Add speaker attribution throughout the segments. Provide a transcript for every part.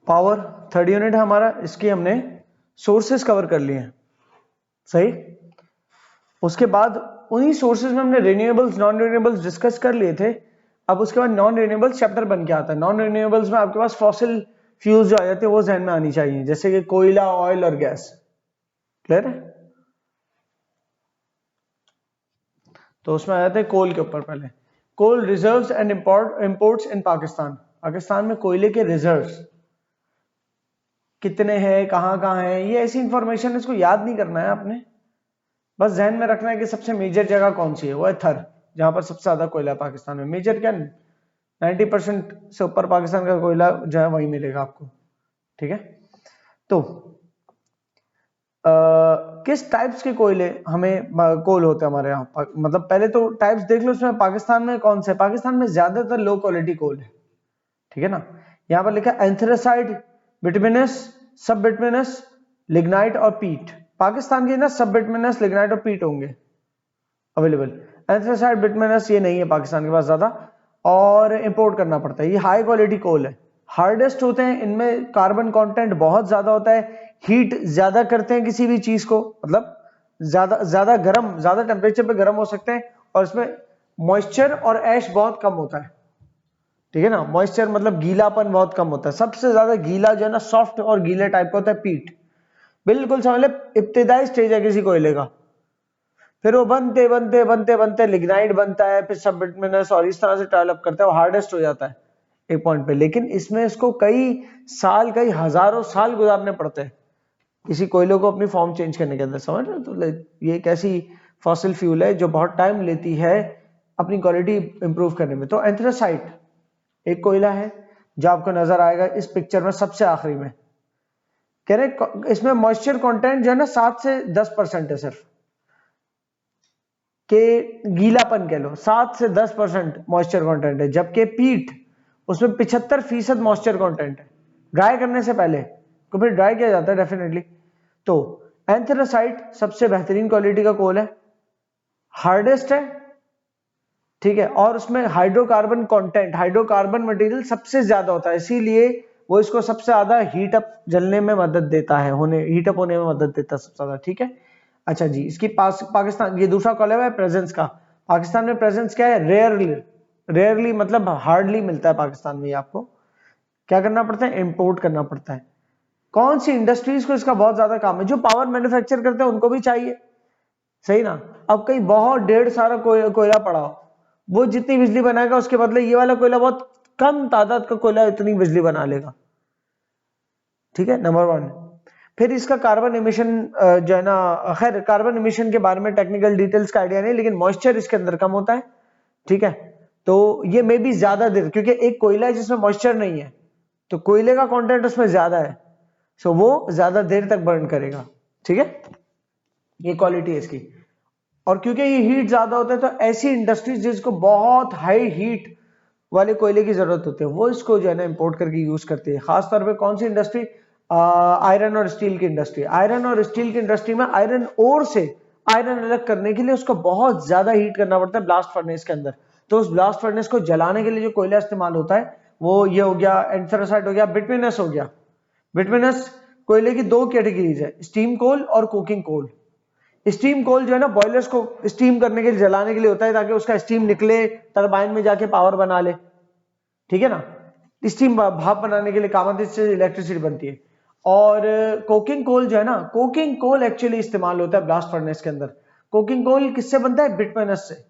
Speaker 1: Power third unit है हमारा, इसकी हमने सोर्सेस कवर कर लिए हैं, सही। उसके बाद उन्हीं सोर्सेज में हमने रिन्यूएबल्स नॉन रिन्यूएबल्स डिस्कस कर लिए थे। अब उसके बाद नॉन रिन्यूएबल्स चैप्टर बन के आता है। नॉन रिन्यूएबल्स में आपके पास फॉसिल फ्यूल्स जो आ जाते हैं वो जहन में आनी चाहिए, जैसे कि कोयला, ऑयल और गैस। क्लियर है? तो उसमें आ जाते हैं कोल के ऊपर। पहले कोल रिजर्व्स एंड इंपोर्ट्स इन पाकिस्तान। पाकिस्तान में कोयले के रिजर्व्स कितने हैं, कहाँ कहाँ हैं, ये ऐसी इंफॉर्मेशन, इसको याद नहीं करना है आपने, बस जहन में रखना है कि सबसे मेजर जगह कौन सी है, वो है थर, जहां पर सबसे ज्यादा कोयला है पाकिस्तान में। मेजर क्या, 90% से ऊपर पाकिस्तान का कोयला जो है वही मिलेगा आपको। ठीक है, तो किस टाइप्स के कोयले हमें कोल होते हैं हमारे यहाँ, मतलब पहले तो टाइप्स देख लो। उसमें पाकिस्तान में कौन से, पाकिस्तान में ज्यादातर लो क्वालिटी कोल है। ठीक है ना, यहाँ पर लिखा एंथ्रासाइट, बिटुमिनस, सब बिटुमिनस, लिग्नाइट और पीट। पाकिस्तान के ना सब बिटुमिनस, लिग्नाइट और पीट होंगे अवेलेबल। एंथ्रासाइट, बिटुमिनस ये नहीं है पाकिस्तान के पास ज्यादा, और इंपोर्ट करना पड़ता है। ये हाई क्वालिटी कोल है, हार्डेस्ट होते हैं, इनमें कार्बन कंटेंट बहुत ज्यादा होता है, हीट ज्यादा करते हैं किसी भी चीज को, मतलब ज्यादा गर्म, ज्यादा टेम्परेचर पे गर्म हो सकते हैं, और इसमें मॉइस्चर और ऐश बहुत कम होता है। ठीक है ना, मॉइस्चर मतलब गीलापन बहुत कम होता है। सबसे ज्यादा गीला जो है ना, सॉफ्ट और गीले टाइप का होता है पीट। बिल्कुल समझ ले इब्तिदाई स्टेज है किसी कोयले का, फिर वो बनते बनते बनते बनते लिग्नाइट बनता है, फिर सब बिटुमिनस, और इस तरह से डेवलप करता है, वो हार्डेस्ट हो जाता है एक पॉइंट पे। लेकिन इसमें इसको कई साल, कई हजारों साल गुजारने पड़ते हैं किसी कोयले को अपनी फॉर्म चेंज करने के अंदर, समझ रहे हो? तो ये एक ऐसी फॉसिल फ्यूल है जो बहुत टाइम लेती है अपनी क्वालिटी इंप्रूव करने में। तो एंथ्रासाइट एक कोयला है जो आपको नजर आएगा इस पिक्चर में सबसे आखिरी में। कह रहे इसमें मॉइस्चर कंटेंट जो है ना 7 से 10% है सिर्फ, के गीलापन कह लो 7 से 10% मॉइस्चर कंटेंट है, जबकि पीट उसमें 75% मॉइस्चर कंटेंट है ड्राई करने से पहले, तो फिर ड्राई किया जाता है डेफिनेटली। तो एंथ्रासाइट सबसे बेहतरीन क्वालिटी का कोल है, हार्डेस्ट है, ठीक है, और उसमें हाइड्रोकार्बन कंटेंट, हाइड्रोकार्बन मटेरियल सबसे ज्यादा होता है, इसीलिए वो इसको सबसे ज्यादा हीट अप जलने में मदद देता है, हीट अप होने में मदद देता है सबसे ज्यादा। ठीक है, अच्छा जी, इसकी पाकिस्तान, ये दूसरा कॉलम है प्रेजेंस का। पाकिस्तान में प्रेजेंस क्या है, रेयरली, रेयरली मतलब हार्डली मिलता है पाकिस्तान में। आपको क्या करना पड़ता है, इंपोर्ट करना पड़ता है। कौन सी इंडस्ट्रीज को इसका बहुत ज्यादा काम है, जो पावर मैन्युफैक्चर करते हैं उनको भी चाहिए, सही ना। अब कहीं बहुत ढेर सारा कोयला पड़ा हो, वो जितनी बिजली बनाएगा उसके बदले ये वाला कोयला बहुत कम तादाद का कोयला इतनी बिजली बना लेगा। ठीक है, नंबर 1। फिर इसका कार्बन एमिशन जो है ना, खैर कार्बन एमिशन के बारे में टेक्निकल डिटेल्स का आइडिया नहीं, लेकिन मॉइस्चर इसके अंदर कम होता है। ठीक है, तो ये मे भी ज्यादा देर, क्योंकि एक कोयला है जिसमें मॉइस्चर नहीं है, तो कोयले का कंटेंट उसमें ज्यादा है, सो वो ज्यादा देर तक बर्न करेगा। ठीक है, ये क्वालिटी है इसकी। और क्योंकि ये हीट ज्यादा होता है, तो ऐसी इंडस्ट्रीज जिसको बहुत हाई हीट वाले कोयले की जरूरत होती है, वो इसको जो है ना इंपोर्ट करके यूज करती है। खासतौर पे कौन सी इंडस्ट्री, आयरन और स्टील की इंडस्ट्री। आयरन और स्टील की इंडस्ट्री में आयरन ओर से आयरन अलग करने के लिए उसको बहुत ज्यादा हीट करना पड़ता है ब्लास्ट फर्नेस के अंदर। तो उस ब्लास्ट फर्नेस को जलाने के लिए जो कोयला इस्तेमाल होता है, वो ये हो गया एंथ्रासाइट हो गया, बिटुमिनस हो गया। बिटुमिनस कोयले की 2 कैटेगरीज है, स्टीम कोल और कुकिंग कोल। स्टीम कोल जो है ना, बॉयलर्स को स्टीम करने के लिए, जलाने के लिए होता है, ताकि उसका स्टीम निकले, टरबाइन में जाके पावर बना ले। ठीक है ना, स्टीम भाप बनाने के लिए काम आती है, इससे इलेक्ट्रिसिटी बनती है। और कोकिंग कोल जो है ना, कोकिंग कोल एक्चुअली इस्तेमाल होता है ब्लास्ट फर्नेस के अंदर। कोकिंग कोल किससे बनता है, बिटुमिनस से।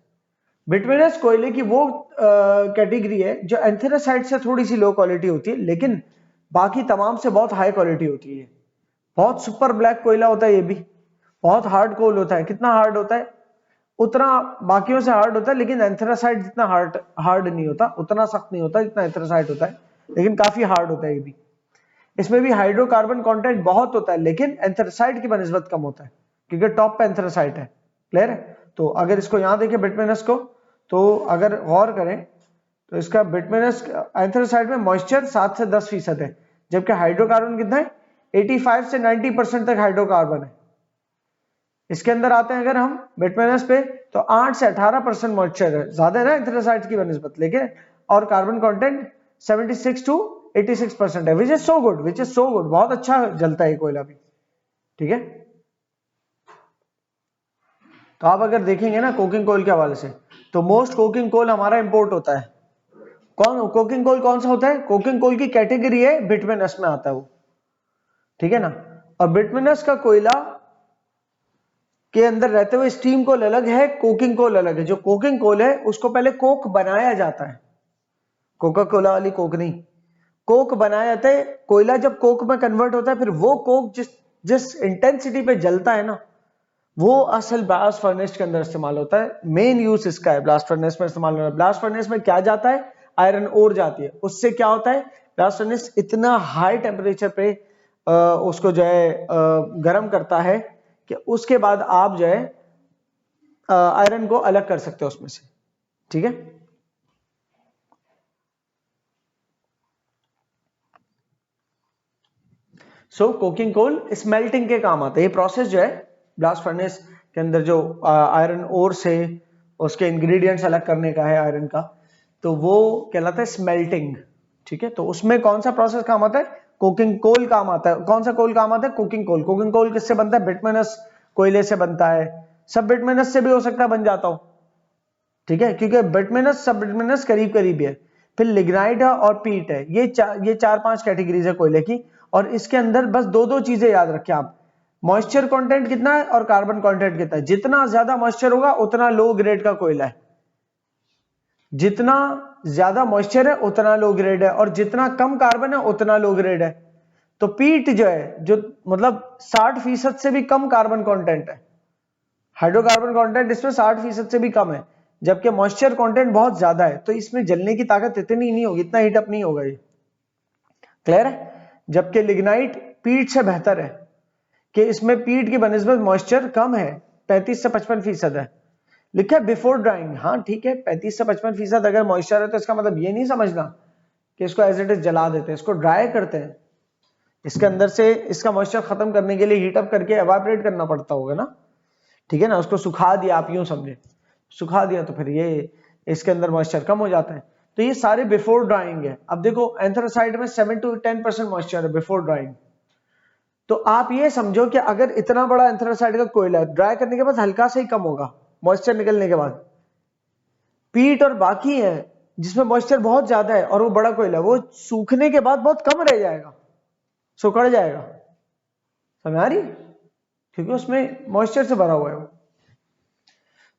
Speaker 1: बिटुमिनस कोयले की वो कैटेगरी है जो एंथ्रासाइट से थोड़ी सी लो क्वालिटी होती है, लेकिन बाकी तमाम से बहुत हाई क्वालिटी होती है। बहुत सुपर ब्लैक कोयला होता है ये भी, बहुत हार्ड कोल होता है। कितना हार्ड होता है, उतना बाकियों से हार्ड होता है, लेकिन एंथ्रासाइट जितना हार्ड नहीं होता, उतना सख्त नहीं होता जितना एंथ्रासाइट होता है, लेकिन काफी हार्ड होता है ये भी। इसमें भी हाइड्रोकार्बन कंटेंट बहुत होता है, लेकिन एंथ्रासाइट की बनस्बत कम होता है, क्योंकि टॉप पे एंथ्रासाइट है। क्लियर है? तो अगर इसको यहां देखें बिटुमिनस को, तो अगर गौर करें तो इसका बिटुमिनस एंथ्रासाइट में मॉइस्चर 7 से 10% है, जबकि हाइड्रोकार्बन कितना है, 85 से 90% तक हाइड्रोकार्बन है। इसके अंदर आते हैं अगर हम बिटुमिनस पे, तो 8 से 18% मॉइस्चर है, ज्यादा है ना एंथ्रासाइट की बनस्बत, लेकिन और कार्बन कंटेंट 76 टू 86% है, which is so good, which is so good, बहुत अच्छा जलता है कोयला भी, ठीक है। तो आप अगर देखेंगे ना कोकिंग कोल के हवाले से, तो मोस्ट कोकिंग कोल हमारा इंपोर्ट होता है। कौन कोकिंग कोल कौन सा होता है? कोकिंग कोल की कैटेगरी है, बिटुमिनस में आता है वो, ठीक है ना। और बिटुमिनस का कोयला के अंदर रहते हुए स्टीम कोल अलग है, कोकिंग कोल अलग है। जो कोकिंग कोल है उसको पहले कोक बनाया जाता है, कोका कोला वाली कोक नहीं, कोक बनाया जाता है। कोयला जब कोक में कन्वर्ट होता है, फिर वो कोक जिस जिस इंटेंसिटी पे जलता है ना, वो असल ब्लास्ट फर्नेस के अंदर इस्तेमाल होता है। मेन यूज इसका है ब्लास्ट फर्नेस में इस्तेमाल होता है। ब्लास्ट फर्नेस में क्या जाता है? आयरन ओर जाती है। उससे क्या होता है? ब्लास्ट फर्नेस इतना हाई टेम्परेचर पे उसको जो है गर्म करता है कि उसके बाद आप जो है आयरन को अलग कर सकते हो उसमें से, ठीक है। सो कोकिंग कोल स्मेल्टिंग के काम आता है। ये प्रोसेस जो है ब्लास्ट फर्नेस के अंदर जो आयरन ओर से उसके इंग्रेडिएंट्स अलग करने का है आयरन का, तो वो कहलाता है स्मेल्टिंग, ठीक है। तो उसमें कौन सा प्रोसेस काम आता है? कोकिंग कोल काम आता है। कौन सा कोल काम आता है? Coking coal. कोकिंग कोल किससे बनता है? बिटुमिनस कोयले से बनता है। सब बिटुमिनस से भी हो सकता है बन जाता हो, ठीक है, क्योंकि बिटुमिनस सब बिटुमिनस करीब करीब है। फिर लिग्नाइट है और पीट है। ये चार पांच कैटेगरीज है कोयले की। और इसके अंदर बस दो दो चीजें याद रखें आप, मॉइस्चर कंटेंट कितना है और कार्बन कंटेंट कितना है। जितना ज्यादा मॉइस्चर होगा उतना लो ग्रेड का कोयला है, जितना ज्यादा मॉइस्चर है उतना लो ग्रेड है, और जितना कम कार्बन है उतना लो ग्रेड है। तो पीट जो है, जो मतलब 60% से भी कम कार्बन कंटेंट है, हाइड्रोकार्बन कंटेंट इसमें 60% से भी कम है, जबकि मॉइस्चर कंटेंट बहुत ज्यादा है। तो इसमें जलने की ताकत इतनी नहीं होगी, इतना हीटअप नहीं होगा ये, क्लियर है। जबकि लिग्नाइट पीट से बेहतर है कि इसमें पीट की बनिस्बत मॉइस्चर कम है, 35 से 55% है। लिखा है बिफोर ड्राइंग, हाँ ठीक है, 35 से 55% अगर मॉइस्चर है तो इसका मतलब ये नहीं समझना कि इसको एज इट इज जला देते हैं, इसको ड्राई करते हैं। इसके अंदर से इसका मॉइस्चर खत्म करने के लिए हीटअप करके एवापोरेट करना पड़ता होगा ना, ठीक है ना। उसको सुखा दिया, आप यूं समझे, सुखा दिया तो फिर ये इसके अंदर मॉइस्चर कम हो जाता है। तो ये सारे बिफोर ड्राइंग है। अब देखो एंथ्रासाइट में 7 to 10% मॉइस्चर है बिफोर ड्राइंग। तो आप ये समझो कि अगर इतना बड़ा एंथ्रासाइट का कोयला ड्राई करने के बाद हल्का से ही कम होगा मॉइस्चर निकलने के बाद, पीट और बाकी है जिसमें मॉइस्चर बहुत ज्यादा है और वो बड़ा कोयला, वो सूखने के बाद बहुत कम रह जाएगा, सुखड़ जाएगा, समझ आ रही? क्योंकि उसमें मॉइस्चर से भरा हुआ है वो।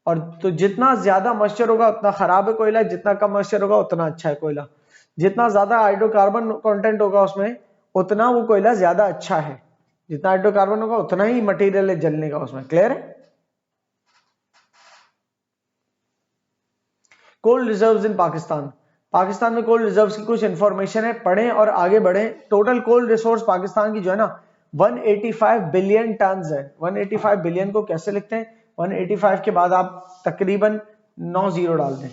Speaker 1: और तो जितना ज्यादा मॉइस्चर होगा उतना खराब है कोयला, जितना कम मॉइस्चर होगा उतना अच्छा है कोयला। जितना ज्यादा हाइड्रोकार्बन कंटेंट होगा उसमें उतना वो कोयला ज्यादा अच्छा है, जितना हाइड्रोकार्बन होगा उतना ही मटेरियल है जलने का उसमें, क्लियर है। कोल रिजर्व्स इन पाकिस्तान। पाकिस्तान में कोल रिजर्व्स की कुछ इंफॉर्मेशन है, पढ़ें और आगे बढ़ें। टोटल कोल रिसोर्स पाकिस्तान की जो है ना 185 बिलियन टन है। 185 बिलियन को कैसे लिखते हैं? 185 के बाद आप तकरीबन 9 जीरो डाल दें,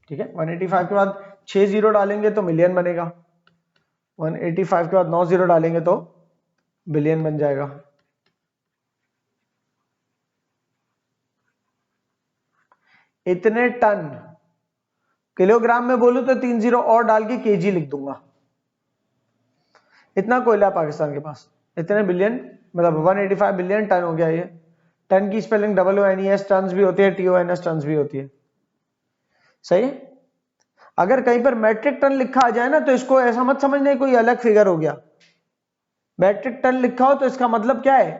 Speaker 1: ठीक है। 185 के बाद 6 जीरो डालेंगे तो मिलियन बनेगा, 185 के बाद 9 जीरो डालेंगे तो बिलियन बन जाएगा। इतने टन, किलोग्राम में बोलूं तो 3 जीरो और डाल के केजी लिख दूंगा। इतना कोयला है पाकिस्तान के पास, इतने बिलियन, मतलब 185 बिलियन टन हो गया ये। टन की स्पेलिंग WNES टन्स भी होती है, TONS टन्स भी होती है, सही है। अगर कहीं पर मेट्रिक टन लिखा आ जाए ना तो इसको ऐसा मत समझना कोई अलग फिगर हो गया। मेट्रिक टन लिखा हो तो इसका मतलब क्या है?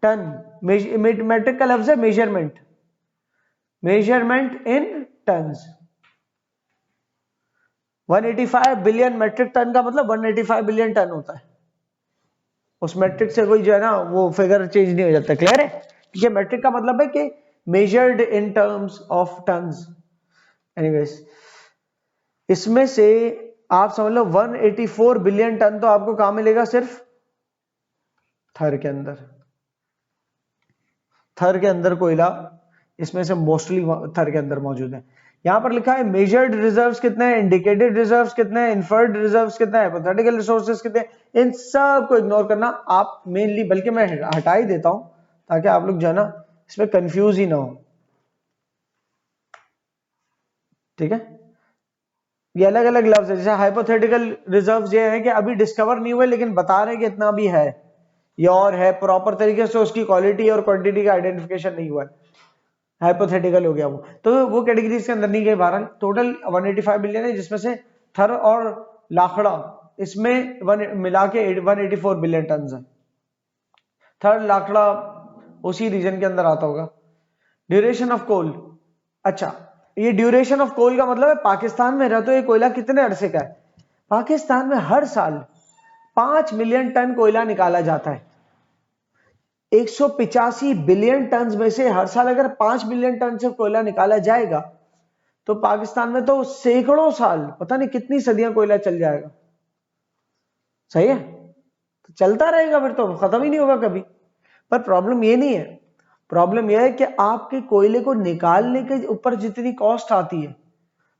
Speaker 1: टन। मेट्रिक का लफ्ज है measurement, measurement in tons. 185 billion metric ton का मतलब 185 बिलियन टन होता है। उस मेट्रिक से कोई जो है ना वो फिगर चेंज नहीं हो जाता, क्लियर है। ठीक है, मेट्रिक का मतलब है कि measured in terms of tons. Anyways, इसमें से आप समझ लो 184 बिलियन टन तो आपको कहां मिलेगा? सिर्फ थर के अंदर। थर के अंदर कोयला इसमें से मोस्टली थर के अंदर मौजूद है। यहां पर लिखा है मेजर्ड रिजर्व्स कितने हैं, इंडिकेटेड रिजर्व्स कितने हैं, इन्फर्ड रिजर्व्स कितने हैं, हाइपोथेटिकल रिसोर्सेज कितने हैं। इन सब को इग्नोर करना आप मेनली, बल्कि मैं हटा ही देता हूं ताकि आप लोग जो है ना इसमें कंफ्यूज ही ना हो, ठीक है। ये अलग अलग लफ्ज है। जैसे हाइपोथेटिकल रिजर्व ये है कि अभी डिस्कवर नहीं हुए लेकिन बता रहे हैं कि इतना भी है, ये और है, प्रॉपर तरीके से उसकी क्वालिटी और क्वांटिटी का आइडेंटिफिकेशन नहीं हुआ है, हाइपोथेटिकल हो गया वो, तो वो कैटेगरीज के अंदर नहीं गए। बहरहाल टोटल 185 बिलियन है, जिसमें से थर और लाखड़ा इसमें मिला के 184 बिलियन टन है। थर्ड लाखड़ा उसी रीजन के अंदर आता होगा। ड्यूरेशन ऑफ कोल, अच्छा ये ड्यूरेशन ऑफ कोल का मतलब है पाकिस्तान में रहते हुए कोयला कितने अरसे का है। पाकिस्तान में हर साल 5 मिलियन टन कोयला निकाला जाता है। 185 बिलियन टन में से हर साल अगर 5 मिलियन टन से कोयला निकाला जाएगा तो पाकिस्तान में तो सैकड़ों साल, पता नहीं कितनी सदियां कोयला चल जाएगा। सही है, तो चलता रहेगा, फिर तो खत्म ही नहीं होगा कभी। पर प्रॉब्लम ये नहीं है, प्रॉब्लम यह है कि आपके कोयले को निकालने के ऊपर जितनी कॉस्ट आती है,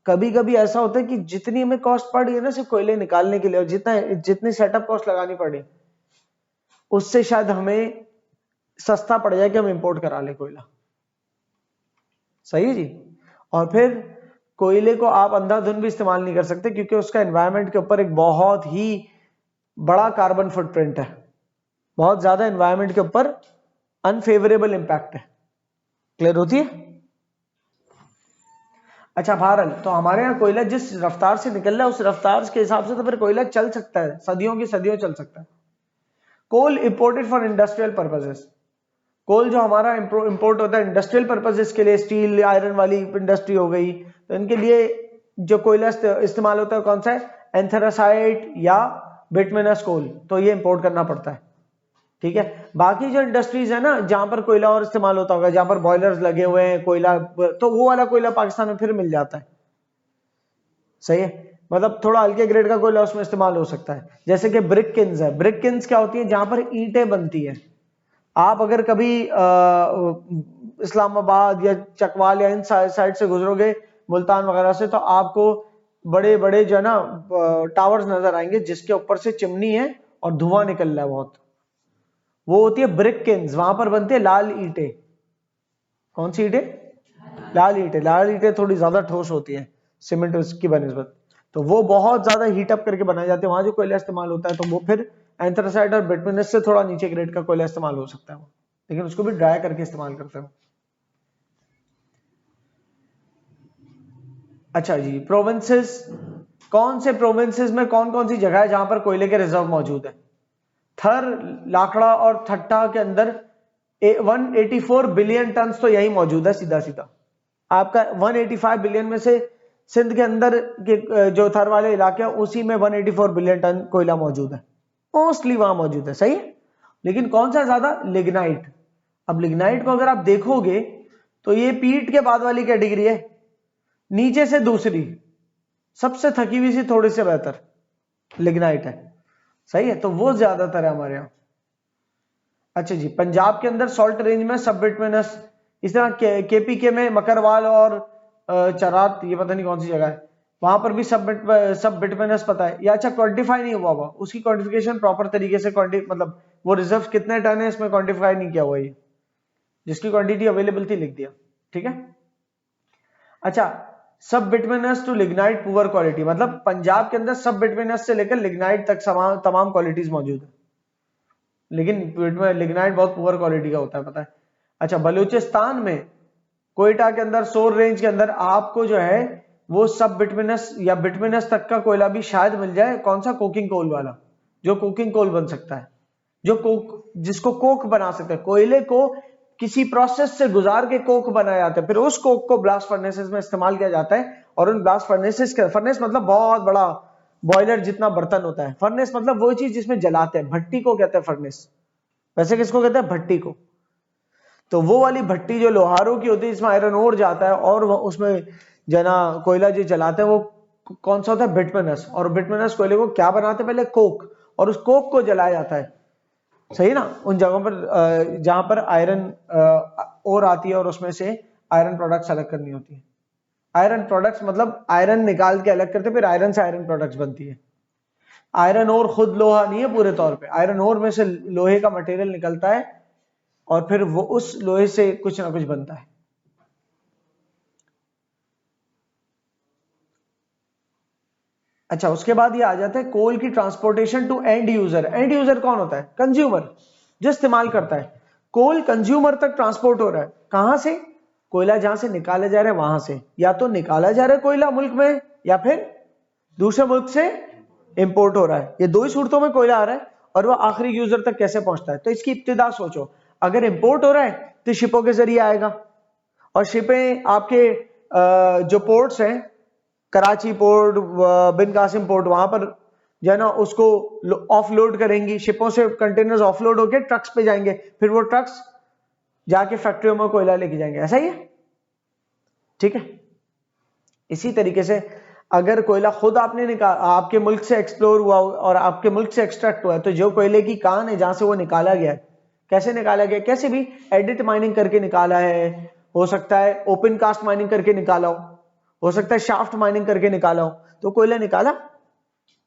Speaker 1: कभी कभी ऐसा होता है कि जितनी हमें कॉस्ट पड़ रही है ना सिर्फ कोयले निकालने के लिए, और जितनी सेटअप कॉस्ट लगानी पड़े उससे शायद हमें सस्ता पड़ जाए कि हम इंपोर्ट करा ले कोयला। सही है जी। और फिर कोयले को आप अंधाधुंध भी इस्तेमाल नहीं कर सकते क्योंकि उसका एनवायरनमेंट के ऊपर एक बहुत ही बड़ा कार्बन फुटप्रिंट है, बहुत ज्यादा एनवायरनमेंट के ऊपर अनफेवरेबल इंपैक्ट है। क्लियर होती है? अच्छा भारल, तो हमारे यहाँ कोयला जिस रफ्तार से निकल रहा है उस रफ्तार के हिसाब से तो फिर कोयला चल सकता है, सदियों की सदियों चल सकता है। कोल इंपोर्टेड फॉर इंडस्ट्रियल पर्पसेस, कोल जो हमारा इंपोर्ट होता है इंडस्ट्रियल पर्पसेस के लिए, स्टील आयरन वाली इंडस्ट्री हो गई, तो इनके लिए जो कोयला इस्तेमाल होता है कौन सा है, एंथ्रासाइट या बिटुमिनस कोल, तो ये इंपोर्ट करना पड़ता है। ठीक है, बाकी जो इंडस्ट्रीज है ना जहां पर कोयला और इस्तेमाल होता होगा, जहां पर बॉयलर्स लगे हुए हैं कोयला, तो वो वाला कोयला पाकिस्तान में फिर मिल जाता है। सही है, मतलब थोड़ा हल्के ग्रेड का कोयला उसमें इस्तेमाल हो सकता है। जैसे कि ब्रिक किन्स है, ब्रिक किन्स क्या होती है, जहां पर ईंटें बनती है। आप अगर कभी इस्लामाबाद या चकवाल या इन साइड से गुजरोगे, मुल्तान वगैरह से, तो आपको बड़े बड़े जो है ना टावर्स नजर आएंगे जिसके ऊपर से चिमनी है और धुआं निकल रहा है बहुत, वो होती है ब्रिक किन्स, वहां पर बनती है लाल ईंटें। कौन सी ईंटें? लाल ईंटें। लाल ईंटें थोड़ी ज्यादा ठोस होती है सीमेंट की बनिस्बत, तो वो बहुत ज्यादा हीट अप करके बनाए जाते हैं, वहां जो कोयला इस्तेमाल होता है तो वो फिर एंथ्रासाइट और बिटुमिनस से थोड़ा नीचे ग्रेड का कोयला इस्तेमाल हो सकता है, लेकिन उसको भी ड्राई करके इस्तेमाल करते हैं। अच्छा जी, प्रोविंसेस, कौन से प्रोविंसेस में कौन कौन सी जगह है जहां पर कोयले के रिजर्व मौजूद है। थर, लाखड़ा और ठट्टा के अंदर 184 बिलियन टन तो यही मौजूद है सीधा सीधा। आपका 185 बिलियन में से सिंध के अंदर के जो थर वाले इलाके हैं उसी में 184 बिलियन टन कोयला मौजूद है, मोस्टली वहां मौजूद है। सही है, लेकिन कौन सा ज्यादा? लिग्नाइट। अब लिग्नाइट को अगर आप देखोगे तो ये पीट के बाद वाली कैटेगरी है, नीचे से दूसरी सबसे थकी हुई सी थोड़ी से बेहतर लिग्नाइट है। सही है, तो वो ज्यादातर है हमारे यहाँ। अच्छा जी, पंजाब के अंदर सॉल्ट रेंज में सब बिटुमिनस, इस तरह केपीके में मकरवाल और चरात, ये पता नहीं कौन सी जगह है, वहां पर भी सब बिटुमिनस पता है या। अच्छा, क्वांटिफाई नहीं हुआ उसकी क्वांटिफिकेशन प्रॉपर तरीके से मतलब वो रिजर्व कितने टन है इसमें क्वांटिफाई नहीं किया हुआ, ये जिसकी क्वांटिटी अवेलेबल थी लिख दिया। ठीक है। अच्छा, सब bituminous to lignite poor quality, मतलब पंजाब के अंदर सब बिटुमिनस से लेकर लिग्नाइट तक तमाम क्वालिटीज मौजूद है, लेकिन लिग्नाइट बहुत पुअर क्वालिटी का होता है, पता है। अच्छा, बलूचिस्तान में कोयटा के अंदर सोर रेंज के अंदर आपको जो है वो सब बिटुमिनस या बिटुमिनस तक का कोयला भी शायद मिल जाए। कौन सा? कोकिंग कोल वाला, जो कोकिंग कोल बन सकता है, जिसको कोक बना सकते हैं। कोयले को किसी प्रोसेस से गुजार के कोक बनाया जाता है, फिर उस कोक को ब्लास्ट फर्नेसेस में इस्तेमाल किया जाता है, और उन ब्लास्ट फर्नेसेस के, फर्नेस मतलब बहुत बड़ा बॉयलर जितना बर्तन होता है, फर्नेस मतलब वो चीज जिसमें जलाते हैं, भट्टी को कहते हैं फर्नेस। वैसे किसको कहते हैं? भट्टी को। तो वो वाली भट्टी जो लोहारों की होती है जिसमें आयरन ओर जाता है और उसमें जना कोयला जो जलाते हैं, वो कौन सा होता है? बिटुमिनस। और बिटुमिनस कोयले को क्या बनाते हैं? पहले कोक, और उस कोक को जलाया जाता है। सही ना, उन जगहों पर जहां पर आयरन ओर आती है और उसमें से आयरन प्रोडक्ट्स अलग करनी होती है। आयरन प्रोडक्ट्स मतलब आयरन निकाल के अलग करते, फिर आयरन से आयरन प्रोडक्ट्स बनती है। आयरन ओर खुद लोहा नहीं है पूरे तौर पे, आयरन ओर में से लोहे का मटेरियल निकलता है और फिर वो उस लोहे से कुछ ना कुछ बनता है। अच्छा, उसके बाद ये आ जाता है कोल की transportation to end user. End user कौन होता है? कंज्यूमर, जो इस्तेमाल करता है। कोल कंज्यूमर तक ट्रांसपोर्ट हो रहा है, कहां से? कोयला जहां से निकाला जा रहा है वहां से, या तो निकाला जा रहा है कोयला मुल्क में, या फिर दूसरे मुल्क से इंपोर्ट हो रहा है। ये दो ही सूरतों में कोयला आ रहा है, और वो आखिरी यूजर तक कैसे पहुंचता है। तो इसकी इब्तिदा सोचो, अगर इंपोर्ट हो रहा है तो शिपों के जरिए आएगा, और शिपें आपके जो पोर्ट्स हैं, कराची पोर्ट, बिन कासिम पोर्ट, वहां पर जो है ना उसको ऑफलोड करेंगी, शिपों से कंटेनर्स ऑफलोड होकर ट्रक्स पे जाएंगे, फिर वो ट्रक्स जाके फैक्ट्रियों में कोयला लेके जाएंगे। ऐसा ही है, ठीक है। इसी तरीके से अगर कोयला खुद आपने आपके मुल्क से एक्सप्लोर हुआ और आपके मुल्क से एक्सट्रैक्ट हुआ है, तो जो कोयले की कान है जहां से वो निकाला गया है, कैसे निकाला गया, कैसे भी एडिट माइनिंग करके निकाला है, हो सकता है ओपन कास्ट माइनिंग करके निकाला हो सकता है शाफ्ट माइनिंग करके निकाला हो, तो कोयला निकाला,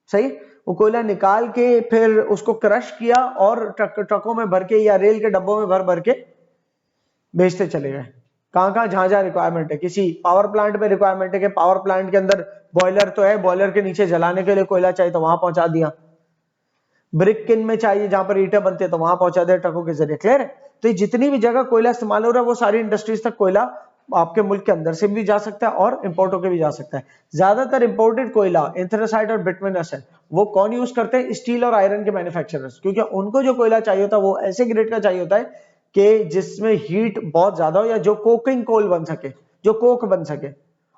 Speaker 1: सही। वो कोयला निकाल के फिर उसको क्रश किया और ट्रकों में भर के या रेल के डब्बों में भर भर के बेचते चले गए। कहां कहां जहां जहां रिक्वायरमेंट है, किसी पावर प्लांट में रिक्वायरमेंट है कि पावर प्लांट के अंदर बॉयलर तो है, बॉयलर के नीचे जलाने के लिए कोयला चाहिए तो वहां पहुंचा दिया। ब्रिक किन में चाहिए जहां पर ईंटें बनते हैं तो वहां पहुंचा दिया ट्रकों के जरिए। क्लियर है? तो ये जितनी भी जगह कोयला इस्तेमाल हो रहा है वो सारी इंडस्ट्रीज तक कोयला आपके मुल्क के अंदर से भी जा सकता है और इंपोर्ट होकर भी जा सकता है। ज्यादातर इंपोर्टेड कोयला एंथ्रासाइट और बिटुमिनस है। वो कौन यूज करते हैं? स्टील और आयरन के मैन्युफैक्चरर्स, क्योंकि उनको जो कोयला चाहिए होता है वो ऐसे ग्रेड का चाहिए होता है कि जिसमें हीट बहुत ज्यादा हो, या जो कोकिंग कोल बन सके, जो कोक बन सके,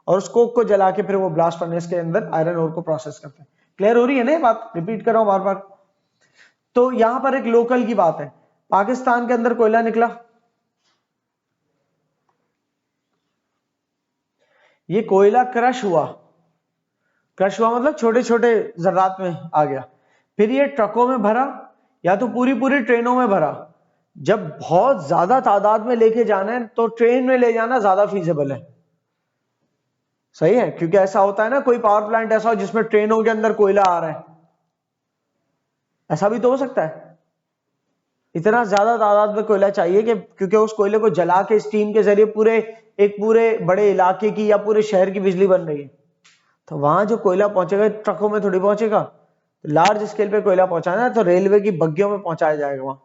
Speaker 1: और उस कोक को जला के फिर वो ब्लास्ट फर्नेस के अंदर आयरन ओर को प्रोसेस करते हैं। क्लियर हो रही है ना ये बात? रिपीट कर रहा हूं बार बार। तो यहां पर एक लोकल की बात है, पाकिस्तान के अंदर कोयला निकला, ये कोयला क्रश हुआ, क्रश हुआ मतलब छोटे छोटे जर्रात में आ गया, फिर ये ट्रकों में भरा या तो पूरी पूरी ट्रेनों में भरा। जब बहुत ज्यादा तादाद में लेके जाना है तो ट्रेन में ले जाना ज्यादा फीजिबल है, सही है, क्योंकि ऐसा होता है ना कोई पावर प्लांट ऐसा हो जिसमें ट्रेनों के अंदर कोयला आ रहा है, ऐसा भी तो हो सकता है। इतना ज्यादा तादाद में कोयला चाहिए कि क्योंकि उस कोयले को जला के स्टीम के जरिए पूरे बड़े इलाके की या पूरे शहर की बिजली बन रही है, तो वहां जो कोयला पहुंचेगा ट्रकों में थोड़ी पहुंचेगा। तो लार्ज स्केल पे कोयला पहुंचाना है तो रेलवे की बग्गियों में पहुंचाया जाएगा। वहां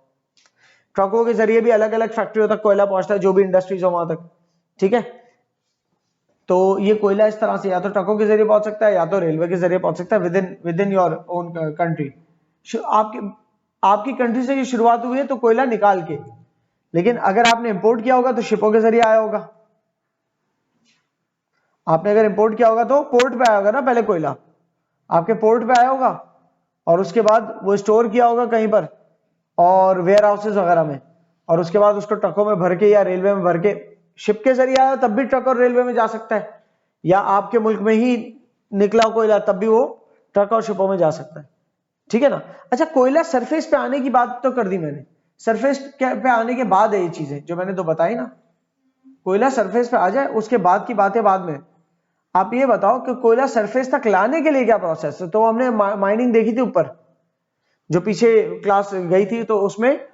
Speaker 1: ट्रकों के जरिए भी अलग अलग फैक्ट्रियों तक कोयला पहुंचता है, जो भी इंडस्ट्रीज हो वहां तक, ठीक है। तो ये कोयला इस तरह से या तो ट्रकों के जरिए पहुंच सकता है या तो रेलवे के जरिए पहुंच सकता है with in your own country. आपकी कंट्री से ये शुरुआत हुई है तो कोयला निकाल के, लेकिन अगर आपने इंपोर्ट किया होगा तो शिपों के जरिए आया होगा। आपने अगर इंपोर्ट किया होगा तो पोर्ट पे आया होगा ना, पहले कोयला आपके पोर्ट पे आया होगा और उसके बाद वो स्टोर किया होगा कहीं पर और वेयर हाउसेज वगैरह में, और उसके बाद उसको ट्रकों में भर के या रेलवे में भर के, शिप के जरिए आया तब भी ट्रक और रेलवे में जा सकता है, या आपके मुल्क में ही निकला कोयला तब भी वो ट्रक और शिपों में जा सकता है, ठीक है ना। अच्छा, कोयला सरफेस पे आने की बात तो कर दी मैंने, सरफेस पे आने के बाद है ये चीजें जो मैंने तो बताई ना। कोयला सरफेस पे आ जाए उसके बाद की बातें बाद में। आप ये बताओ कि कोयला सरफेस तक लाने के लिए क्या प्रोसेस है। तो हमने माइनिंग देखी थी ऊपर, जो पीछे क्लास गई थी, तो उसमें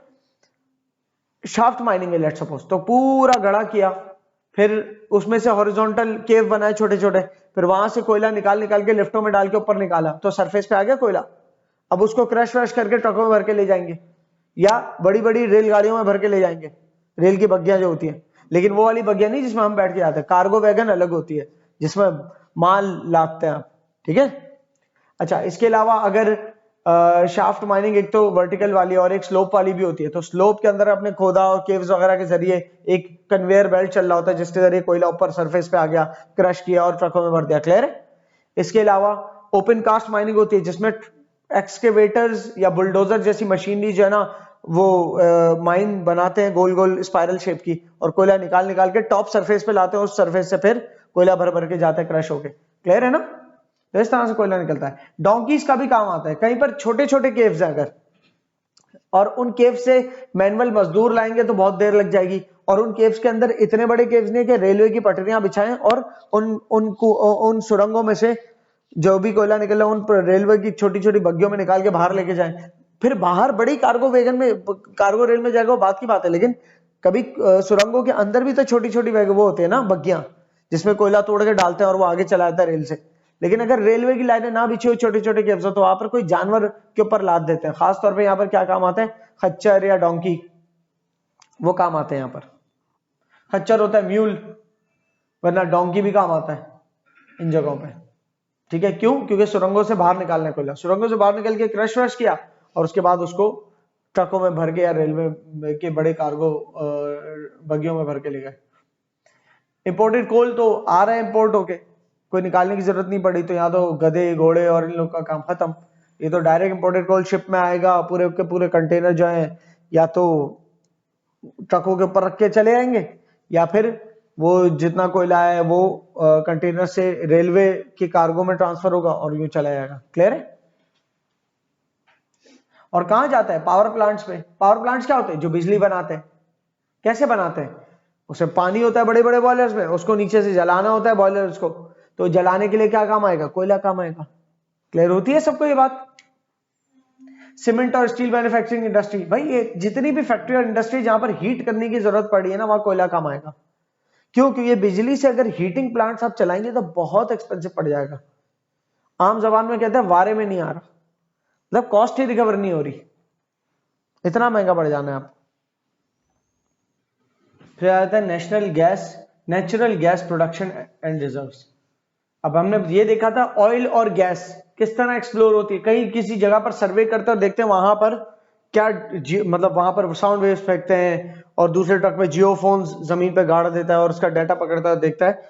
Speaker 1: शाफ्ट माइनिंग है लेट्स सपोज, तो पूरा गड़ा किया, फिर उसमें से हॉरिजॉन्टल केव बनाए छोटे छोटे, फिर वहां से कोयला निकाल निकाल के लिफ्टों में डाल के ऊपर निकाला, तो सरफेस पे आ गया कोयला। अब उसको क्रश व्रश करके ट्रकों में भर के ले जाएंगे या बड़ी बड़ी रेलगाड़ियों में भर के ले जाएंगे, रेल की बग्गियां जो होती हैं, लेकिन वो वाली बग्गियां नहीं जिसमें हम बैठ के जाते हैं, कार्गो वैगन अलग होती है जिसमें माल लादते हैं, ठीक है। अच्छा, इसके अलावा अगर शाफ्ट माइनिंग एक तो वर्टिकल वाली और एक स्लोप वाली भी होती है, तो स्लोप के अंदर अपने खोदा और केव्स वगैरह के जरिए एक कन्वेयर बेल्ट चल रहा होता है जिसके जरिए कोयला ऊपर सरफेस पे आ गया, क्रश किया और ट्रकों में भर दिया। क्लियर है? इसके अलावा ओपन कास्ट माइनिंग होती है जिसमें एक्सकेवेटर्स या बुलडोजर जैसी मशीनरी जो है ना वो माइन बनाते हैं गोल गोल स्पाइरल शेप की, और कोयला निकाल निकाल के टॉप सरफेस पे लाते हैं, उस सरफेस से फिर कोयला भर भर के जाता है क्रश होके। क्लियर है ना? तो इस तरह से कोयला निकलता है। डोंकीज का भी काम आता है, कहीं पर छोटे छोटे केव्स हैं अगर, और उन केव से मैनुअल मजदूर लाएंगे तो बहुत देर लग जाएगी, और उन केव्स के अंदर इतने बड़े केव्स नहीं कि रेलवे की पटरियां बिछाएं और उन सुरंगों में से जो भी कोयला निकला उन रेलवे की छोटी छोटी बग्गियों में निकाल के बाहर लेके जाएं, फिर बाहर बड़ी कार्गो वैगन में कार्गो रेल में जाएगा, वो बात की बात है। लेकिन कभी सुरंगों के अंदर भी तो छोटी छोटी वो होती है ना बग्गियां, जिसमें कोयला तोड़ के डालते हैं और वो आगे चला जाता है रेल से। लेकिन अगर रेलवे की लाइनें ना बिछी हो, छोटे छोटे केव्स हो, तो वहां पर कोई जानवर के ऊपर लाद देते हैं। खासतौर पर यहाँ पर क्या काम आता है, खच्चर या डोंकी, वो काम आते हैं यहाँ पर। खच्चर होता है म्यूल, वरना डोंकी भी काम आता है इन जगहों पे। ठीक है, क्यों? क्योंकि सुरंगों से बाहर निकालने को, सुरंगों से बाहर निकल के क्रश वश किया और उसके बाद उसको ट्रकों में भर के या रेलवे के बड़े कार्गो बगियों में भर के ले गए। इंपोर्टेड कोल तो आ रहे हैं इंपोर्ट होके, कोई निकालने की जरूरत नहीं पड़ी, तो यहाँ तो गधे घोड़े और इन लोग का काम खत्म। ये तो डायरेक्ट इंपोर्टेड कोल शिप में आएगा, पूरे के पूरे कंटेनर जो है या तो ट्रकों के ऊपर रख के चले आएंगे, या फिर वो जितना कोयला है वो कंटेनर से रेलवे के कार्गो में ट्रांसफर होगा और यूं चला जाएगा। क्लियर है? और कहां जाता है? पावर प्लांट्स पे। पावर प्लांट्स क्या होते हैं? जो बिजली बनाते हैं। कैसे बनाते हैं? उसमें पानी होता है बड़े बड़े बॉयलर्स में, उसको नीचे से जलाना होता है बॉयलर्स को, तो जलाने के लिए क्या काम आएगा? कोयला काम आएगा। क्लियर होती है सबको ये बात? सीमेंट और स्टील मैन्युफैक्चरिंग इंडस्ट्री, भाई ये जितनी भी फैक्ट्री और इंडस्ट्री जहां पर हीट करने की जरूरत पड़ी है ना, वहां कोयला काम आएगा। क्यों? क्योंकि ये बिजली से अगर हीटिंग प्लांट्स आप चलाएंगे तो बहुत एक्सपेंसिव पड़ जाएगा। आम जबान में कहते हैं वारे में नहीं आ रहा, मतलब कॉस्ट ही रिकवर नहीं हो रही, इतना महंगा पड़ जाना है आपको। फिर आता है natural gas production and reserves. अब हमने ये देखा था ऑयल और गैस किस तरह एक्सप्लोर होती है। कहीं किसी जगह पर सर्वे करते हैं और देखते हैं वहां पर क्या मतलब वहां पर साउंड वेव्स फेंकते हैं, और दूसरे ट्रक में जियोफोन्स जमीन पे गाड़ देता है और उसका डाटा पकड़ता है, देखता है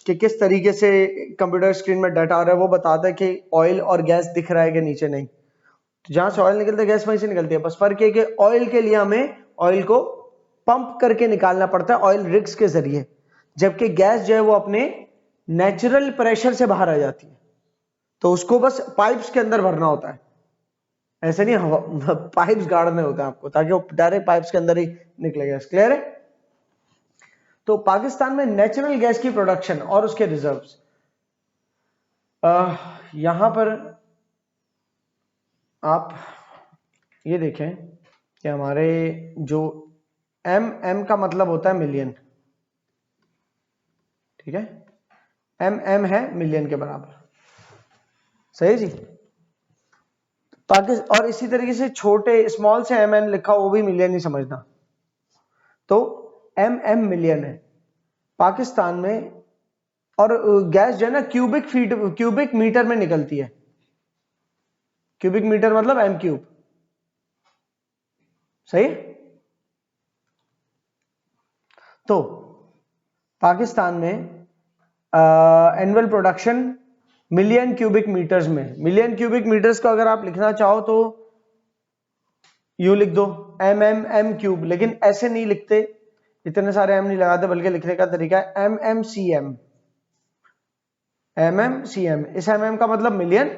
Speaker 1: कि किस तरीके से कंप्यूटर स्क्रीन में डाटा आ रहा है। वो बताता है कि ऑयल और गैस दिख रहा है कि नीचे नहीं। तो जहां से ऑयल निकलता है गैस वहीं से निकलती है, बस फर्क है कि ऑयल के लिए हमें ऑयल को पंप करके निकालना पड़ता है ऑयल रिग्स के जरिए, जबकि गैस जो है वो अपने नेचुरल प्रेशर से बाहर आ जाती है, तो उसको बस पाइप्स के अंदर भरना होता है। ऐसे नहीं पाइप्स गाड़ने होते हैं आपको, ताकि वो डायरेक्ट पाइप्स के अंदर ही निकले गैस। क्लियर है? तो पाकिस्तान में नेचुरल गैस की प्रोडक्शन और उसके रिजर्व्स, यहां पर आप ये देखें कि हमारे जो एम का मतलब होता है मिलियन, ठीक है, एम है मिलियन के बराबर, सही जी। और इसी तरीके से छोटे स्मॉल से एम लिखा वो भी मिलियन ही समझना। तो एम मिलियन है पाकिस्तान में, और गैस जो है ना क्यूबिक मीटर में निकलती है। क्यूबिक मीटर मतलब एम क्यूब, सही। तो पाकिस्तान में annual production million cubic metres में, मिलियन क्यूबिक मीटर्स को अगर आप लिखना चाहो तो यू लिख दो एम क्यूब, लेकिन ऐसे नहीं लिखते, इतने सारे एम नहीं लगाते, बल्कि लिखने का तरीका है एम सी एम। इस एम का मतलब मिलियन,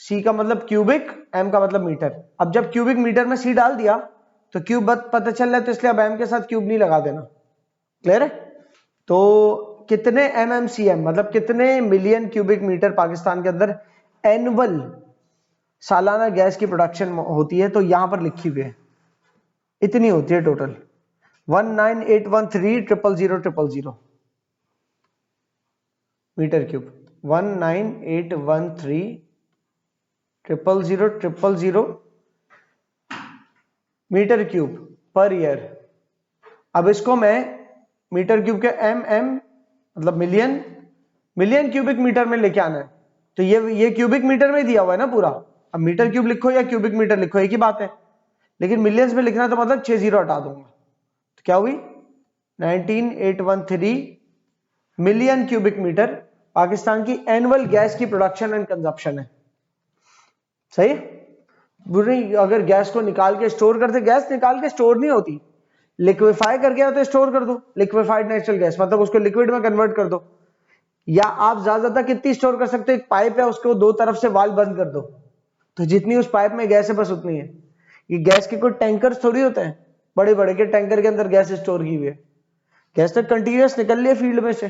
Speaker 1: सी का मतलब क्यूबिक, एम का मतलब मीटर। अब जब क्यूबिक मीटर में सी डाल दिया तो क्यूब पता चल रहा है, तो इसलिए अब एम के साथ क्यूब नहीं लगा देना। क्लियर है? तो कितने एमएमसीएम मतलब कितने मिलियन क्यूबिक मीटर पाकिस्तान के अंदर एनुअल सालाना गैस की प्रोडक्शन होती है, तो यहां पर लिखी हुई है, इतनी होती है total 19813000000 metre cube. 19813000000 metre cube per year. अब इसको मैं मीटर क्यूब के एम मतलब मिलियन क्यूबिक मीटर में लेके आना है, तो ये क्यूबिक मीटर में दिया हुआ है ना पूरा। अब मीटर क्यूब लिखो या क्यूबिक मीटर लिखो एक ही बात है, लेकिन मिलियंस में लिखना तो मतलब 6 जीरो हटा दूंगा, तो क्या हुई 19813 मिलियन क्यूबिक मीटर पाकिस्तान की एनुअल गैस की प्रोडक्शन एंड कंजप्शन है। सही? अगर गैस को निकाल के स्टोर करते, गैस निकाल के स्टोर नहीं होती, लिक्विफाई करके तो स्टोर कर दो, लिक्विफाइड नेचुरल गैस मतलब उसको लिक्विड में कन्वर्ट कर दो। या आप ज्यादा कितनी स्टोर कर सकते हो, एक पाइप है उसको दो तरफ से वाल्व बंद कर दो, तो जितनी उस पाइप में गैस है बस उतनी है। ये गैस के कोई टैंकर थोड़ी होते हैं, बड़े बड़े के टैंकर के अंदर गैस स्टोर की हुई है, गैस तो कंटिन्यूस निकल रही है फील्ड में से।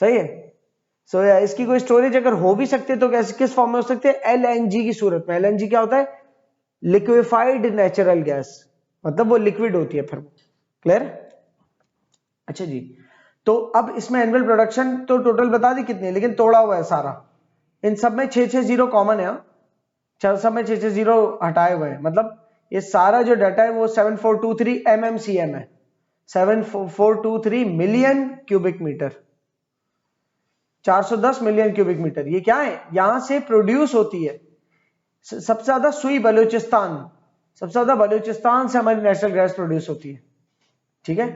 Speaker 1: सही है? सो इसकी कोई स्टोरेज अगर हो भी सकती है तो किस फॉर्म में हो सकती है? एलएनजी की सूरत में। एलएनजी क्या होता है? लिक्विफाइड नेचुरल गैस, मतलब वो लिक्विड होती है फिर वो। क्लियर? अच्छा जी, तो अब इसमें एनुअल प्रोडक्शन तो टोटल बता दी कितनी है, लेकिन तोड़ा हुआ है सारा। इन सब में 6 जीरो कॉमन है, सब में 6 जीरो हटाए हुए हैं, मतलब ये सारा जो डाटा है वो 7423 MMCM है, 7423 million cubic metre, 410 million cubic metre. ये क्या है, यहां से प्रोड्यूस होती है सबसे ज्यादा सुई बलूचिस्तान, सबसे ज्यादा बलूचिस्तान से हमारी नेचुरल गैस प्रोड्यूस होती है, ठीक है।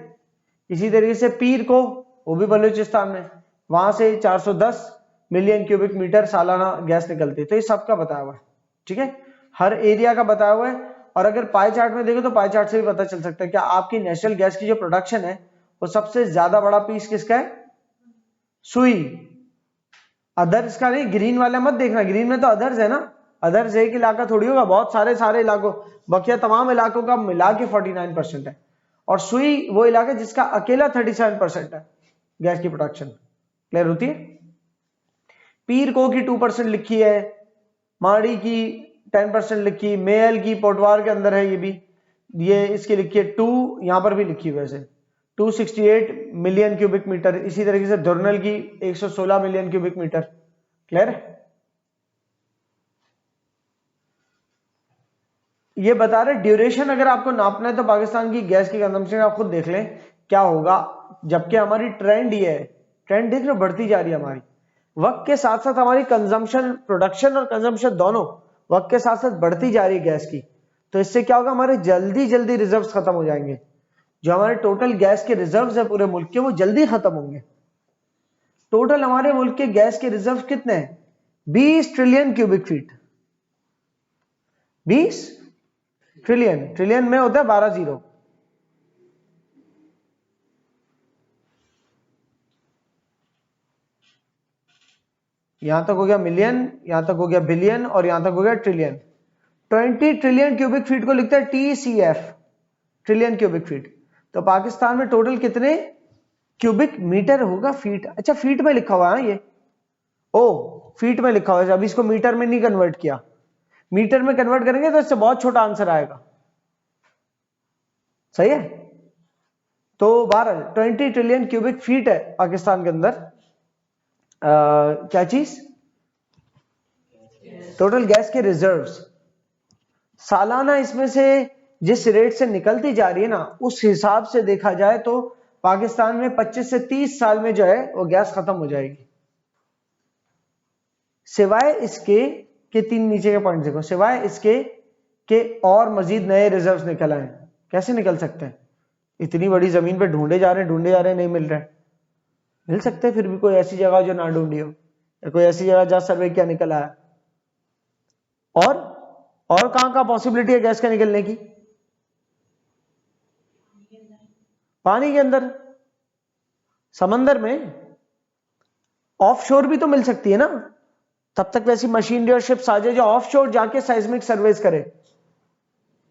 Speaker 1: इसी तरीके से पीर को, वो भी बलूचिस्तान में, वहां से 410 मिलियन क्यूबिक मीटर सालाना गैस निकलती है। तो ये सबका बताया हुआ है, ठीक है, हर एरिया का बताया हुआ है। और अगर पाई चार्ट में देखो तो पाई चार्ट से भी पता चल सकता है कि आपकी नेचुरल गैस की जो प्रोडक्शन है वो सबसे ज्यादा बड़ा पीस किसका है, सुई। अदर्स का नहीं, ग्रीन वाला मत देखना, ग्रीन में तो अदर्स है ना, अदर्स एक इलाका थोड़ी होगा, बहुत सारे इलाकों, बकिया तमाम इलाकों का मिला के 49% है। और सुई वो इलाका जिसका अकेला 37% है गैस की प्रोडक्शन। क्लियर होती है। पीर को की 2% लिखी है, माड़ी की 10% लिखी, मेयल की पोटवार के अंदर है, ये भी ये इसकी लिखी है 2, यहां पर भी लिखी है वैसे 268 मिलियन क्यूबिक मीटर। इसी तरीके से धुरनल की 116 मिलियन क्यूबिक मीटर। क्लियर है। ये बता रहे ड्यूरेशन अगर आपको नापना है तो पाकिस्तान की गैस की कंजम्पशन आप खुद देख लें क्या होगा, जबकि हमारी ट्रेंड ये है, ट्रेंड देख रहे बढ़ती जा रही है हमारी, वक्त के साथ साथ हमारी कंजम्पशन, प्रोडक्शन और कंजम्पशन दोनों वक्त के साथ साथ बढ़ती जा रही है गैस की। तो इससे क्या होगा, हमारे जल्दी जल्दी रिजर्व्स खत्म हो जाएंगे, जो हमारे टोटल गैस के रिजर्व्स है पूरे मुल्क के वो जल्दी खत्म होंगे। टोटल हमारे मुल्क के गैस के रिजर्व कितने हैं, 20 trillion cubic feet. 20 trillion, trillion में होता है 12 जीरो। यहां तक हो गया मिलियन, यहां तक हो गया बिलियन और यहां तक हो गया ट्रिलियन। 20 ट्रिलियन क्यूबिक फीट को लिखता है TCF, ट्रिलियन क्यूबिक फीट। तो पाकिस्तान में टोटल कितने क्यूबिक मीटर होगा, फीट, अच्छा फीट में लिखा हुआ है ये, ओ फीट में लिखा हुआ है, अभी इसको मीटर में नहीं कन्वर्ट किया, मीटर में कन्वर्ट करेंगे तो इससे बहुत छोटा आंसर आएगा। सही है। तो 20 ट्रिलियन क्यूबिक फीट है पाकिस्तान के अंदर क्या चीज, टोटल गैस के रिजर्व्स। सालाना इसमें से जिस रेट से निकलती जा रही है ना, उस हिसाब से देखा जाए तो पाकिस्तान में 25 से 30 साल में जो है वो गैस खत्म हो जाएगी। सिवाय इसके के 3 नीचे के पॉइंट देखो, सिवाय इसके के और मजीद नए रिजर्व्स निकल आए। कैसे निकल सकते हैं, इतनी बड़ी जमीन पे ढूंढे जा रहे हैं नहीं मिल रहे। मिल सकते हैं फिर भी कोई ऐसी जगह जो ना ढूंढी हो, या कोई ऐसी जगह जहां सर्वे क्या निकल आया। और कहां का पॉसिबिलिटी है गैस के निकलने की, पानी के अंदर, समंदर में, ऑफशोर भी तो मिल सकती है ना। तब तक वैसी मशीनरी और शिप्स आ जाए जो ऑफशोर जाके साइस्मिक सर्वेस करे,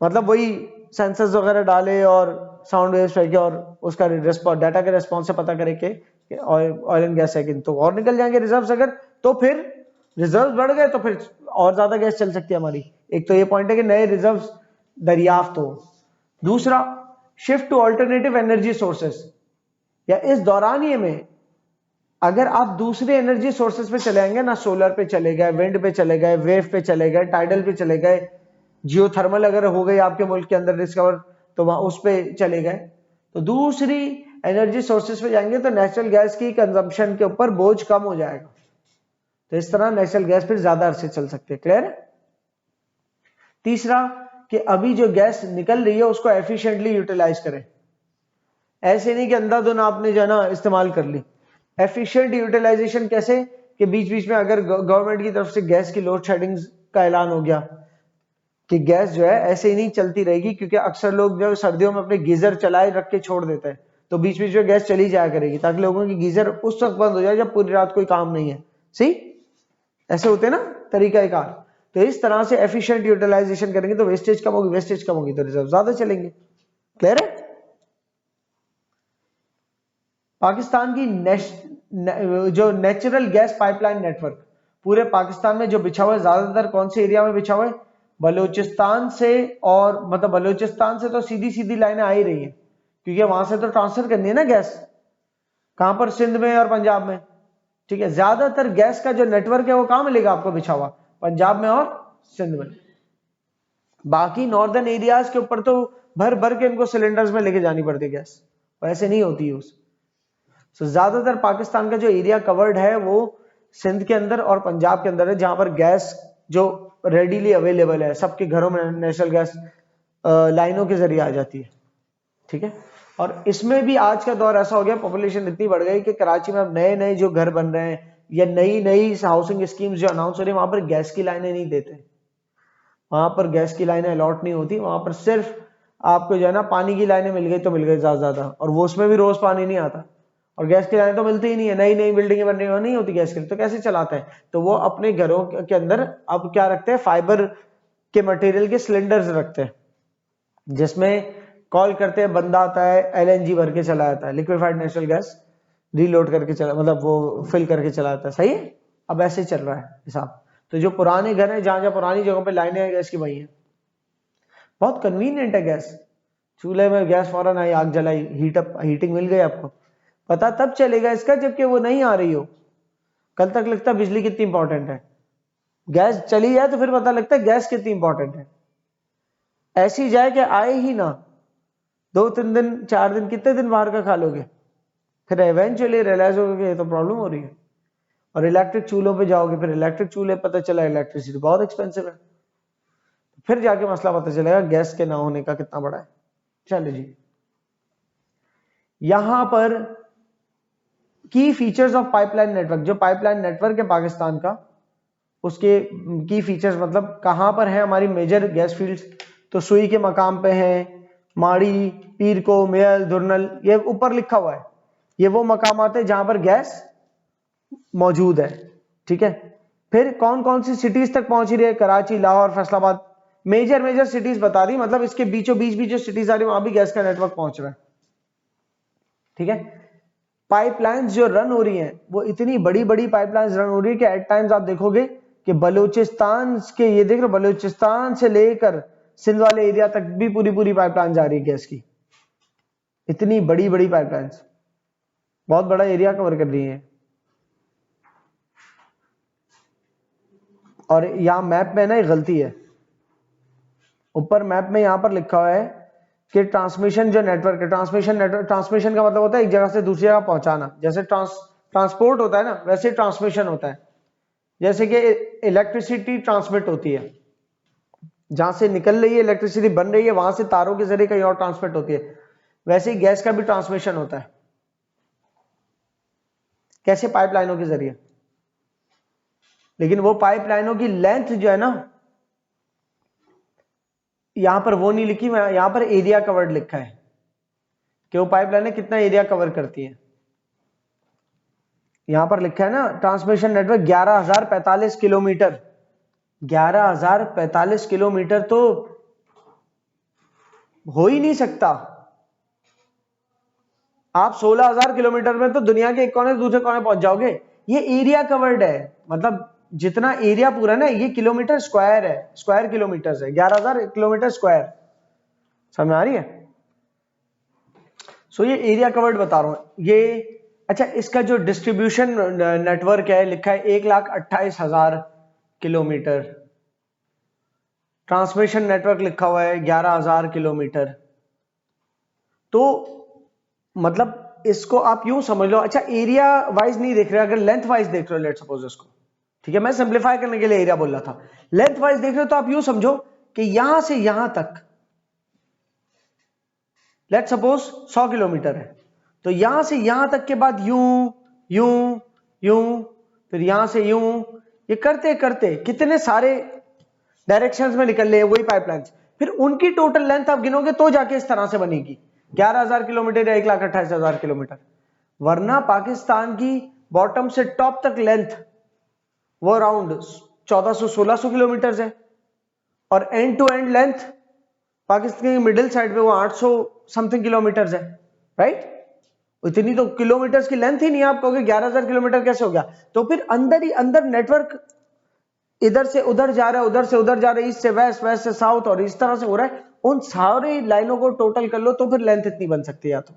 Speaker 1: मतलब वही सेंसर्स वगैरह डाले और साउंड वेव्स फेंके और उसका रिस्पॉन्स, डाटा के रिस्पॉन्स से पता करे कि ऑयल एंड गैस है कि, तो और निकल जाएंगे रिजर्व्स। अगर तो फिर रिजर्व्स बढ़ गए तो फिर और ज्यादा गैस चल सकती है हमारी। एक तो ये पॉइंट है कि नए रिजर्व्स दरियाफ्त हो। दूसरा, shift two alternative energy sources, या इस दौरानिये में अगर आप दूसरे एनर्जी सोर्सेस पे चले आएंगे ना, सोलर पे चले गए, विंड पे चले गए, वेव पे चले गए, टाइडल पे चले गए, जियोथर्मल अगर हो गई आपके मुल्क के अंदर डिस्कवर तो वहां उस पे चले गए, तो दूसरी एनर्जी सोर्सेस पे जाएंगे तो नेचुरल गैस की कंजम्पशन के ऊपर बोझ कम हो जाएगा। तो इस तरह नेचुरल गैस फिर ज्यादा अरसे चल सकते हैं। क्लियर है। तीसरा, कि अभी जो गैस निकल रही है उसको एफिशिएंटली यूटिलाइज करें, ऐसे नहीं कि अंधाधुन आपने जो है ना इस्तेमाल कर ली। एफिशिएंट यूटिलाइजेशन कैसे, कि बीच बीच में अगर गवर्नमेंट की तरफ से गैस की लोड शेडिंग का ऐलान हो गया कि गैस जो है ऐसे ही नहीं चलती रहेगी, क्योंकि अक्सर लोग जो सर्दियों में अपने गीजर चलाए रख के छोड़ देते हैं, तो बीच बीच में गैस चली जाया करेगी, ताकि लोगों की गीजर उस वक्त बंद हो जाए जब पूरी रात कोई काम नहीं है। सही, ऐसे होते हैं ना तरीकाकार। तो इस तरह से एफिशिएंट यूटिलाइजेशन करेंगे तो वेस्टेज कम होगी, वेस्टेज कम होगी तो रिजर्व ज्यादा चलेंगे। क्लियर है। पाकिस्तान की जो नेचुरल गैस पाइपलाइन नेटवर्क पूरे पाकिस्तान में जो बिछा हुआ है, ज्यादातर कौन से एरिया में बिछा हुआ है, बलूचिस्तान से, और मतलब बलूचिस्तान से तो सीधी सीधी लाइनें आ ही रही है, क्योंकि वहां से तो ट्रांसफर करनी है ना गैस, कहां पर, सिंध में और पंजाब में। ठीक है, ज्यादातर गैस का जो नेटवर्क है वो कहां मिलेगा आपको बिछा हुआ? पंजाब में और सिंध में। बाकी नॉर्दर्न एरियाज के ऊपर तो भर भर के इनको सिलेंडर्स में लेके जानी पड़ती है गैस, वैसे नहीं होती यूज। सो ज्यादातर पाकिस्तान का जो एरिया कवर्ड है वो सिंध के अंदर और पंजाब के अंदर है, जहां पर गैस जो रेडीली अवेलेबल है, सबके घरों में नेशनल गैस लाइनों के जरिए आ जाती है। ठीक है, और इसमें भी आज का दौर ऐसा हो गया, पॉपुलेशन इतनी बढ़ गई कि कराची में अब नए नए जो घर बन रहे हैं या नई नई हाउसिंग स्कीम्स जो अनाउंस हो रही है, वहां पर गैस की लाइनें नहीं देते, वहां पर गैस की लाइनें अलॉट नहीं होती, वहां पर सिर्फ आपको जो है ना पानी की लाइनें मिल गई तो मिल गई ज्यादा, और वो उसमें भी रोज पानी नहीं आता, और गैस की लाइनें तो मिलती ही नहीं है, नई नई बिल्डिंगें बनने में नहीं होती गैस की, तो कैसे चलाते हैं? तो वो अपने घरों के अंदर अब क्या रखते हैं, फाइबर के मटेरियल के सिलेंडर्स रखते हैं, जिसमें कॉल करते हैं, बंदा आता है, एलएनजी भर के चला जाता है, लिक्विफाइड नेचुरल गैस रीलोड करके चला, मतलब वो फिल करके चला जाता है। सही है, अब ऐसे चल रहा है हिसाब। तो जो पुराने घर हैं, जहां जहां पुरानी जगहों पे लाइनें हैं गैस की, वही है, बहुत कन्वीनियंट है गैस। चूल्हे में गैस फौरन आई, आग जलाई, हीटिंग मिल गई आपको, पता तब चलेगा इसका जबकि वो नहीं आ रही हो। कल तक लगता बिजली कितनी इंपॉर्टेंट है, गैस चली जाए तो फिर पता लगता है गैस कितनी इंपॉर्टेंट है। ऐसी जाए कि आए ही ना, 2-3 दिन 4 दिन, कितने दिन बाहर का खा लोगे, फिर एवेंचुअली रियलाइज होगा कि ये तो प्रॉब्लम हो रही है। और इलेक्ट्रिक चूल्हों पे जाओगे, फिर इलेक्ट्रिक चूल्हे पता चला इलेक्ट्रिसिटी बहुत एक्सपेंसिव है, फिर जाके मसला पता चलेगा गैस के ना होने का कितना बड़ा है। चलिए जी, यहां पर की फीचर्स ऑफ पाइपलाइन नेटवर्क, जो पाइपलाइन नेटवर्क है पाकिस्तान का, उसके की फीचर्स मतलब कहां पर है हमारी मेजर गैस फील्ड्स, तो सुई के मकाम पे है, माड़ी, पीर को, मेयल, दुरनल, ये ऊपर लिखा हुआ है, ये वो मकाम आते हैं जहां पर गैस मौजूद है। ठीक है, फिर कौन कौन सी सिटीज तक पहुंच रही है, कराची, लाहौर, फैसलाबाद, मेजर सिटीज बता दी, मतलब इसके बीचों बीच भी जो सिटीज आ रही है वहां भी गैस का नेटवर्क पहुंच रहा है। ठीक है, पाइपलाइंस जो रन हो रही हैं वो इतनी बड़ी बड़ी पाइपलाइंस रन हो रही है कि एट टाइम्स आप देखोगे कि बलूचिस्तान के, ये देख रहे हो, बलूचिस्तान से लेकर सिंध वाले एरिया तक भी पूरी पूरी पाइपलाइन जा रही है गैस की, इतनी बड़ी बड़ी पाइपलाइंस, बहुत बड़ा एरिया कवर कर रही है। और यहां मैप में ना एक गलती है, ऊपर मैप में यहां पर लिखा हुआ है कि ट्रांसमिशन जो नेटवर्क है, ट्रांसमिशन का मतलब होता है एक जगह से दूसरी जगह पहुंचाना, जैसे ट्रांसपोर्ट होता है ना, वैसे ट्रांसमिशन होता है। जैसे कि इलेक्ट्रिसिटी ट्रांसमिट होती है, जहां से निकल रही है इलेक्ट्रिसिटी, बन रही है, वहां से तारों के जरिए कहीं और ट्रांसमिट होती है, वैसे ही गैस का भी ट्रांसमिशन होता है। कैसे? पाइपलाइनों के जरिए। लेकिन वो पाइपलाइनों की लेंथ जो है ना, यहां पर वो नहीं लिखी, यहां पर एरिया कवर्ड लिखा है कि वो पाइपलाइनें कितना एरिया कवर करती है। यहां पर लिखा है ना, ट्रांसमिशन नेटवर्क 11,045 किलोमीटर, 11,045 किलोमीटर तो हो ही नहीं सकता। आप 16,000 किलोमीटर में तो दुनिया के एक कोने से दूसरे कोने पहुंच जाओगे। ये एरिया कवर्ड है, मतलब जितना एरिया पूरा ना, ये किलोमीटर स्क्वायर है, स्क्वायर किलोमीटर है, 11,000 किलोमीटर स्क्वायर। समझ आ रही है? सो ये एरिया कवर्ड बता रहा हूं ये। अच्छा, इसका जो डिस्ट्रीब्यूशन नेटवर्क है लिखा है 1,28,000 किलोमीटर, ट्रांसमिशन नेटवर्क लिखा हुआ है 11,000 किलोमीटर। तो मतलब इसको आप यूं समझ लो, अच्छा एरिया वाइज नहीं देख रहे, अगर लेंथ वाइज देख रहे हो, लेट सपोज इसको, ठीक है, मैं सिंप्लीफाई करने के लिए एरिया बोल रहा था, लेंथ वाइज देख रहे हो तो आप यूं समझो कि यहां से यहां तक लेट सपोज 100 किलोमीटर है, तो यहां से यहां तक के बाद यूं यूं यूं, फिर यहां से यूं, ये करते करते कितने सारे डायरेक्शंस में निकल रहे हैं वही पाइपलाइंस, फिर उनकी टोटल लेंथ आप गिनोगे तो जाके इस तरह से बनेगी 11,000 किलोमीटर या 1,28,000 किलोमीटर। वरना पाकिस्तान की बॉटम से टॉप तक लेंथ वो अराउंड 1,400-1,600 किलोमीटर है, और end to end length Pakistan की मिडिल साइड पे वो 800 समथिंग किलोमीटर है, राइट? इतनी तो किलोमीटर्स की लेंथ ही नहीं है, आप कहोगे 11,000 किलोमीटर कैसे हो गया? तो फिर अंदर ही अंदर नेटवर्क इधर से उधर जा रहा है, उधर से उधर जा रहा है, ईस्ट से वेस्ट, वेस्ट से साउथ, और इस तरह से हो रहा है। उन सारी लाइनों को टोटल कर लो तो फिर लेंथ इतनी बन सकती है। या तो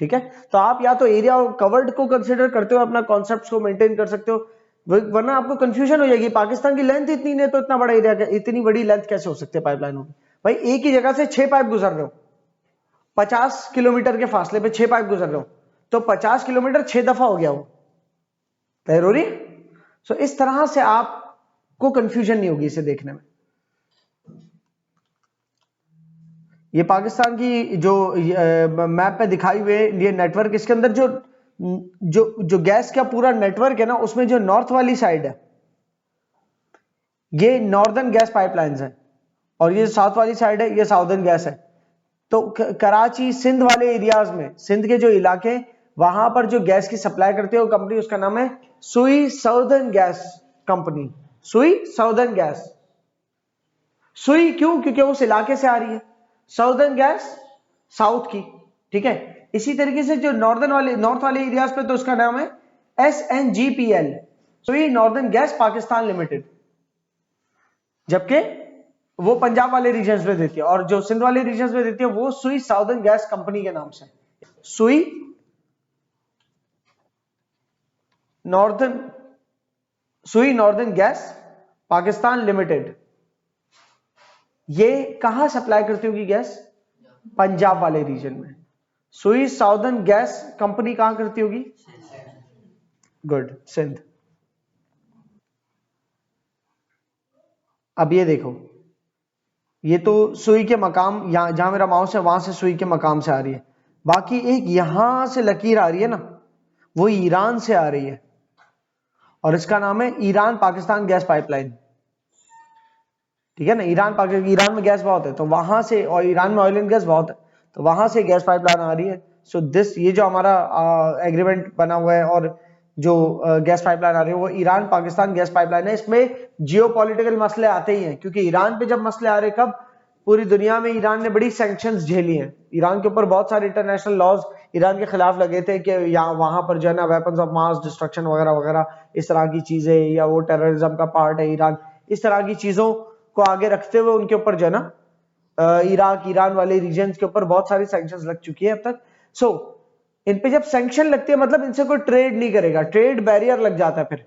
Speaker 1: ठीक है, तो आप या तो एरिया कवर्ड को कंसिडर करते हो, अपना कॉन्सेप्ट को मेंटेन कर सकते हो, वरना आपको कंफ्यूजन हो जाएगी। पाकिस्तान की लेंथ इतनी नहीं, तो इतना बड़ा एरिया, इतनी बड़ी लेंथ कैसे हो सकती है पाइपलाइनों की? भाई एक ही जगह से 6 पाइप गुजर रहे हो, 50 किलोमीटर के फासले पे 6 पाइप गुजर रहे हो, तो 50 किलोमीटर 6 दफा हो गया वो, क्लियर हो रही? सो इस तरह से आपको कंफ्यूजन नहीं होगी इसे देखने में। ये पाकिस्तान की जो मैप पे दिखाई हुए ये नेटवर्क, इसके अंदर जो जो जो गैस का पूरा नेटवर्क है ना, उसमें जो नॉर्थ वाली साइड है ये नॉर्दर्न गैस पाइपलाइंस है, और ये साउथ वाली साइड है ये साउदर्न गैस है। तो कराची सिंध वाले एरियाज में, सिंध के जो इलाके, वहां पर जो गैस की सप्लाई करती है वो कंपनी, उसका नाम है सुई साउदर्न गैस कंपनी। सुई साउदर्न गैस, सुई क्यों? क्योंकि उस इलाके से आ रही है, साउदर्न गैस साउथ की, ठीक है। इसी तरीके से जो नॉर्थ वाले एरियाज पे, तो उसका नाम है SNGPL, सुई नॉर्दर्न गैस पाकिस्तान लिमिटेड, जबकि वो पंजाब वाले रीजन्स में देती है, और जो सिंध वाले रीजन्स में देती है वो सुई साउदर्न गैस कंपनी के नाम से, सुई नॉर्दर्न गैस पाकिस्तान लिमिटेड। ये कहां सप्लाई करती होगी गैस? पंजाब वाले रीजन में। सुई साउदर्न गैस कंपनी कहां करती होगी? गुड, सिंध। अब ये देखो, ये तो सुई के मकाम, यहां जहां मेरा माउस है वहां से सुई के मकाम से आ रही है। बाकी एक यहां से लकीर आ रही है ना, वो ईरान से आ रही है, और इसका नाम है ईरान पाकिस्तान गैस पाइपलाइन, ठीक है ना। ईरान में गैस बहुत है, तो वहां से, और ईरान में ऑयल एंड गैस बहुत है, तो वहां से गैस पाइपलाइन आ रही है। सो दिस, ये जो हमारा एग्रीमेंट बना हुआ है और जो गैस पाइपलाइन आ रही है वो ईरान पाकिस्तान गैस पाइपलाइन है। इसमें जियोपॉलिटिकल मसले आते ही हैं, क्योंकि ईरान पे जब मसले आ रहे, कब? पूरी दुनिया में ईरान ने बड़ी सैंक्शंस झेली हैं, ईरान के ऊपर बहुत सारे इंटरनेशनल लॉज ईरान के खिलाफ लगे थे कि यहाँ वहां पर जो है ना वेपन्स ऑफ मास डिस्ट्रक्शन वगैरह वगैरह, इस तरह की चीजें, या वो टेररिज्म का पार्ट है ईरान, इस तरह की चीजों को आगे रखते हुए उनके ऊपर जो है ना इराक, ईरान वाले रीजन्स के ऊपर बहुत सारी सैंक्शंस लग चुकी है अब तक। सो इन पे जब सैंक्शन लगती है, मतलब इनसे कोई ट्रेड नहीं करेगा, ट्रेड बैरियर लग जाता है। फिर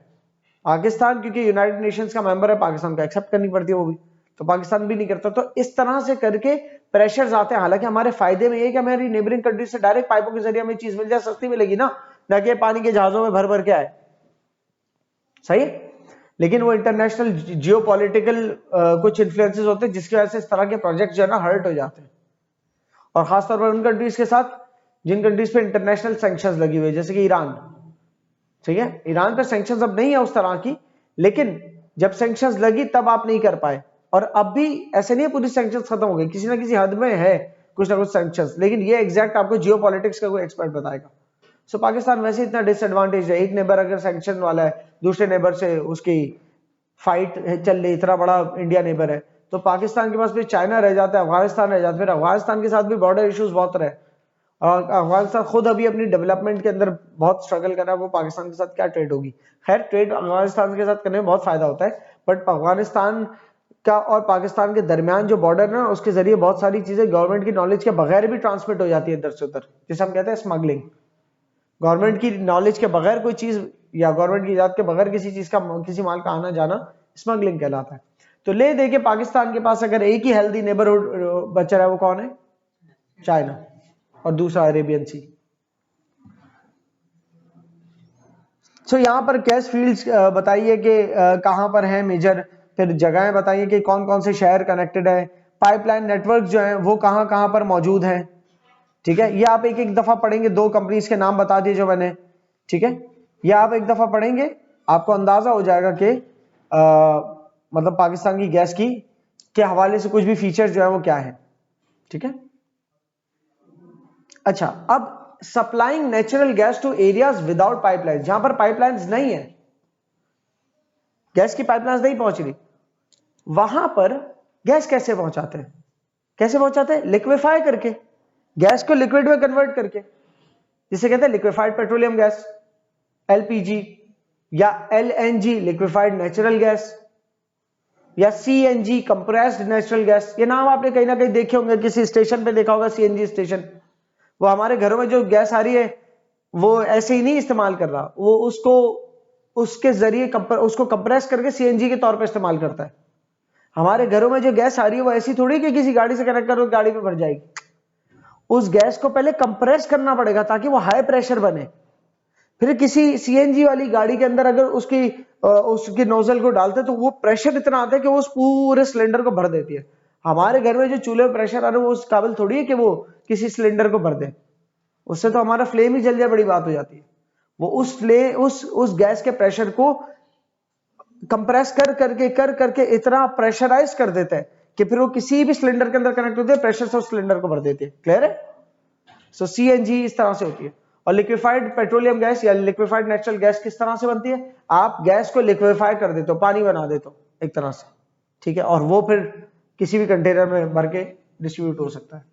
Speaker 1: पाकिस्तान, क्योंकि यूनाइटेड नेशंस का मेंबर है, पाकिस्तान को एक्सेप्ट करनी पड़ती है वो भी, तो पाकिस्तान भी नहीं करता। तो इस तरह से करके प्रेशर्स आते हैं। हालांकि हमारे फायदे में ये कि हमारी नेबरिंग कंट्री से डायरेक्ट पाइपों के जरिए हमें चीज मिल जाए, सस्ती मिलेगी ना, न कि पानी के जहाजों में भर भर के आए, सही है। लेकिन वो इंटरनेशनल जियोपॉलिटिकल कुछ इन्फ्लुएंसेस होते हैं जिसकी वजह से इस तरह के प्रोजेक्ट जो है ना हर्ट हो जाते हैं, और खासतौर पर उन कंट्रीज के साथ जिन कंट्रीज पे इंटरनेशनल सैंक्शंस लगी हुई है, जैसे कि ईरान, ठीक है। ईरान पे सैंक्शंस अब नहीं है उस तरह की, लेकिन जब सैंक्शंस लगी तब आप नहीं कर पाए, और अब भी ऐसे नहीं है पूरी सैंक्शंस खत्म हो गई, किसी ना किसी हद में है कुछ ना कुछ सैंक्शंस, लेकिन ये एग्जैक्ट आपको जियोपॉलिटिक्स का कोई एक्सपर्ट बताएगा। सो पाकिस्तान वैसे इतना डिसएडवांटेज है, एक नेबर अगर सैंक्शन वाला है, दूसरे नेबर से उसकी फाइट चल रही, इतना बड़ा इंडिया नेबर है, तो पाकिस्तान के पास भी चाइना रह जाता है, अफगानिस्तान रह जाता है, फिर अफगानिस्तान के साथ भी बॉर्डर इश्यूज बहुत रहे, और अफगानिस्तान खुद अभी अपनी डेवलपमेंट के अंदर बहुत स्ट्रगल कर रहा है, वो पाकिस्तान के साथ क्या ट्रेड होगी। खैर, ट्रेड अफगानिस्तान के साथ करने में बहुत फायदा होता है, बट अफगानिस्तान का और पाकिस्तान के दरमियान जो बॉर्डर है ना, उसके जरिए बहुत सारी चीजें गवर्नमेंट की नॉलेज के बगैर भी ट्रांसमिट हो जाती है इधर से उधर, जिसे हम कहते हैं स्मगलिंग। गवर्नमेंट की नॉलेज के बगैर कोई चीज, या गवर्नमेंट की इजाजत के बगैर किसी चीज का, किसी माल का आना जाना स्मगलिंग कहलाता है। तो ले दे के पाकिस्तान के पास अगर एक ही हेल्दी नेबरहुड बचा है, वो कौन है? चाइना, और दूसरा अरेबियन सी। सो यहाँ पर गैस फील्ड्स बताइए कि कहां पर है मेजर, फिर जगहें बताइए कि कौन कौन से शहर कनेक्टेड है, पाइपलाइन नेटवर्क जो है वो कहां कहां पर मौजूद है, ठीक है। ये आप एक एक दफा पढ़ेंगे, 2 कंपनीज के नाम बता दिए जो मैंने, ठीक है। ये आप एक दफा पढ़ेंगे, आपको अंदाजा हो जाएगा कि मतलब पाकिस्तान की गैस की के हवाले से कुछ भी फीचर्स जो है वो क्या है, ठीक है। अच्छा, अब supplying natural gas to areas without pipeline, जहां पर पाइपलाइंस नहीं है, गैस की पाइपलाइंस नहीं पहुंच रही, वहां पर गैस कैसे पहुंचाते हैं? कैसे पहुंचाते हैं? लिक्विफाई करके, गैस को लिक्विड में कन्वर्ट करके, जिसे कहते हैं लिक्विफाइड पेट्रोलियम गैस, एलपीजी, या एलएनजी लिक्विफाइड नेचुरल गैस, या सीएनजी कंप्रेस्ड नेचुरल गैस। ये नाम आपने कहीं ना कहीं देखे होंगे, किसी स्टेशन पे देखा होगा सीएनजी स्टेशन, वो हमारे घरों में जो गैस आ रही है वो ऐसे ही नहीं इस्तेमाल कर रहा, वो उसके जरिए उसको कंप्रेस करके सीएनजी के तौर पे इस्तेमाल करता है। हमारे घरों में जो गैस आ रही है वो ऐसी थोड़ी कि किसी गाड़ी से कनेक्ट करो गाड़ी में भर जाएगी। उस गैस को पहले कंप्रेस करना पड़ेगा ताकि वो हाई प्रेशर बने। फिर किसी सीएनजी वाली गाड़ी के अंदर अगर उसकी नोजल को डालते तो वो प्रेशर इतना आता है कि वो उस पूरे सिलेंडर को भर देती है। हमारे घर में जो चूल्हे में प्रेशर आ रहा है वो उस काबिल थोड़ी है कि वो किसी सिलेंडर को भर दे, उससे तो हमारा फ्लेम ही जल जाए, बड़ी बात हो जाती है। वो उस गैस के प्रेशर को कंप्रेस कर करके इतना प्रेशराइज कर देता है कि फिर वो किसी भी सिलेंडर के अंदर कनेक्ट होते हैं, प्रेशर से उस सिलेंडर को भर देती है। क्लियर है? सो सीएनजी इस तरह से होती है। और लिक्विफाइड पेट्रोलियम गैस या लिक्विफाइड नेचुरल गैस किस तरह से बनती है? आप गैस को लिक्विफाई कर देते हो, पानी बना देते हो एक तरह से, ठीक है, और वो फिर किसी भी कंटेनर में भर के डिस्ट्रीब्यूट हो सकता है।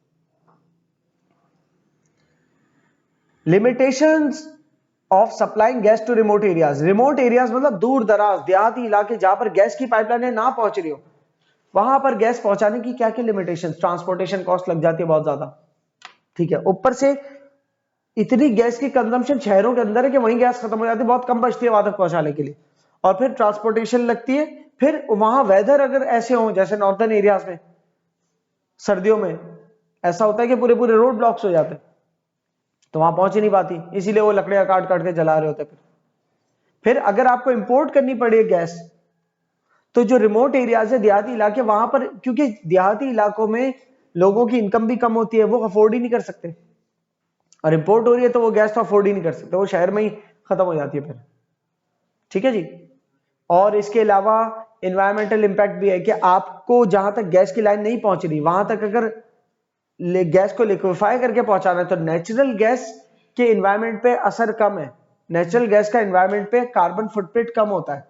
Speaker 1: Limitations of supplying gas to remote areas. Remote areas मतलब दूर दराज देहाती इलाके जहां पर गैस की पाइपलाइनें ना पहुंच रही हो, वहां पर गैस पहुंचाने की क्या क्या लिमिटेशंस? ट्रांसपोर्टेशन कॉस्ट लग जाती है बहुत ज्यादा, ठीक है, ऊपर से इतनी गैस की कंजम्पशन शहरों के अंदर है कि वहीं गैस खत्म हो जाती है, बहुत कम बचती है वहां तक पहुंचाने के लिए, और फिर ट्रांसपोर्टेशन लगती है। फिर वहां वेदर अगर ऐसे हो जैसे नॉर्दर्न एरियाज में सर्दियों में ऐसा होता है कि पूरे पूरे रोड ब्लॉक्स हो जाते हैं, तो वहां पहुंच ही नहीं पाती, इसीलिए वो लकड़ियां काट काट के जला रहे होते। फिर अगर आपको इंपोर्ट करनी पड़े गैस, तो जो रिमोट एरियाज है देहाती इलाके, वहां पर क्योंकि देहाती इलाकों में लोगों की इनकम भी कम होती है, वो अफोर्ड ही नहीं कर सकते, और इंपोर्ट हो रही है तो वो गैस तो अफोर्ड ही नहीं कर सकते, वो शहर में ही खत्म हो जाती है फिर, ठीक है जी। और इसके अलावा एनवायरमेंटल इंपैक्ट भी है कि आपको जहां तक गैस की लाइन नहीं पहुंच रही वहां तक अगर गैस को लिक्विफाई करके पहुंचाना है तो नेचुरल गैस के एनवायरमेंट पे असर कम है, नेचुरल गैस का एनवायरमेंट पे कार्बन फुटप्रिंट कम होता है,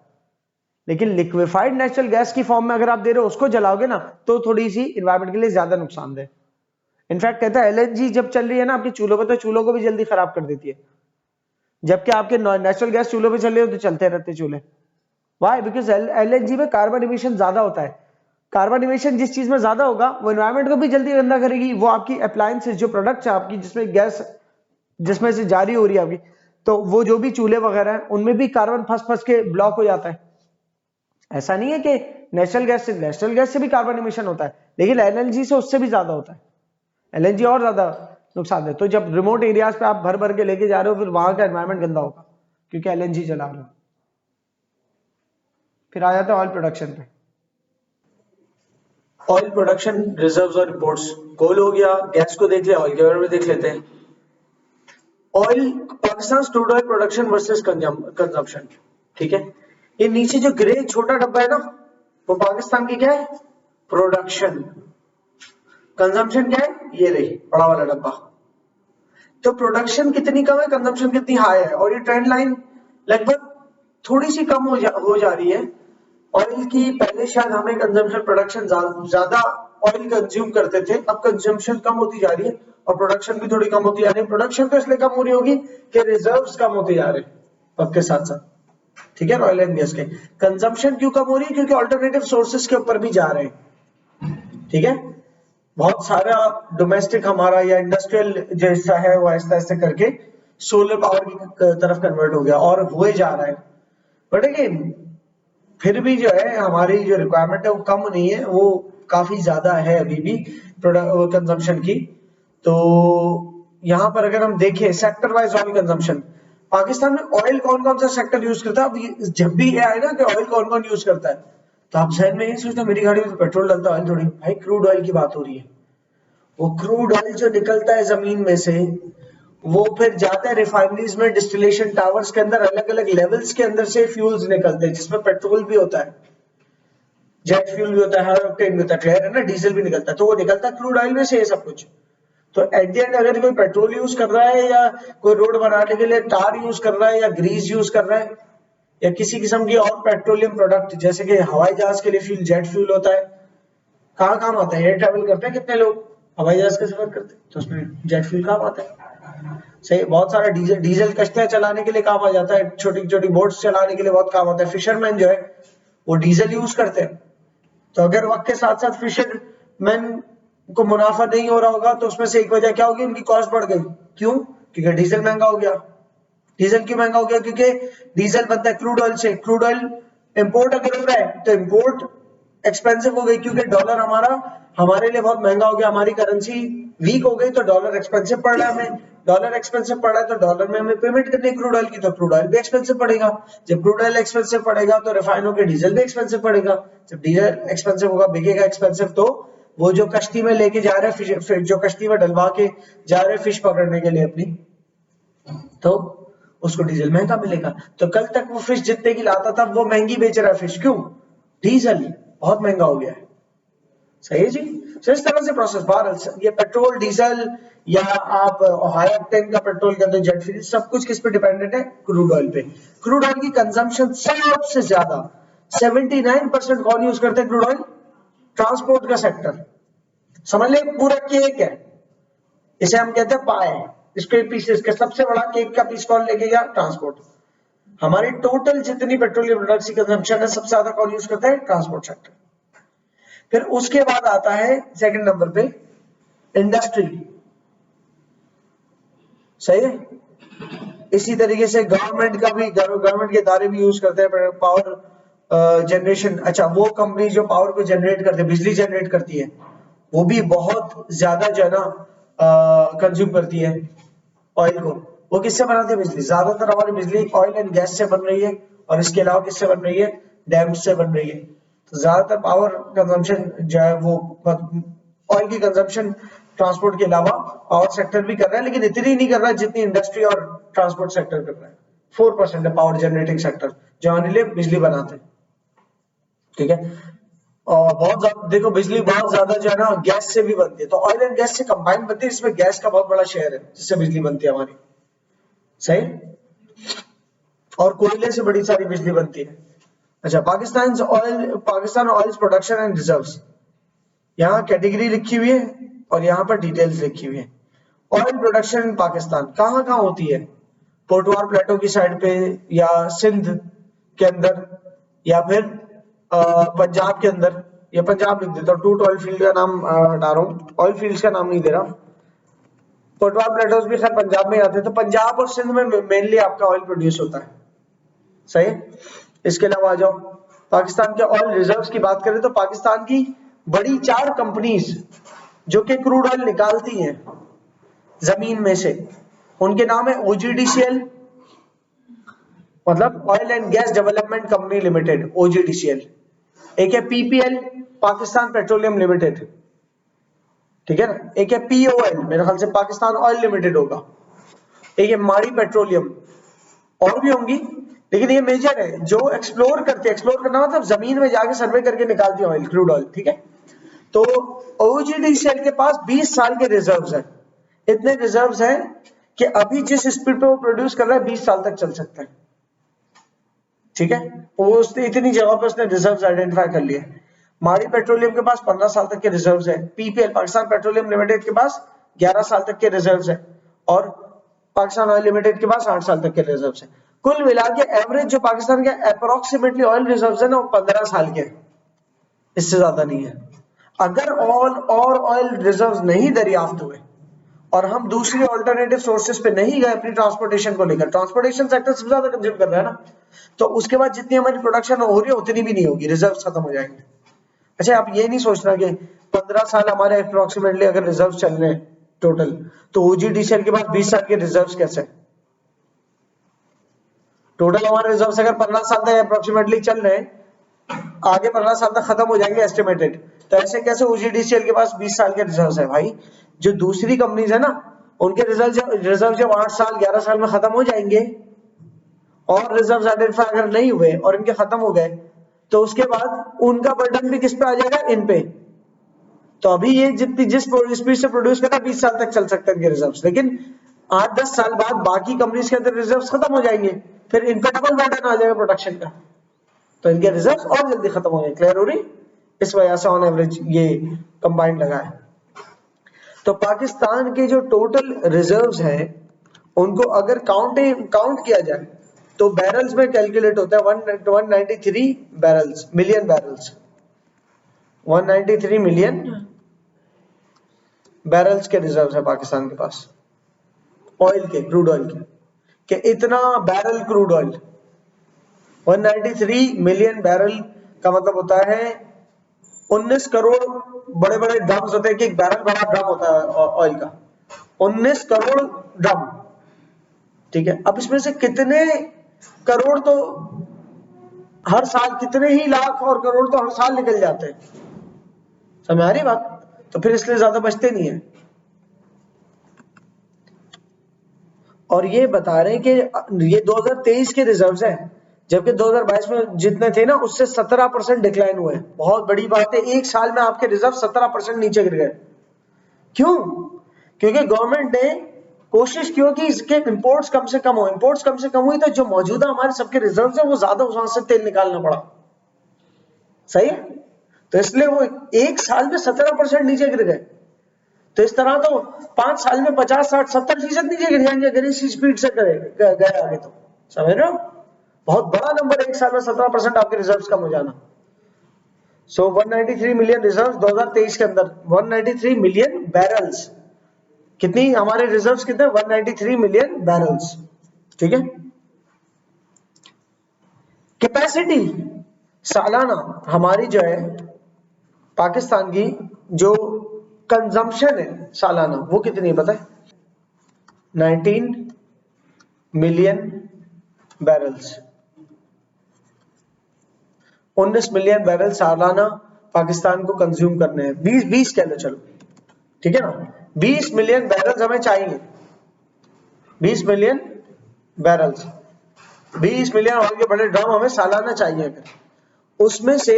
Speaker 1: लेकिन लिक्विफाइड नेचुरल गैस की फॉर्म में अगर आप दे रहे हो उसको जलाओगे ना तो थोड़ी सी एनवायरमेंट के लिए ज्यादा नुकसानदेह। इनफैक्ट कहता है एलएनजी जब चल रही है ना आपके चूल्हों पे, तो चूल्हों को भी जल्दी खराब कर देती है, जबकि आपके नेचुरल गैस चूल्हों पे चल रही हो तो चलते रहते चूल्हे। वाई? बिकॉज एलएनजी में कार्बन इमिशन ज्यादा होता है। कार्बन इमिशन जिस चीज में ज्यादा होगा वो एनवायरमेंट को भी जल्दी गंदा करेगी। वो आपकी अप्लायंसेस जो प्रोडक्ट्स है आपकी जिसमें गैस जिसमें से जारी हो रही है आपकी, तो वो जो भी चूल्हे वगैरह हैं उनमें भी कार्बन फंस फंस के ब्लॉक हो जाता है। ऐसा नहीं है कि नेचुरल गैस से भी कार्बन इमिशन होता है, लेकिन एलएनजी से उससे भी ज्यादा होता है, एलएनजी और ज्यादा नुकसान है। तो जब रिमोट एरियाज पे आप भर भर के लेके जा रहे हो फिर वहां का एनवायरमेंट गंदा होगा क्योंकि एलएनजी चला रहे हो। फिर आ जाता है ऑयल प्रोडक्शन पे। ऑयल प्रोडक्शन रिजर्व्स और रिपोर्ट्स, कोल हो गया, गैस को देख लिया, ऑयल के बारे में देख लेते हैं। Oil Pakistan crude oil production versus consumption, ठीक है। ये नीचे जो ग्रे छोटा डब्बा है ना वो पाकिस्तान की क्या है? प्रोडक्शन। कंजम्पशन क्या है? ये रही बड़ा वाला डब्बा। तो प्रोडक्शन कितनी कम है, कंजम्पशन कितनी हाई है, और ये ट्रेंड लाइन लगभग थोड़ी सी कम हो जा रही है ऑयल की। पहले शायद हमें कंजम्पशन प्रोडक्शन ज्यादा ऑयल कंज्यूम करते थे, अब कंजम्पशन कम होती जा रही है और प्रोडक्शन भी थोड़ी कम होती जा रही है। प्रोडक्शन तो इसलिए कम हो रही होगी कि रिजर्व्स कम होते जा रहे हैं वक्त के साथ साथ, ठीक है, ऑयल एंड गैस के। कंजम्पशन क्यों कम हो रही है? क्योंकि ऑल्टरनेटिव सोर्सेस के ऊपर भी जा रहे हैं, ठीक है। बहुत सारा डोमेस्टिक हमारा या इंडस्ट्रियल जैसा है वो ऐसा ऐसे करके सोलर पावर की तरफ कन्वर्ट हो गया और हुए जा रहा है। बट अगेन फिर भी जो है हमारी जो रिक्वायरमेंट है वो कम नहीं है, वो काफी ज्यादा है अभी भी कंजम्पशन की। तो यहाँ पर अगर हम देखें sector wise oil consumption, Pakistan में ऑयल कौन कौन सा सेक्टर यूज करता है? अब जब भी ये आए ना कि ऑयल कौन कौन यूज करता है तो आप जहन में ये सोचते मेरी गाड़ी में तो पेट्रोल डलता है, ऑयल थोड़ी। भाई क्रूड ऑयल की बात हो रही है। वो क्रूड ऑयल जो निकलता है जमीन में से वो फिर जाता है रिफाइनरीज में, डिस्टिलेशन टावर्स के अंदर अलग अलग लेवल्स के अंदर से फ्यूल्स निकलते हैं जिसमें पेट्रोल भी होता है, जेट फ्यूल भी होता है, हाई ऑक्टेन भी होता है, क्लियर है ना, डीजल भी निकलता है। तो वो निकलता है क्रूड ऑयल में से ये सब कुछ। तो एट द एंड अगर कोई पेट्रोल यूज कर रहा है या कोई रोड बनाने के लिए टार यूज कर रहा है या ग्रीस यूज कर रहा है या किसी किस्म की और पेट्रोलियम प्रोडक्ट जैसे कि हवाई जहाज के लिए फ्यूल जेट फ्यूल होता है, कहाँ काम आता है? एयर ट्रेवल करते हैं कितने लोग हवाई जहाज का सफर करते हैं तो उसमें जेट फ्यूल काम आता है। सही, बहुत सारा डीजल कश्तियां चलाने के लिए काम आ जाता है, छोटी छोटी बोट्स चलाने के लिए बहुत काम आता है। फिशरमैन जो है वो डीजल यूज करते हैं। तो अगर वक्त के साथ साथ फिशरमैन उनको मुनाफा नहीं हो रहा होगा, तो उसमें से एक वजह क्या होगी, उनकी कॉस्ट बढ़ गई। क्यों? क्योंकि डीजल महंगा हो गया। डीजल क्यों महंगा हो गया? क्योंकि डीजल बनता है क्रूड ऑयल से। क्रूड ऑयल इंपोर्ट अगर हो रहा है तो इंपोर्ट एक्सपेंसिव हो गई, क्योंकि डॉलर हमारे लिए बहुत महंगा हो गया, हमारी करेंसी वीक हो गई, तो डॉलर एक्सपेंसिव पड़ रहा है हमें। डॉलर एक्सपेंसिव पड़ रहा है तो डॉलर में हमें पेमेंट करनी है क्रूड ऑयल की, तो क्रूड ऑयल भी एक्सपेंसिव पड़ेगा। जब क्रूड ऑयल एक्सपेंसिव पड़ेगा तो रिफाइन होकर डीजल भी एक्सपेंसिव पड़ेगा। जब डीजल एक्सपेंसिव होगा, बिकेगा एक्सपेंसिव, तो वो जो कश्ती में लेके जा रहे हैं फिश, जो कश्ती में डलवा के जा रहे हैं फिश पकड़ने के लिए अपनी, तो उसको डीजल महंगा मिलेगा। तो कल तक वो फिश जितने की लाता था वो महंगी बेच रहा है फिश। क्यों? डीजल बहुत महंगा हो गया है। सही है जी। तो इस तरह से प्रोसेस बहरहाल, ये पेट्रोल डीजल या आप हाई ऑक्टेन का पेट्रोल कहते हैं, जेट फ्यूल, सब कुछ किस पे डिपेंडेंट है? क्रूड ऑयल पे। क्रूड ऑयल की कंजम्पशन सबसे ज्यादा 79% कौन यूज करते हैं क्रूड ऑयल? ट्रांसपोर्ट का सेक्टर। समझ ले, पूरा केक है, इसे हम कहते हैं पाए, इसके पीस, इसका सबसे बड़ा केक का पीस कौन लेके गया? ट्रांसपोर्ट। हमारी टोटल जितनी पेट्रोलियम प्रोडक्ट्स की कंजम्पशन है, सबसे ज्यादा कौन यूज करता है? Transport sector. फिर उसके बाद आता है सेकंड नंबर पे इंडस्ट्री। सही है। इसी तरीके से गवर्नमेंट का भी, गवर्नमेंट के इदारे भी यूज करते हैं पावर जनरेशन। अच्छा, वो कंपनी जो पावर को जनरेट करते हैं, बिजली जनरेट करती है, वो भी बहुत ज्यादा जो है ना कंज्यूम करती है ऑयल को। वो किससे बनाती है बिजली? ज्यादातर हमारी बिजली ऑयल एंड गैस से बन रही है, और इसके अलावा किससे बन रही है? डैम से बन रही है। तो ज्यादातर पावर कंजम्पशन जो है वो ऑयल की कंजम्पशन ट्रांसपोर्ट के अलावा पावर सेक्टर भी कर रहा है, लेकिन इतनी नहीं कर रहा है जितनी इंडस्ट्री और ट्रांसपोर्ट सेक्टर कर रहा है। 4% है पावर जनरेटिंग सेक्टर जो हमारे लिए बिजली बनाते हैं। ठीक है। और बहुत ज्यादा देखो, बिजली बहुत ज्यादा जो है ना गैस से भी बनती है, तो ऑयल एंड गैस से कंबाइन बनती है, इसमें गैस का बहुत बड़ा शेयर है जिससे बिजली बनती है हमारी। सही। और कोयले से बड़ी सारी बिजली बनती है। अच्छा, Pakistan oil production and reserves, यहाँ कैटेगरी लिखी हुई है और यहाँ पर डिटेल्स लिखी हुई है। ऑयल प्रोडक्शन इन पाकिस्तान कहाँ कहाँ होती है? पोटवार प्लेटो की साइड पे, या सिंध के अंदर, या फिर पंजाब के अंदर, या पंजाब लिख देता हूँ, टूट ऑयल फील्ड का नाम हटा रहा हूँ, ऑयल फील्ड्स का नाम नहीं दे रहा। पोटवार प्लेटोस भी खैर पंजाब में आते हैं, तो पंजाब और सिंध में मेनली आपका ऑयल प्रोड्यूस होता है। सही। इसके अलावा आ जाओ, पाकिस्तान के ऑयल रिजर्व्स की बात करें तो पाकिस्तान की बड़ी 4 कंपनीज जो कि क्रूड ऑयल निकालती हैं जमीन में से, उनके नाम है OGDCL, मतलब oil and gas development company limited, OGDCL। एक है PPL, पाकिस्तान पेट्रोलियम लिमिटेड, ठीक है ना। एक है POL, मेरे ख्याल से पाकिस्तान ऑयल लिमिटेड होगा। एक है माड़ी पेट्रोलियम, और भी होंगी, लेकिन ये मेजर है जो एक्सप्लोर करते हैं। एक्सप्लोर करना मतलब जमीन में जाके सर्वे करके निकालती है ऑयल, क्रूड ऑयल। ठीक है। तो OGDCL के पास 20 साल के रिजर्व्स हैं। इतने रिजर्व्स हैं कि अभी जिस स्पीड पे वो प्रोड्यूस कर रहा है 20 साल तक चल सकता है। ठीक है। वो उसने इतनी जगह पे उसने रिजर्व्स आइडेंटिफाई कर लिए। माड़ी पेट्रोलियम के पास 15 साल तक के रिजर्व्स है। PPL, पाकिस्तान पेट्रोलियम लिमिटेड के पास 11 साल तक के रिजर्व्स है, और पाकिस्तान ऑयल लिमिटेड के पास 8 साल तक के रिजर्व्स है। कुल मिला के एवरेज जो पाकिस्तान के अप्रोक्सीमेटली ऑयल रिजर्व्स है ना, वो 15 साल के, इससे ज्यादा नहीं है। अगर और ऑयल रिजर्व्स नहीं दरियाफ्त हुए और हम दूसरी ऑल्टरनेटिव सोर्सेज पे नहीं गए अपनी ट्रांसपोर्टेशन को लेकर, ट्रांसपोर्टेशन सेक्टर सबसे ज्यादा कंज्यूम कर रहा है ना, तो उसके बाद जितनी हमारी प्रोडक्शन हो रही है उतनी भी नहीं होगी, रिजर्व्स खत्म हो जाएंगे। अच्छा, आप ये नहीं सोचना कि 15 साल हमारे अप्रोक्सीमेटली अगर रिजर्व चल रहे हैं टोटल, तो OGDCL के पास 20 साल के रिजर्व्स कैसे? टोटल हमारे रिजर्व्स अगर 15 साल तक अप्रोक्सीमेटली चल रहे हैं, आगे 15 साल तक खत्म हो जाएंगे एस्टिमेटेड, तो ऐसे कैसे OGDCL के पास 20 साल के रिजर्व्स है? भाई, जो दूसरी कंपनीज है ना, उनके रिजर्व जब 8 साल 11 साल में खत्म हो जाएंगे, और रिजर्व्स आइडेंटिफाई अगर नहीं हुए और इनके खत्म हो गए, तो उसके बाद उनका बर्डन भी किस पे आ जाएगा? इन पे। तो अभी ये जिस स्पीड से प्रोड्यूस करता है 20 साल तक चल सकते हैं इनके रिजर्व्स, लेकिन 8-10 साल बाद बाकी कंपनीज के अंदर रिजर्व्स खत्म हो जाएंगे, फिर इन पे डबल बर्डन आ जाएगा प्रोडक्शन का, तो इनके रिजर्व्स और जल्दी खत्म हो जाएंगे। क्लियर हो रही? इस वजह से ऑन एवरेज ये कंबाइंड लगा है। तो पाकिस्तान के जो टोटल रिजर्व्स हैं उनको अगर काउंट किया जाए तो बैरल्स में कैलकुलेट होता है 193 barrels, million barrels, 193 million barrels के रिजर्व है पाकिस्तान के पास, ऑयल के, क्रूड ऑयल के, कि इतना barrel crude oil, 193 million barrel का मतलब होता है 19 करोड़ बड़े बड़े ड्रम्स होते हैं, कि एक बैरल बड़ा ड्रम होता है ऑयल का, 19 करोड़ ड्रम, ठीक है। अब इसमें से कितने करोड़ तो हर साल, कितने ही लाख और करोड़ तो हर साल निकल जाते हैं, समझ आ रही बात? तो फिर इसलिए ज्यादा बचते नहीं है। और ये बता रहे हैं कि ये 2023 के रिजर्व्स हैं, जबकि 2022 में जितने थे ना उससे 17% डिक्लाइन हुए। बहुत बड़ी बात है, एक साल में आपके रिजर्व 17% नीचे गिर गए। क्यों? क्योंकि गवर्नमेंट ने कोशिश की कि इसके इंपोर्ट्स कम से कम हो, इंपोर्ट्स कम से कम हुई तो जो मौजूदा हमारे सबके रिजर्व्स हैं वो ज्यादा, वहां से तेल निकालना पड़ा, सही है। तो इसलिए वो एक साल में 17% नीचे गिर गए। तो इस तरह तो 5 साल में 50, 60, 70% नीचे गिर जाएंगे अगर इसी स्पीड से गए आगे, तो समझ रहे हो? बहुत बड़ा नंबर है एक साल में 17% आपके रिजर्व्स कम हो जाना। सो 193 मिलियन रिजर्व्स 2023 के अंदर, 193 मिलियन बैरल्स, कितनी हमारे रिजर्व्स कितने? 193 मिलियन बैरल्स, ठीक है। कैपेसिटी सालाना हमारी जो है पाकिस्तान की, जो कंजम्पशन है सालाना, वो कितनी है पता है? 19 मिलियन बैरल्स, 19 मिलियन बैरल सालाना पाकिस्तान को कंज्यूम करने हैं। 20 कह लो, चलो ठीक है ना, 20 मिलियन बैरल्स हमें चाहिए, 20 मिलियन बैरल्स, 20 मिलियन ऑयल के बड़े ड्रम हमें सालाना चाहिए। अगर उसमें से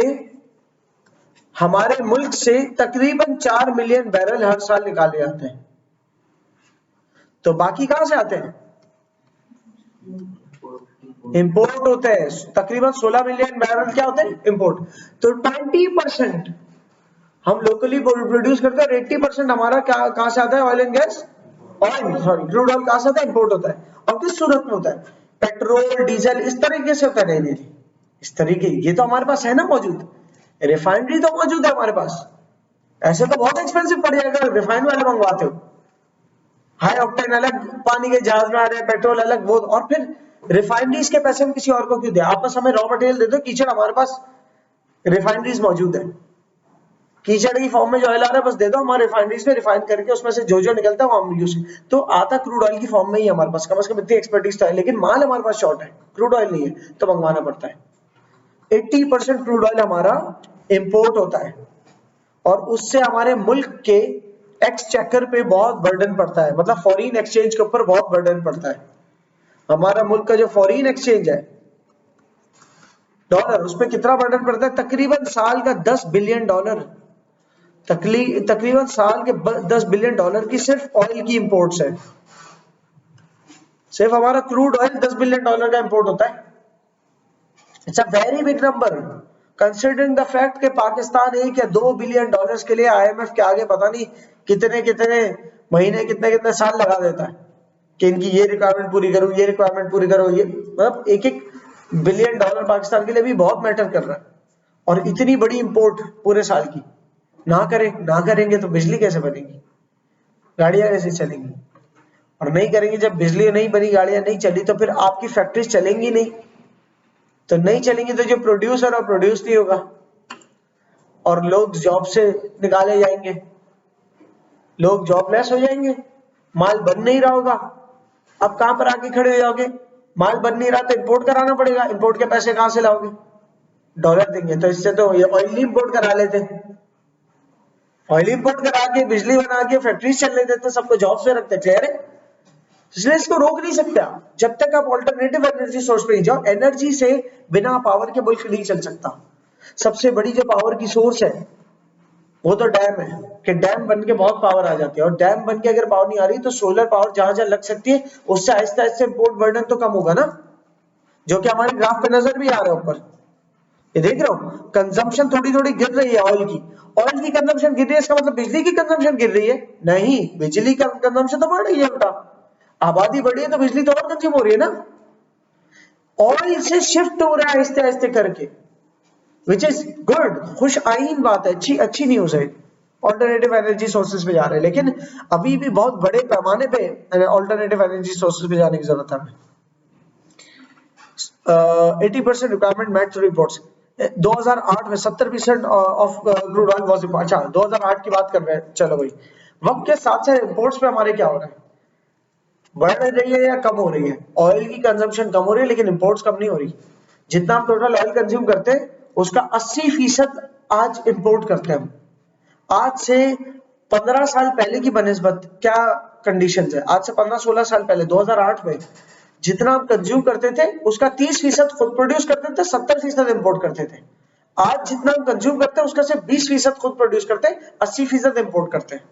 Speaker 1: हमारे मुल्क से तकरीबन 4 मिलियन बैरल हर साल निकाले जाते हैं, तो बाकी कहां से आते हैं? इंपोर्ट होते हैं। तकरीबन 16 मिलियन बैरल क्या होते हैं? इंपोर्ट। तो 20% हम लोकली प्रोड्यूस करते हैं, 80% हमारा क्या कहां से आता है? Oil and gas, oil sorry crude oil कहां से आता है? इंपोर्ट होता है। और किस सूरत में होता है? पेट्रोल, डीजल, इस तरीके से होता है। नहीं, इस तरीके, ये तो हमारे पास है ना मौजूद, रिफाइनरी तो मौजूद है हमारे पास। ऐसे तो बहुत एक्सपेंसिव पड़ जाएगा रिफाइंड वाले मंगवाते हो, हाई ऑक्टेन अलग, पानी के जहाज में आ रहे हैं, पेट्रोल अलग, वो, और फिर रिफाइनरीज के पैसे हम किसी और को क्यों दे? आप बस हमें रॉ मटेरियल दे दो, कीचड़ हमारे पास रिफाइनरीज मौजूद है, कीचड़ की फॉर्म में जो ऑयल आ रहा है बस दे दो, हमारे रिफाइनरीज में रिफाइन करके उसमें से जो जो निकलता है वो हम यूज, तो आता क्रूड ऑयल की फॉर्म में ही हमारे पास, कम से कम इतनी एक्सपर्टीज तो है, लेकिन माल हमारे पास शॉर्ट है, क्रूड ऑयल नहीं है, तो मंगवाना पड़ता है। 80% क्रूड ऑयल हमारा इंपोर्ट होता है, और उससे हमारे मुल्क के एक्सचेकर पे बहुत बर्डन पड़ता है, मतलब फॉरेन एक्सचेंज के ऊपर बहुत बर्डन पड़ता है। हमारा मुल्क का जो फॉरेन एक्सचेंज है डॉलर, उस पर कितना बर्डन पड़ता है? तकरीबन साल का 10 बिलियन डॉलर, तकरीबन साल के 10 बिलियन डॉलर की सिर्फ ऑयल की इंपोर्ट्स है। सिर्फ हमारा क्रूड ऑयल 10 बिलियन डॉलर का इंपोर्ट होता है। It's a very big number considering the fact कि पाकिस्तान 1 या 2 बिलियन डॉलर्स के लिए आईएमएफ के आगे पता नहीं कितने कितने महीने, कितने कितने साल लगा देता है कि इनकी ये रिक्वायरमेंट पूरी करो, ये रिक्वायरमेंट पूरी करो। ये मतलब एक एक बिलियन डॉलर पाकिस्तान के लिए भी बहुत मैटर कर रहा है, और इतनी बड़ी इंपोर्ट पूरे साल की ना करेंगे तो बिजली कैसे बनेगी, गाड़ियां कैसे चलेंगी? और नहीं करेंगे, जब बिजली नहीं बनी, गाड़ियां नहीं चली, तो फिर आपकी फैक्ट्रीज चलेंगी नहीं, तो नहीं चलेंगी तो जो प्रोड्यूसर और प्रोड्यूस नहीं होगा, और लोग जॉब से निकाले जाएंगे, लोग जॉबलेस हो जाएंगे, माल बन नहीं रहा होगा। अब कहां पर आके खड़े हो जाओगे? माल बन नहीं रहा तो इंपोर्ट कराना पड़ेगा, इंपोर्ट के पैसे कहां से लाओगे? डॉलर देंगे, तो इससे तो ये ऑयल इंपोर्ट करा लेते, ऑयल इंपोर्ट करा के बिजली बना के फैक्ट्रीज चलने देते, सबको जॉब से रखते, क्लियर है? इसलिए इसको रोक नहीं सकते आप, जब तक आप ऑल्टरनेटिव एनर्जी सोर्स पे नहीं जाओ। एनर्जी से बिना पावर के मुल्क नहीं चल सकता। सबसे बड़ी जो पावर की सोर्स है वो तो डैम है, कि डैम बन के बहुत पावर आ जाती है, और डैम बन के अगर पावर नहीं आ रही तो सोलर पावर जहां जहां लग सकती है, उससे आहिस्ता आहिस्ता इंपोर्ट बर्डन तो कम होगा ना, जो कि हमारे ग्राफ पे नजर भी आ रहा है ऊपर, ये देख रहे हो। कंजम्पशन थोड़ी थोड़ी गिर रही है ऑयल की कंजम्पशन गिर रही है, इसका मतलब बिजली की कंजम्पशन गिर रही है? नहीं, बिजली का कंजम्पशन तो बढ़ रही है बेटा, आबादी बढ़ी है तो बिजली तो और कंज्यूम हो रही है ना। ऑयल से शिफ्ट हो रहा है आहिस्ते आहिस्ते करके, विच इज गुड, खुश आइन बात है, अच्छी न्यूज है। ऑल्टरनेटिव एनर्जी सोर्सेज पे जा रहे हैं, लेकिन अभी भी बहुत बड़े पैमाने पे ऑल्टरनेटिव एनर्जी सोर्सेज पे जाने की जरूरत है हमें। 80% रिक्वायरमेंट मैच थ्रू रिपोर्ट्स। 2008 में 70% ऑफ क्रूड ऑयल वाज। अच्छा 2008 की बात कर रहे हैं, चलो भाई वक्त के साथ साथ इंपोर्ट्स पे हमारे क्या हो रहा है, बढ़ रही है या कम हो रही है? ऑयल की कंजम्पशन कम हो रही है लेकिन इंपोर्ट्स कम नहीं हो रही। जितना हम टोटल ऑयल कंज्यूम करते हैं उसका 80% आज इंपोर्ट करते हैं हम। आज से 15 साल पहले की बनिस्बत क्या कंडीशंस है? आज से 15-16 साल पहले 2008 में जितना हम कंज्यूम करते थे उसका 30% खुद प्रोड्यूस करते थे, 70% इंपोर्ट करते थे। आज जितना हम कंज्यूम करते हैं उसका सिर्फ 20% खुद प्रोड्यूस करते हैं, 80% इंपोर्ट करते हैं।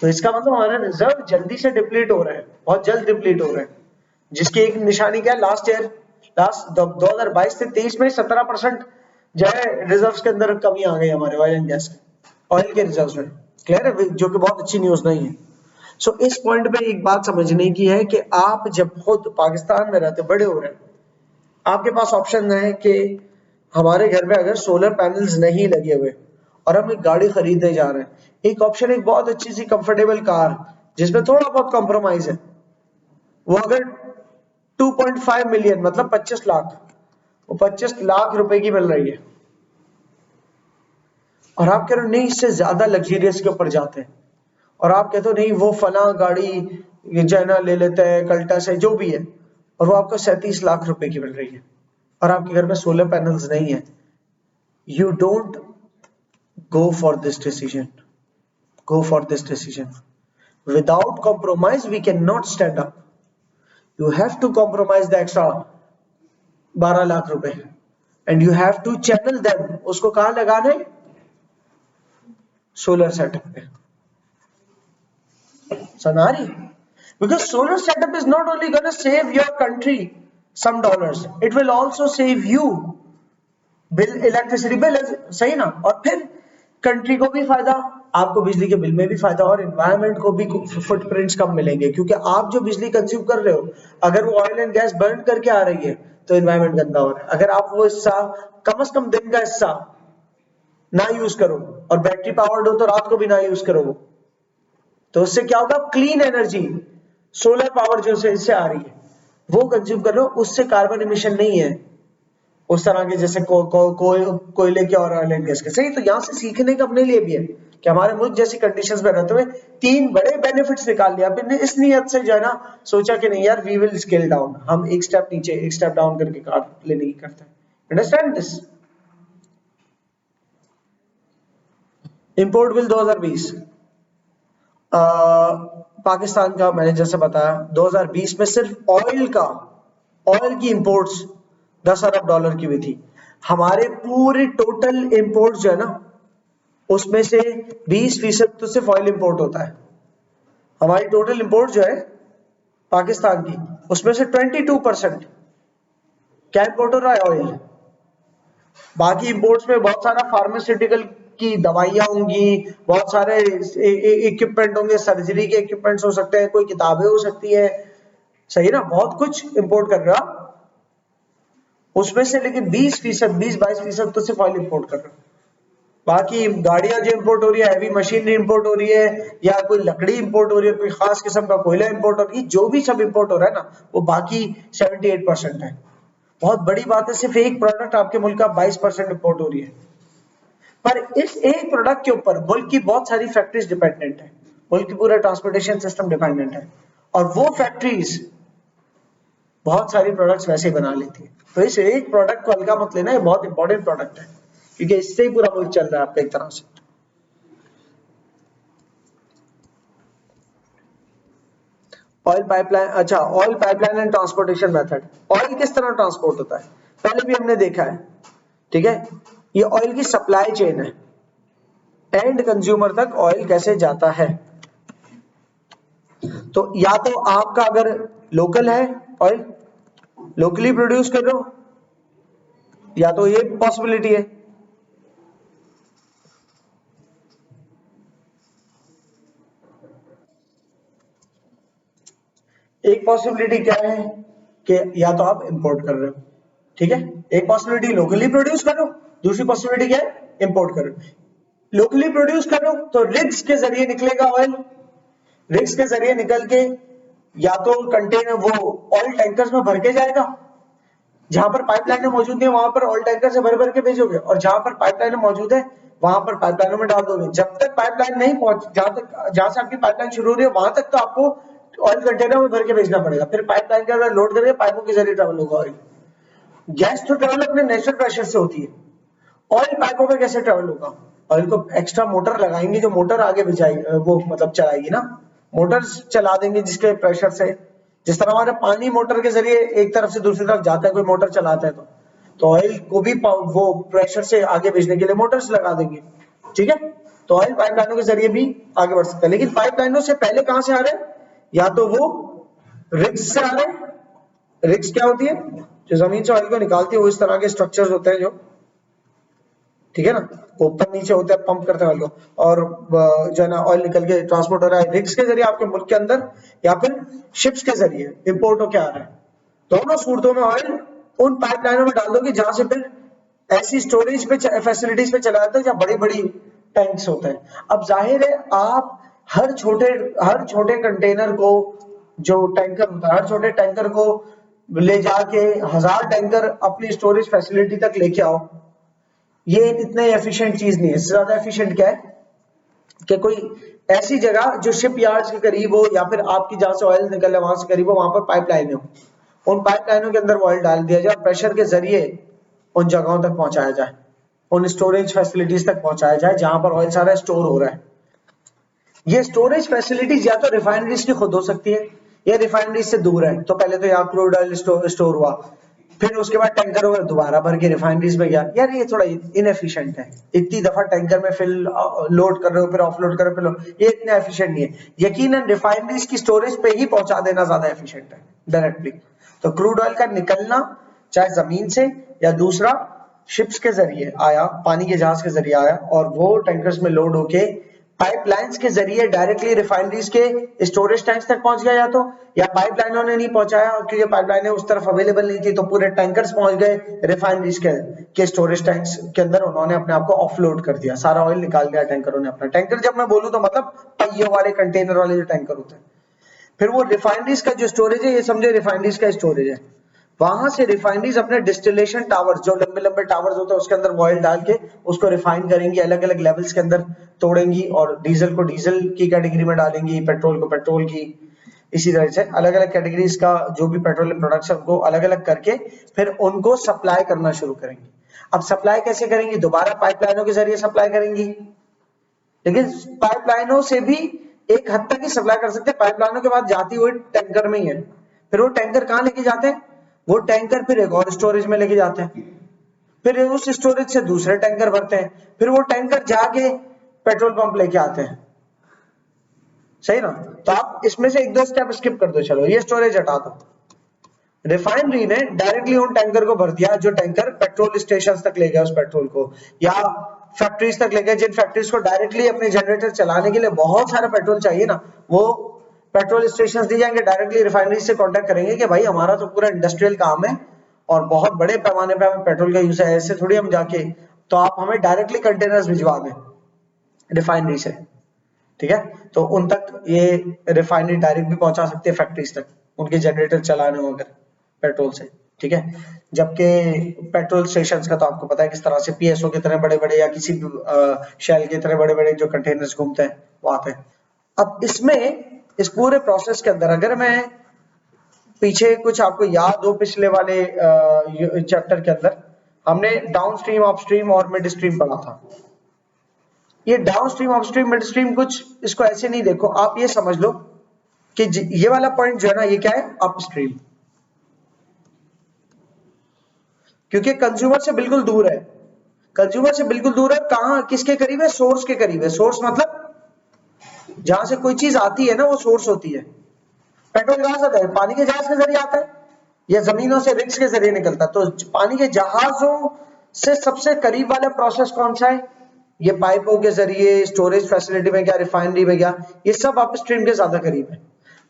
Speaker 1: तो इसका मतलब हमारे रिजर्व जल्दी से डिप्लीट हो रहे हैं, बहुत जल्द डिप्लीट हो रहे हैं, जिसकी एक निशानी क्या है? लास्ट 2022 से 23 में 17% जो है रिजर्व्स के अंदर कमी आ गई हमारे ऑयल एंड गैस के, ऑयल के रिजर्व्स में। क्लियर है? जो कि बहुत अच्छी न्यूज नहीं है। सो इस पॉइंट पे एक बात समझने की है कि आप जब खुद पाकिस्तान में रहते बड़े हो रहे हैं, आपके पास ऑप्शन है कि हमारे घर में अगर सोलर पैनल्स नहीं लगे हुए और हम एक गाड़ी खरीदने जा रहे हैं, एक ऑप्शन एक बहुत अच्छी सी कंफर्टेबल कार जिसमें थोड़ा बहुत कॉम्प्रोमाइज है, वो अगर 2.5 मिलियन मतलब 25 लाख, वो 25 लाख रुपए की मिल रही है और आप कह रहे हो नहीं इससे ज्यादा लग्जरियस के ऊपर जाते हैं, और आप कहते हो नहीं वो फला गाड़ी जैना ले लेते हैं, कल्टस है, जो भी है, और वो आपको 37 लाख रुपए की मिल रही है और आपके घर में सोलर पैनल्स नहीं है। You don't go for this decision. Go for this decision. Without compromise, we cannot stand up. You have to compromise the extra 12 lakh रुपए and you have to channel them. उसको कहाँ लगाने? सोलर सेटअप पे। Sanari, because solar setup is not only going to save your country some dollars, it will also save you bill, electricity bill, सही ना? और फिर country को भी फायदा, आपको बिजली के बिल में भी फायदा और एनवायरनमेंट को भी फुटप्रिंट्स कम मिलेंगे, क्योंकि आप जो बिजली कंज्यूम कर रहे हो अगर वो ऑयल एंड गैस बर्न करके आ रही है तो एनवायरनमेंट गंदा हो रहा है। अगर आप वो हिस्सा कम से कम दिन का हिस्सा ना यूज करो और बैटरी पावर्ड हो तो रात को भी ना यूज करो, तो उससे क्या होगा? क्लीन एनर्जी, सोलर पावर जो इससे आ रही है वो कंज्यूम कर लो, उससे कार्बन इमिशन नहीं है उस तरह के जैसे कोयले के और ऑयल एंड गैस के। सही, तो यहाँ से सीखने का अपने लिए भी है कि हमारे मुल्क जैसी कंडीशंस में रहते हुए 3 बड़े बेनिफिट्स निकाल लिया आपने इस नियत से, जो है ना, सोचा कि नहीं यार वी विल स्केल डाउन, हम एक स्टेप नीचे एक स्टेप डाउन करके कार लेने की करते हैं। Understand this? Import bill 2020 Pakistan का मैंने जैसे बताया 2020 में सिर्फ ऑयल की इंपोर्ट्स 10 अरब डॉलर की हुई थी। हमारे पूरे टोटल इंपोर्ट जो है ना उसमें से 20% तो सिर्फ ऑयल इंपोर्ट होता है। हमारी टोटल इंपोर्ट जो है पाकिस्तान की उसमें से 22% क्या इंपोर्ट हो रहा है? ऑयल। बाकी इंपोर्ट्स में बहुत सारा फार्मास्यूटिकल की दवाइयां होंगी, बहुत सारे इक्विपमेंट होंगे, सर्जरी के इक्विपमेंट्स हो सकते हैं, कोई किताबें हो सकती है, सही ना, बहुत कुछ इंपोर्ट कर रहा उसमें से, लेकिन 20-22% तो सिर्फ ऑयल इंपोर्ट कर रहा। बाकी गाड़ियां जो इंपोर्ट हो रही है, हैवी मशीनरी इंपोर्ट हो रही है, या कोई लकड़ी इंपोर्ट हो रही है, कोई खास किस्म का कोयला इंपोर्ट हो रही है, जो भी सब इंपोर्ट हो रहा है ना वो बाकी 78% है। बहुत बड़ी बात है, सिर्फ एक प्रोडक्ट आपके मुल्क का 22% इंपोर्ट हो रही है, पर इस एक प्रोडक्ट के ऊपर मुल्क की बहुत सारी फैक्ट्रीज डिपेंडेंट है, मुल्क की पूरा ट्रांसपोर्टेशन सिस्टम डिपेंडेंट है, और वो फैक्ट्रीज बहुत सारी प्रोडक्ट्स वैसे ही बना लेती है। तो इस एक प्रोडक्ट को हल्का मत लेना, ये बहुत इंपॉर्टेंट प्रोडक्ट है क्योंकि इससे ही पूरा मुल्क चल रहा है आपका एक तरह से। ऑयल पाइपलाइन, अच्छा oil pipeline and transportation method. Oil किस तरह ट्रांसपोर्ट होता है पहले भी हमने देखा है, ठीक है? ये ऑयल की सप्लाई चेन है, एंड कंज्यूमर तक ऑयल कैसे जाता है। तो या तो आपका अगर लोकल है ऑयल, लोकली प्रोड्यूस कर रहे हो, या तो ये पॉसिबिलिटी है, एक पॉसिबिलिटी क्या है कि या तो आप इंपोर्ट कर रहे हो, ठीक है? एक पॉसिबिलिटी लोकली प्रोड्यूस कर रहे हो, दूसरी पॉसिबिलिटी क्या है? इंपोर्ट कर रहे हो। लोकली प्रोड्यूस कर रहे हो तो रिग्स के जरिए निकलेगा ऑयल, रिग्स के जरिए निकल के या तो कंटेनर वो ऑयल टैंकर्स में भर के जाएगा, जहां पर पाइपलाइनें मौजूद है वहां पर ऑयल टैंकर से भर भर के भेजोगे, और जहां पर पाइपलाइनें मौजूद है वहां पर पाइपलाइनों में डाल दोगे। जब तक पाइपलाइन नहीं पहुंच, जहां से आपकी पाइपलाइन शुरू हो रही है वहां तक तो आपको ऑयल कंटेनर में भर के भेजना पड़ेगा, फिर पाइपलाइन के अंदर लोड करके पाइपों के जरिए ट्रेवल होगा ऑयल। गैस तो ट्रेवल अपने नेचुरल प्रेशर से होती है, ऑयल पाइपों में कैसे ट्रेवल होगा? ऑयल को एक्स्ट्रा मोटर लगाएंगे, जो मोटर आगे भिजाएगी वो मतलब चलाएगी ना, मोटर चला देंगे जिसके प्रेशर से, जिस तरह हमारे पानी मोटर के जरिए एक तरफ से दूसरी तरफ जाता है, कोई मोटर चलाता है तो ऑयल को भी वो प्रेशर से आगे भेजने के लिए मोटर्स लगा देंगे, ठीक है। तो ऑयल पाइपलाइनों के जरिए भी आगे बढ़ सकता है, लेकिन पाइपलाइनों से पहले कहां से आ रहे हैं? या तो वो रिग्स से आ रहे हैं। रिग्स क्या होती है? जो जमीन से ऑयल को निकालती है, वो इस तरह के स्ट्रक्चर्स होते हैं जो, ठीक है ना, ऊपर नीचे होते हैं, पंप करते हैं ऑयल को, और जो है ना ऑयल निकल के ट्रांसपोर्ट हो रहा है रिग्स के जरिए आपके मुल्क के अंदर, या फिर शिप्स के जरिए इंपोर्ट होके आ रहा है। दोनों सूरतों में ऑयल उन पाइपलाइनों में डाल दोगे जहां से फिर ऐसी स्टोरेज पे फैसिलिटीज पे चला जाता है जहां बड़ी बड़ी टैंक्स होते हैं। अब जाहिर है आप हर छोटे कंटेनर को, जो टैंकर होता है, हर छोटे टैंकर को ले जाके 1000 टैंकर अपनी स्टोरेज फैसिलिटी तक लेके आओ, ये इतने एफिशिएंट चीज नहीं है। इससे ज्यादा एफिशिएंट क्या है कि कोई ऐसी जगह जो शिप यार्ड्स के करीब हो, या फिर आपकी जहां से ऑयल निकल रहा है वहां से करीब हो, वहां पर पाइपलाइन हो, उन पाइपलाइनों के अंदर ऑयल डाल दिया जाए, प्रेशर के जरिए उन जगहों तक पहुंचाया जाए, उन स्टोरेज फैसिलिटीज तक पहुंचाया जाए जहां पर ऑयल सारा स्टोर हो रहा है। ये स्टोरेज फैसिलिटीज या तो रिफाइनरीज की खुद हो सकती है या रिफाइनरीज से दूर है, तो पहले तो यहाँ क्रूड ऑयल स्टोर हुआ, फिर उसके बाद टैंकर में दोबारा भर के रिफाइनरीज में गया। यार ये थोड़ा इनएफिशिएंट है, इतनी दफा टैंकर में फिल लोड कर रहे हो फिर ऑफलोड कर रहे हो, ये इतना एफिशिएंट नहीं है। यकीनन रिफाइनरीज की स्टोरेज पे ही पहुंचा देना ज्यादा एफिशिएंट है डायरेक्टली। तो क्रूड ऑयल का निकलना चाहे जमीन से या दूसरा शिप्स के जरिए आया, पानी के जहाज के जरिए आया, और वो टैंकर्स में लोड होके पाइपलाइंस के जरिए डायरेक्टली रिफाइनरीज के स्टोरेज टैंक्स तक पहुंच गया, या पाइपलाइनों ने नहीं पहुंचाया क्योंकि पाइपलाइनें उस तरफ अवेलेबल नहीं थी, तो पूरे टैंकर्स पहुंच गए रिफाइनरीज के स्टोरेज टैंक्स के अंदर, उन्होंने अपने आप को ऑफलोड कर दिया, सारा ऑयल निकाल दिया टैंकरों ने अपना। टैंकर जब मैं बोलूं तो मतलब पहियों वाले कंटेनर वाले जो टैंकर होते हैं। फिर वो रिफाइनरीज का जो स्टोरेज है, ये समझे रिफाइनरीज का स्टोरेज है, वहां से रिफाइनरीज अपने डिस्टिलेशन टावर्स, जो लंबे लंबे टावर्स होते हैं, उसके अंदर ऑयल डाल के उसको रिफाइन करेंगी, अलग अलग लेवल्स के अंदर तोड़ेंगी, और डीजल को डीजल की कैटेगरी में डालेंगी, पेट्रोल को पेट्रोल की, इसी तरह से अलग अलग कैटेगरीज का जो भी पेट्रोलियम प्रोडक्ट्स है उनको अलग अलग करके फिर उनको सप्लाई करना शुरू करेंगी। अब सप्लाई कैसे करेंगी? दोबारा पाइपलाइनों के जरिए सप्लाई करेंगी, लेकिन पाइपलाइनों से भी एक हद तक ही सप्लाई कर सकते हैं, पाइपलाइनों के बाद जाती हुई टैंकर में ही है। फिर वो टैंकर कहां लेके जाते हैं? वो टैंकर फिर एक और स्टोरेज में लेके जाते हैं, फिर उस स्टोरेज से दूसरे टैंकर भरते हैं, फिर वो टैंकर जाके पेट्रोल पंप लेके आते हैं, सही ना। तो आप इसमें से एक दो स्टेप स्किप कर दो, चलो ये स्टोरेज हटा दो। रिफाइनरी ने डायरेक्टली उन टैंकर को भर दिया जो टैंकर पेट्रोल स्टेशन तक ले गया उस पेट्रोल को, या फैक्ट्रीज तक ले गए, जिन फैक्ट्रीज को डायरेक्टली अपने जनरेटर चलाने के लिए बहुत सारा पेट्रोल चाहिए ना, वो पेट्रोल स्टेशन दी जाएंगे, डायरेक्टली रिफाइनरी से कांटेक्ट करेंगे कि भाई हमारा तो पूरा इंडस्ट्रियल काम है और बहुत बड़े पैमाने पे हमें पेट्रोल का यूज है, ऐसे थोड़ी हम जाके, तो आप हमें डायरेक्टली कंटेनर्स भिजवा दें रिफाइनरी से, ठीक है। तो उन तक ये रिफाइनरी डायरेक्ट भी पहुंचा सकते हैं फैक्ट्रीज तक, उनके जनरेटर चलाने हो अगर पेट्रोल से, ठीक है। जबकि पेट्रोल स्टेशंस का तो आपको पता है किस तरह से पीएसओ की तरह बड़े बड़े, या किसी शेल की तरह बड़े बड़े जो कंटेनर्स घूमते हैं वहां पे। अब इसमें इस पूरे प्रोसेस के अंदर अगर मैं पीछे कुछ आपको याद हो, पिछले वाले चैप्टर के अंदर हमने डाउन स्ट्रीम, अपस्ट्रीम और मिड स्ट्रीम पढ़ा था। ये down stream, upstream, mid stream कुछ इसको ऐसे नहीं देखो, आप ये समझ लो कि ये वाला पॉइंट जो है ना, ये क्या है? अपस्ट्रीम, क्योंकि कंज्यूमर से बिल्कुल दूर है, कंज्यूमर से बिल्कुल दूर है। कहां, किसके करीब है? सोर्स के करीब है। सोर्स मतलब जहां से कोई चीज आती है ना, वो सोर्स होती है। पेट्रोल कहां से आता है? पानी के जहाज के जरिए आता है, या जमीनों से रिग्स के जरिए निकलता है। तो पानी के जहाजों से सबसे करीब वाला प्रोसेस कौन सा है? ये पाइपों के जरिए, स्टोरेज फैसिलिटी में गया, रिफाइनरी में गया, ये सब अपस्ट्रीम के ज्यादा करीब है।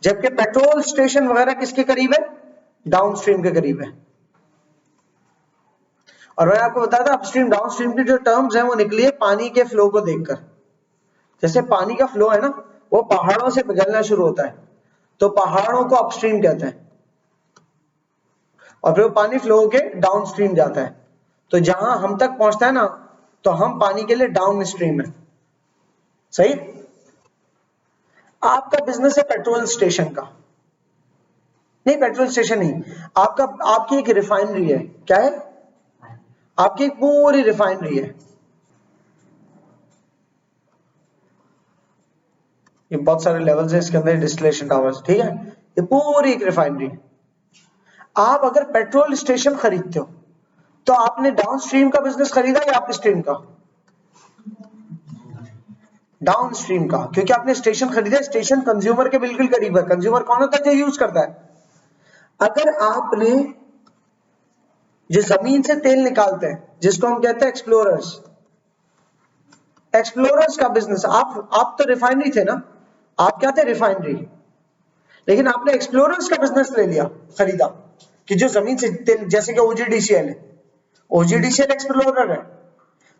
Speaker 1: जबकि पेट्रोल स्टेशन वगैरह किसके करीब है? डाउन स्ट्रीम के करीब है। और मैंने आपको बताया था अपस्ट्रीम डाउनस्ट्रीम की जो टर्म्स हैं वो निकली है पानी के फ्लो को देखकर। जैसे पानी का फ्लो है ना, वो पहाड़ों से पिघलना शुरू होता है, तो पहाड़ों को अपस्ट्रीम कहते हैं, और फिर वो पानी फ्लो होके डाउनस्ट्रीम जाता है, तो जहां हम तक पहुंचता है ना, तो हम पानी के लिए डाउन स्ट्रीम है। सही। आपका बिजनेस है पेट्रोल स्टेशन का, नहीं पेट्रोल स्टेशन नहीं, आपकी एक रिफाइनरी है। क्या है? आपकी एक पूरी रिफाइनरी है। ये बहुत सारे लेवल्स हैं इसके अंदर, डिस्टिलेशन टावर्स, ठीक है, ये पूरी एक रिफाइनरी है। आप अगर पेट्रोल स्टेशन खरीदते हो तो आपने डाउन स्ट्रीम का बिजनेस खरीदा या अप स्ट्रीम का? डाउन स्ट्रीम का, क्योंकि आपने स्टेशन खरीदा, स्टेशन कंज्यूमर के बिल्कुल करीब है। कंज्यूमर कौन होता है? जो यूज करता है। अगर आपने जो जमीन से तेल निकालते हैं, जिसको हम कहते हैं एक्सप्लोरर्स, एक्सप्लोरर्स का बिजनेस, आप तो रिफाइनरी थे ना, आप क्या थे? रिफाइनरी। लेकिन आपने एक्सप्लोरर्स का बिजनेस ले लिया, खरीदा, कि जो जमीन से तेल, जैसे कि ओजीडीसीएल है, ओजीडीसीएल एक्सप्लोरर है,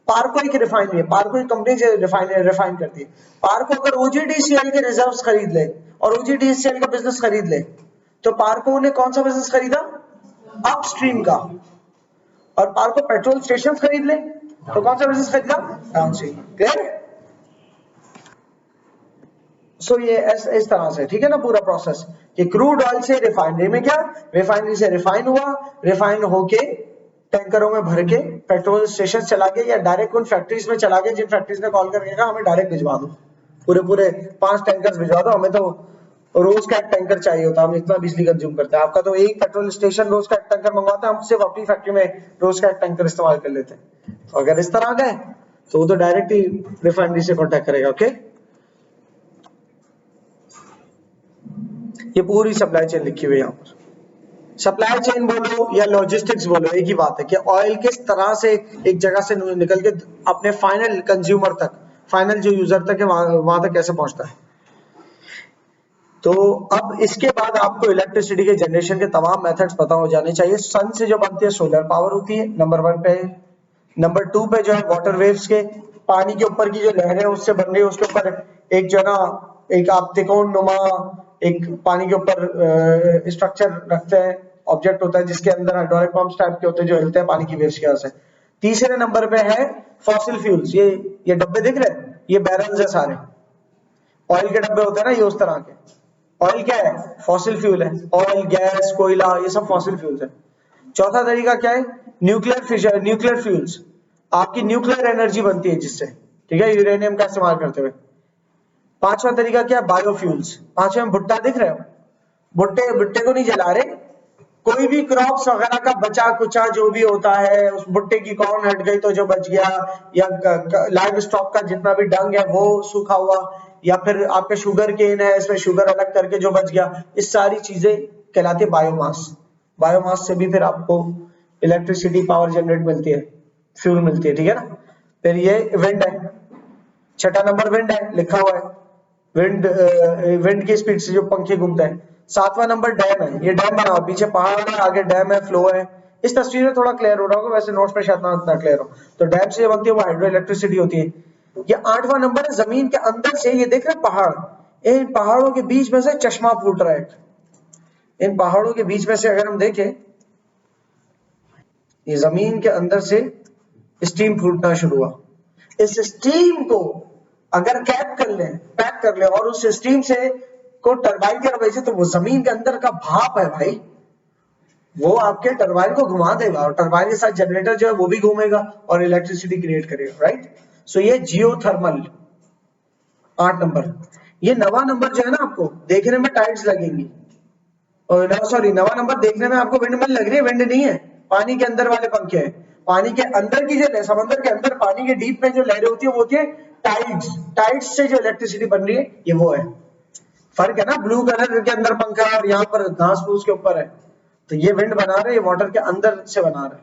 Speaker 1: पार्को एक रिफाइनरी है, पार्को एक कंपनी जो रिफाइन करती है। पार्को अगर ओजीडीसीएल के रिजर्व्स खरीद ले और ओजीडीसीएल का बिजनेस खरीद ले, तो पार्को ने कौन सा बिजनेस खरीदा? अपस्ट्रीम का। और पार्को पेट्रोल स्टेशन खरीद ले तो कौन सा बिजनेस खरीदा? डाउनस्ट्रीम। क्लियर? सो ये इस तरह से, ठीक है ना, पूरा प्रोसेस कि क्रूड ऑयल से रिफाइनरी में, क्या रिफाइनरी से रिफाइन हुआ, रिफाइन होके टैंकरों में भर के पेट्रोल स्टेशन चला गया, या डायरेक्ट उन फैक्ट्रीज में चला गया जिन फैक्ट्रीज ने कॉल करके कहा हमें डायरेक्ट भिजवा दो, पूरे 5 टैंकर्स भिजवा दो, हमें तो रोज का एक टैंकर चाहिए होता है, हम इतना बिजली कंज्यूम करते हैं। आपका तो एक पेट्रोल स्टेशन रोज का एक टैंकर मंगवाता है, हम सिर्फ अपनी फैक्ट्री में रोज का एक टैंकर इस्तेमाल कर लेते हैं। तो अगर इस तरह का है तो वो तो डायरेक्ट ही रिफाइनरी से कॉन्टेक्ट करेगा। ओके, ये पूरी सप्लाई चेन लिखी हुई है यहाँ पर। सप्लाई चेन बोलो या लॉजिस्टिक्स बोलो, एक ही बात है कि ऑयल किस तरह से एक जगह से निकल के अपने फाइनल कंज्यूमर तक, फाइनल जो यूजर तक है, वहां तक कैसे पहुंचता है। तो अब इसके बाद आपको इलेक्ट्रिसिटी के जनरेशन के तमाम मेथड्स पता हो जाने चाहिए। सन से जो बनती है सोलर पावर होती है, नंबर 1 पे। नंबर 2 पे जो है वाटर वेव्स के, पानी के ऊपर की जो लहरें उससे बन रही है, उसके ऊपर एक जो ना, एक आप त्रिकोण नुमा एक पानी के ऊपर स्ट्रक्चर रखते हैं, ऑब्जेक्ट होता है जिसके अंदर हाइड्रोलिक पंप्स टाइप के होते हैं जो हिलते हैं पानी की वेव्स की वजह से। तीसरे नंबर पे है फॉसिल फ्यूल्स, ये डब्बे दिख रहे हैं, ये बैरल्स है सारे, ऑयल के डब्बे होते हैं ना ये उस तरह के। ऑयल क्या है? फॉसिल फ्यूल है, ऑयल, गैस, कोयला, ये सब फॉसिल फ्यूल्स है। चौथा तरीका क्या है? न्यूक्लियर फिशन, न्यूक्लियर फ्यूल्स, आपकी न्यूक्लियर एनर्जी बनती है जिससे, ठीक है, यूरेनियम का इस्तेमाल करते हुए। पांचवा तरीका क्या है? बायोफ्यूल्स। पांचवा में भुट्टा दिख रहे हो, भुट्टे को नहीं जला रहे, कोई भी क्रॉप्स वगैरह का बचा कुचा जो भी होता है, उस भुट्टे की कॉर्न हट गई तो जो बच गया, या लाइव स्टॉक का जितना भी डंग है वो सूखा हुआ, या फिर आपके शुगर केन है इसमें शुगर अलग करके जो बच गया, इस सारी चीजें कहलाती है बायोमास। बायोमास से भी फिर आपको इलेक्ट्रिसिटी पावर जनरेट मिलती है, फ्यूल मिलती है, ठीक है ना। फिर ये विंड है, छठा नंबर विंड है, लिखा हुआ है, विंड की स्पीड से जो पंखे घूमते हैं। सातवां नंबर डैम है, ये डैम बना हुआ, पीछे पहाड़ है, आगे डैम है, फ्लो है। इस तस्वीर में थोड़ा क्लियर हो रहा होगा, वैसे नोट्स में शायद ना इतना क्लियर हो। तो डैम से बनती है वो हाइड्रो इलेक्ट्रिसिटी होती है। ये आठवां नंबर है जमीन के अंदर से, ये देख रहे हैं पहाड़, इन पहाड़ों के बीच में से चश्मा फूट रहा है। इन पहाड़ों के बीच में से अगर हम देखें, ये जमीन के अंदर से स्टीम फूटना शुरू हुआ। इस स्टीम को अगर कैप कर ले, पैक कर ले, और उस स्टीम से को टरबाइन की तरफ भेजे, तो वो जमीन के अंदर का भाप है भाई, वो आपके टरबाइन को घुमा देगा, और टरबाइन के साथ जनरेटर जो है वो भी घूमेगा और इलेक्ट्रिसिटी क्रिएट करेगा, राइट। सो ये जियोथर्मल 8 नंबर। ये 9वां नंबर जो है ना, आपको देखने में टाइड्स लगेंगी, और सॉरी 9वां नंबर देखने में आपको विंडमिल लग रही है, विंड नहीं है, पानी के अंदर वाले पंखे हैं। पानी के अंदर की जो समंदर के अंदर पानी के डीप में जो लहरें होती है वो होती है टाइड्स। टाइड्स से जो इलेक्ट्रिसिटी बन रही है ये वो है। फर्क है ना, ब्लू कलर के अंदर पंखा और यहाँ पर घास फूस के ऊपर है, तो ये विंड बना रहे, ये वाटर के अंदर से बना रहे,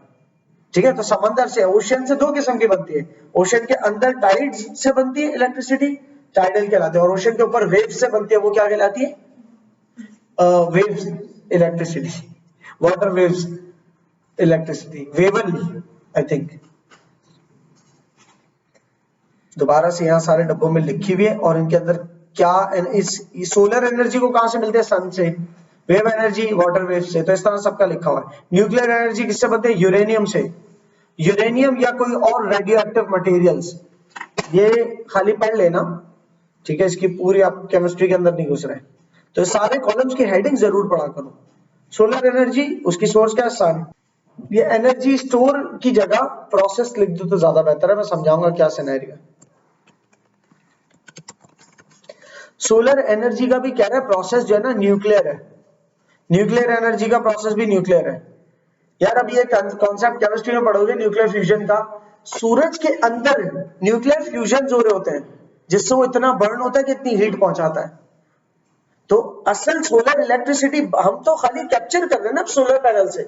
Speaker 1: ठीक है। तो समंदर से, ओशन से 2 किस्म की बनती है, ओशन के अंदर टाइड्स से बनती है इलेक्ट्रिसिटी, टाइडल कहलाती है, और ओशन के ऊपर वेव्स से बनती है, वो क्या कहलाती है? Waves electricity, water waves electricity, Wavell I think दोबारा से यहाँ सारे डब्बों में लिखी हुई है, और इनके अंदर क्या इस सोलर एनर्जी को कहां से मिलते हैं? सन से, वेव एनर्जी वाटर वेव से, तो इस तरह सबका लिखा हुआ है। न्यूक्लियर एनर्जी किससे बनते हैं? यूरेनियम से, यूरेनियम या कोई और रेडियो एक्टिव मटेरियल्स, ये खाली पढ़ लेना, ठीक है, इसकी पूरी आप केमिस्ट्री के अंदर नहीं घुस रहे, तो सारे कॉलम्स की हेडिंग जरूर पढ़ा करो। सोलर एनर्जी, उसकी सोर्स क्या है? सन। ये एनर्जी स्टोर की जगह प्रोसेस लिख दो तो ज्यादा बेहतर है, मैं समझाऊंगा क्या सिनेरियो है। सोलर एनर्जी का भी कह रहा है प्रोसेस जो है ना न्यूक्लियर है, न्यूक्लियर एनर्जी का प्रोसेस भी न्यूक्लियर है। यार अब ये कॉन्सेप्ट केमिस्ट्री में पढ़ोगे न्यूक्लियर फ्यूजन का, सूरज के अंदर न्यूक्लियर फ्यूजन हो रहे होते हैं जिससे वो इतना बर्न होता है कि इतनी हीट पहुंचाता है। तो असल सोलर इलेक्ट्रिसिटी हम तो खाली कैप्चर कर रहे हैं ना सोलर पैनल से,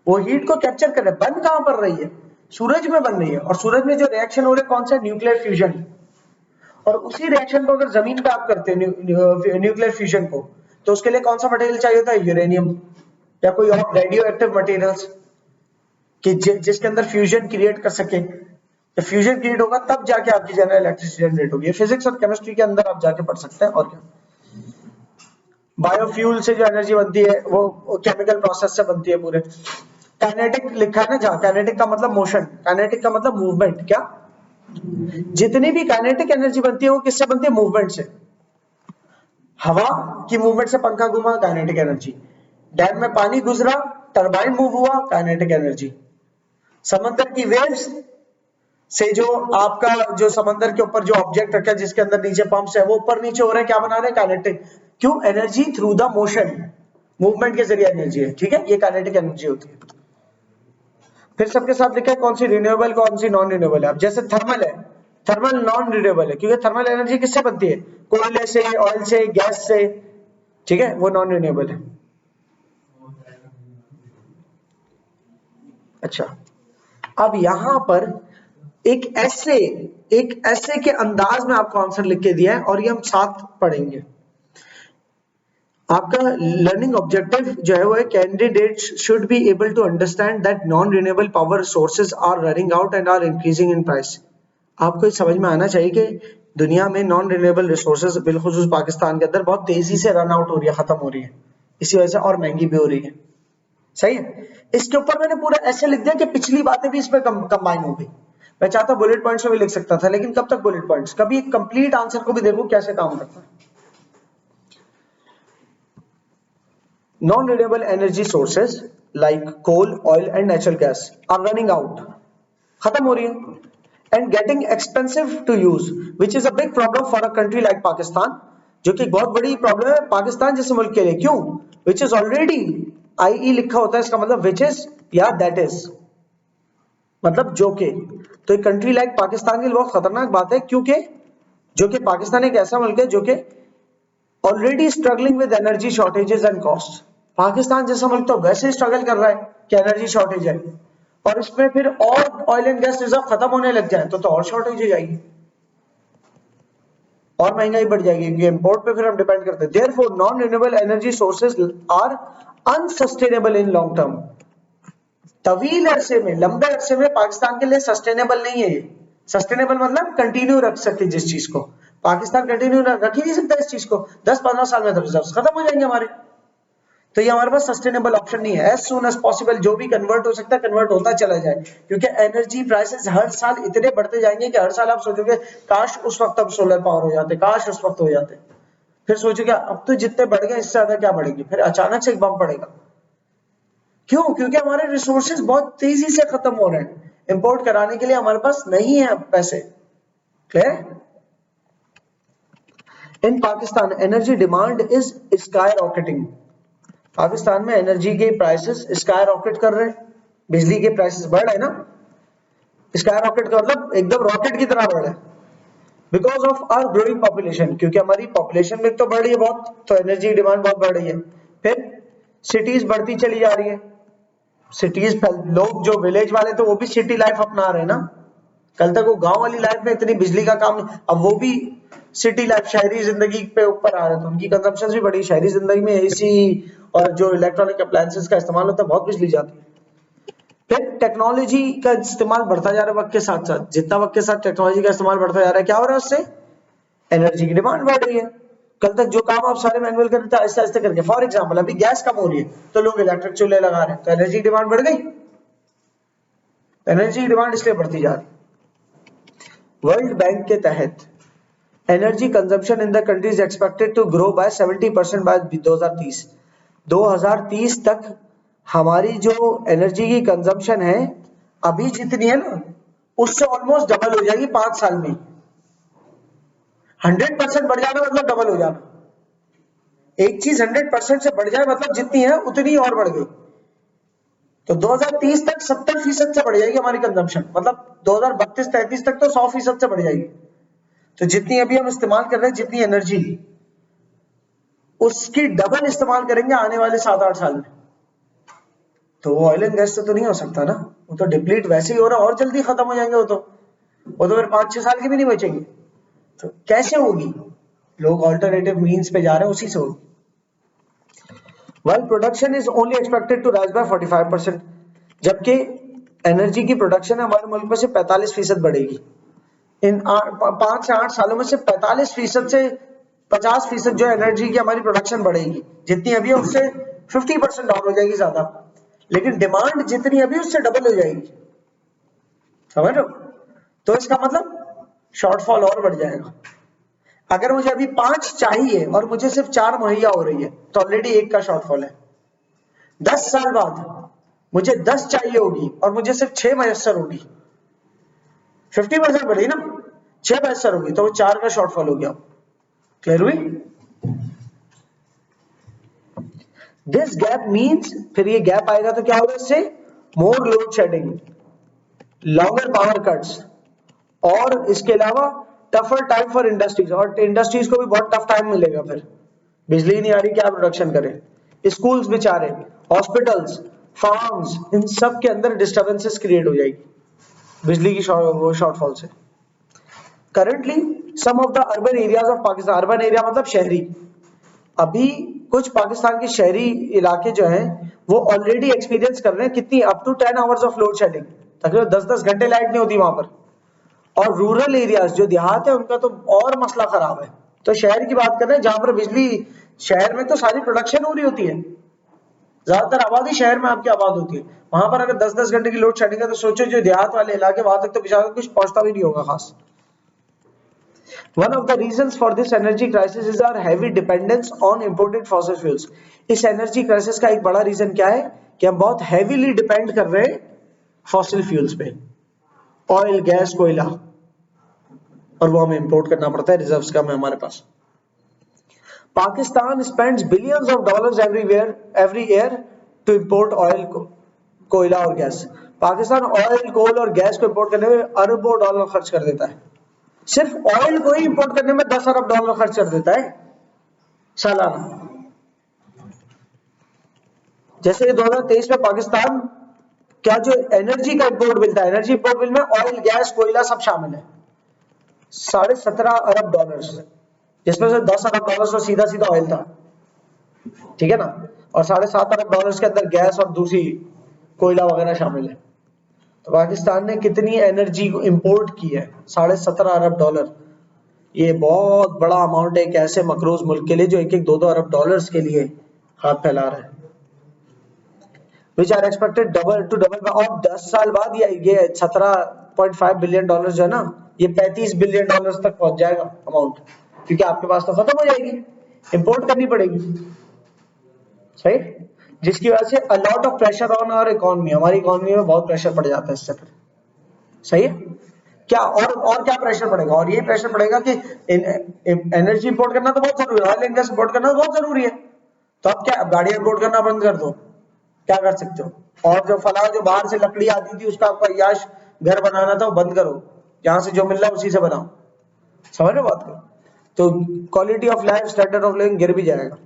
Speaker 1: वो हीट को कैप्चर कर रहे हैं। बन कहां पर रही है? सूरज में बन रही है, और सूरज में जो रिएक्शन हो रहा है कौन सा? Nuclear fusion. और उसी रिएक्शन को अगर जमीन पे आप करते हैं न्यूक्लियर फ्यूजन को, तो उसके लिए कौन सा मटेरियल चाहिए होता है? यूरेनियम या कोई और रेडियो एक्टिव मटेरियल्स कि जिसके अंदर फ्यूजन क्रिएट कर सके। जब फ्यूजन क्रिएट होगा तब जाके आपकी जनरल इलेक्ट्रिसिटी जनरेट होगी। फिजिक्स और केमिस्ट्री के अंदर आप जाके पढ़ सकते हैं। और क्या, बायोफ्यूल से जो एनर्जी बनती है वो केमिकल प्रोसेस से बनती है पूरे। काइनेटिक लिखा है ना जहां, काइनेटिक का मतलब मोशन, काइनेटिक का मतलब मूवमेंट। क्या, जितनी भी काइनेटिक एनर्जी बनती है वो किससे बनती है? मूवमेंट से। हवा की मूवमेंट से पंखा घुमा, काइनेटिक एनर्जी। डैम में पानी गुजरा, टरबाइन मूव हुआ, काइनेटिक एनर्जी। समंदर की वेव्स से जो आपका जो समंदर के ऊपर जो ऑब्जेक्ट रखा है जिसके अंदर नीचे पंप्स है वो ऊपर नीचे हो रहे हैं, क्या बना रहे हैं? काइनेटिक। क्यों? Energy through the motion, movement के जरिए एनर्जी है, ठीक है, ये काइनेटिक एनर्जी होती है। फिर सबके साथ लिखा है कौन सी रिन्यूएबल कौन सी नॉन रिन्यूएबल है। अब जैसे थर्मल है, थर्मल नॉन रिन्यूएबल है क्योंकि थर्मल एनर्जी किससे बनती है? कोयले से, ऑयल से, गैस से, ठीक है, वो नॉन रिन्यूएबल है। अच्छा, अब यहां पर एक ऐसे के अंदाज में आपको आंसर लिख के दिया है और ये हम साथ पढ़ेंगे। आपका लर्निंग ऑब्जेक्टिव जो है वो है candidates should be able to understand that non renewable power sources are running out and are increasing in price. आपको समझ में आना चाहिए कि दुनिया में नॉन रिन्यूएबल रिसोर्सेज बिलखुसूस पाकिस्तान के अंदर बहुत तेजी से रन आउट हो रही है, खत्म हो रही है, इसी वजह से और महंगी भी हो रही है। सही है। इसके ऊपर मैंने पूरा ऐसे लिख दिया कि पिछली बातें भी इसमें कंबाइन हो गई। मैं चाहता बुलेट पॉइंट्स में भी लिख सकता था, लेकिन कब तक बुलेट पॉइंट्स, कभी एक कंप्लीट आंसर को भी देखो कैसे काम करता है। Non-renewable energy sources like coal, oil and natural gas are running out, खत्म हो रही है, and getting expensive to use, which is a big problem for a country like Pakistan, जो कि बहुत बड़ी प्रॉब्लम है पाकिस्तान जैसे मुल्क के लिए। क्यों? Which is already, IE लिखा होता है, इसका मतलब which is या that is, मतलब जो के। तो एक कंट्री लाइक पाकिस्तान के लिए बहुत खतरनाक बात है, क्योंकि जो कि पाकिस्तान एक ऐसा मुल्क है जो कि already struggling with energy shortages and cost. Pakistan जैसा मुल्क तो वैसे स्ट्रगल कर रहा है कि एनर्जी शॉर्टेज है, और इसमें फिर और ऑयल एंड गैस रिजर्व खत्म होने लग जाए तो और शॉर्टेज हो जाएगी और महंगाई बढ़ जाएगी, क्योंकि इंपोर्ट पे फिर हम डिपेंड करते हैं। Therefore non renewable energy sources are unsustainable in long term. तवील अरसे में, लंबे अरसे में पाकिस्तान के लिए सस्टेनेबल नहीं है ये। सस्टेनेबल मतलब कंटिन्यू रख सकते जिस चीज को, पाकिस्तान कंटिन्यू रख ही नहीं सकता इस चीज को। 10-15 साल में तो रिजर्व्स खत्म हो जाएंगे हमारे, तो ये हमारे पास सस्टेनेबल ऑप्शन नहीं है। एज सून एज पॉसिबल जो भी कन्वर्ट हो सकता है कन्वर्ट होता चला जाए, क्योंकि एनर्जी प्राइसेस हर साल इतने बढ़ते जाएंगे कि हर साल आप सोचोगे काश उस वक्त अब सोलर पावर हो जाते, काश उस वक्त हो जाते, फिर सोचोगे अब तो जितने बढ़ गए इससे ज्यादा क्या बढ़ेगी, फिर अचानक से एक बम पड़ेगा। क्यों? क्योंकि हमारे रिसोर्सेज बहुत तेजी से खत्म हो रहे हैं, इंपोर्ट कराने के लिए हमारे पास नहीं है पैसे। Clear? In Pakistan energy demand is sky rocketing. Pakistan में एनर्जी के प्राइसेस स्काई रॉकेट कर रहे हैं, बिजली के प्राइसेस बढ़ रहे हैं ना, स्काई रॉकेट का मतलब एकदम रॉकेट की तरह बढ़ रहा है, because of our growing population, क्योंकि हमारी पॉपुलेशन में तो बढ़ रही है बहुत, तो एनर्जी डिमांड बहुत बढ़ रही है। फिर सिटीज बढ़ती चली जा रही है, सिटीज, लोग जो विलेज वाले तो वो भी सिटी लाइफ अपना रहे हैं ना, कल तक वो गांव वाली लाइफ में इतनी बिजली का काम नहीं, अब वो भी सिटी लाइफ शहरी जिंदगी पे ऊपर आ रहे थे, उनकी कंजम्पशन भी बढ़ी। शहरी जिंदगी में एसी और जो इलेक्ट्रॉनिक अप्लायंसेस का इस्तेमाल होता है बहुत बिजली जाती है। फिर टेक्नोलॉजी का इस्तेमाल बढ़ता जा रहा है वक्त के साथ साथ, जितना वक्त के साथ टेक्नोलॉजी का इस्तेमाल बढ़ता जा रहा है क्या हो रहा है उससे एनर्जी की डिमांड बढ़ रही है। कल तक जो काम आप सारे मैनुअल करते थे आहिस्ते आहिस्ते करके, फॉर एग्जांपल अभी गैस कम हो रही है तो लोग इलेक्ट्रिक चूल्हे लगा रहे हैं, तो एनर्जी की डिमांड बढ़ गई, एनर्जी की डिमांड इसलिए बढ़ती जा रही। वर्ल्ड बैंक के तहत energy consumption in the country is expected to grow by 70% by 2030। 2030 तक हमारी जो एनर्जी की कंजम्पशन है अभी जितनी है ना उससे ऑलमोस्ट डबल हो जाएगी 5 साल में। 100% बढ़ जाना मतलब डबल हो जाना। एक चीज 100% से बढ़ जाए मतलब जितनी है उतनी और बढ़ गई। तो 2030 तक 70% से बढ़ जाएगी हमारी कंजम्पशन, मतलब 2032-33 तक तो 100% से बढ़ जाएगी। तो जितनी अभी हम इस्तेमाल कर रहे हैं जितनी एनर्जी उसकी डबल इस्तेमाल करेंगे आने वाले 7-8 साल में। तो वो ऑयल एंड गैस से तो नहीं हो सकता ना, वो तो डिप्लीट वैसे ही हो रहा है और जल्दी खत्म हो जाएंगे वो तो फिर 5-6 साल के भी नहीं बचेंगे। तो कैसे होगी? लोग ऑल्टरनेटिव मीन्स पे जा रहे हैं, उसी से होगी। While production is only expected to rise by 45%, जबकि एनर्जी की प्रोडक्शन हमारे मुल्क में से 45% बढ़ेगी। इन 5 से 8 सालों में से 45% से 50% जो एनर्जी की हमारी प्रोडक्शन बढ़ेगी, जितनी अभी उससे 50% डाउन हो जाएगी ज्यादा, लेकिन डिमांड जितनी अभी उससे डबल हो जाएगी। समझ रहे हो? तो इसका मतलब शॉर्टफॉल और बढ़ जाएगा। अगर मुझे अभी 5 चाहिए और मुझे सिर्फ 4 मुहैया हो रही है तो ऑलरेडी 1 का शॉर्टफॉल है। 10 साल बाद मुझे 10 चाहिए होगी और मुझे सिर्फ 6 मैसर होगी, 50% बढ़ी ना, 6 मैसर होगी तो वो 4 का शॉर्टफॉल हो गया। क्लियर हुई? दिस गैप मीन्स, फिर ये गैप आएगा तो क्या होगा इससे? More load shedding, longer power cuts, और इसके अलावा टफर टाइम फॉर इंडस्ट्रीज, और इंडस्ट्रीज को भी बहुत टफ टाइम मिलेगा। फिर बिजली नहीं आ रही, क्या प्रोडक्शन करें? स्कूल्स बेचारे, हॉस्पिटल्स, फार्म्स, इन सब के अंदर डिस्टर्बेंसेस क्रिएट हो जाएगी बिजली की शॉर्टफॉल से। Currently some of the urban areas of Pakistan, urban area मतलब शहरी, अभी कुछ पाकिस्तान के शहरी इलाके जो हैं वो ऑलरेडी एक्सपीरियंस कर रहे हैं कितनी, up to 10 hours of load shedding, तकरीबन 10-10 घंटे लाइट नहीं होती वहां पर। और रूरल एरियाज जो देहात है उनका तो और मसला खराब है। तो शहर की बात कर रहे हैं जहां पर बिजली, शहर में तो सारी प्रोडक्शन हो रही होती है, ज्यादातर आबादी शहर में आपकी आबाद होती है, वहां पर अगर 10-10 घंटे की लोड शेडिंग है तो सोचो जो देहात वाले इलाके वहां तक तो बेचारा कुछ पहुंचता भी नहीं होगा खास। One of the reasons for this energy crisis is our heavy dependence on imported fossil fuels. इस एनर्जी क्राइसिस का एक बड़ा रीजन क्या है कि हम बहुत हेवीली डिपेंड कर रहे हैं फॉसिल फ्यूल्स पे, ऑयल, गैस, कोयला, और वो हमें इंपोर्ट करना पड़ता है, रिजर्व्स कम है हमारे पास। Pakistan spends billions of dollars every year to import oil, कोयला और गैस। पाकिस्तान ऑयल, कोल और गैस को इंपोर्ट करने में अरबों डॉलर खर्च कर देता है। सिर्फ ऑयल को ही इंपोर्ट करने में 10 अरब डॉलर खर्च कर देता है सालाना। जैसे 2023 में पाकिस्तान क्या जो एनर्जी का इंपोर्ट मिलता है, एनर्जी इंपोर्ट बिल में ऑयल, गैस, कोयला सब शामिल है, 17.5 अरब डॉलर, जिसमें से 10 अरब डॉलर तो सीधा सीधा ऑयल था, ठीक है ना, और 7.5 अरब डॉलर के अंदर गैस और दूसरी कोयला वगैरह शामिल है। तो पाकिस्तान ने कितनी एनर्जी को इंपोर्ट की है? 17.5 अरब डॉलर। ये बहुत बड़ा अमाउंट है एक ऐसे मकरूज मुल्क के लिए जो 1-2 अरब डॉलर्स के लिए हाथ फैला रहा है, which are expected to double। और 10 साल बाद ये 17.5 बिलियन डॉलर जो है ना, ये 35 बिलियन डॉलर तक पहुंच जाएगा अमाउंट, क्योंकि आपके पास तो खत्म हो जाएगी, इंपोर्ट करनी पड़ेगी, सही, जिसकी वजह से a lot of pressure on our economy, हमारी इकोनॉमी में बहुत प्रेशर पड़ जाता है इससे। फिर सही है क्या? और क्या प्रेशर पड़ेगा? और ये प्रेशर पड़ेगा कि एनर्जी इंपोर्ट करना तो बहुत जरूरी है, ऑयल एंड गैस इंपोर्ट करना तो बहुत जरूरी है, तो अब क्या, गाड़ियां इंपोर्ट करना बंद कर दो, क्या कर सकते हो? और जो फला जो बाहर से लकड़ी आती थी उसका आपका याश घर बनाना था वो बंद करो, जहां से जो मिल रहा है उसी से बनाओ। समझ रहे बात को? तो quality of life, standard of living गिर भी जाएगा।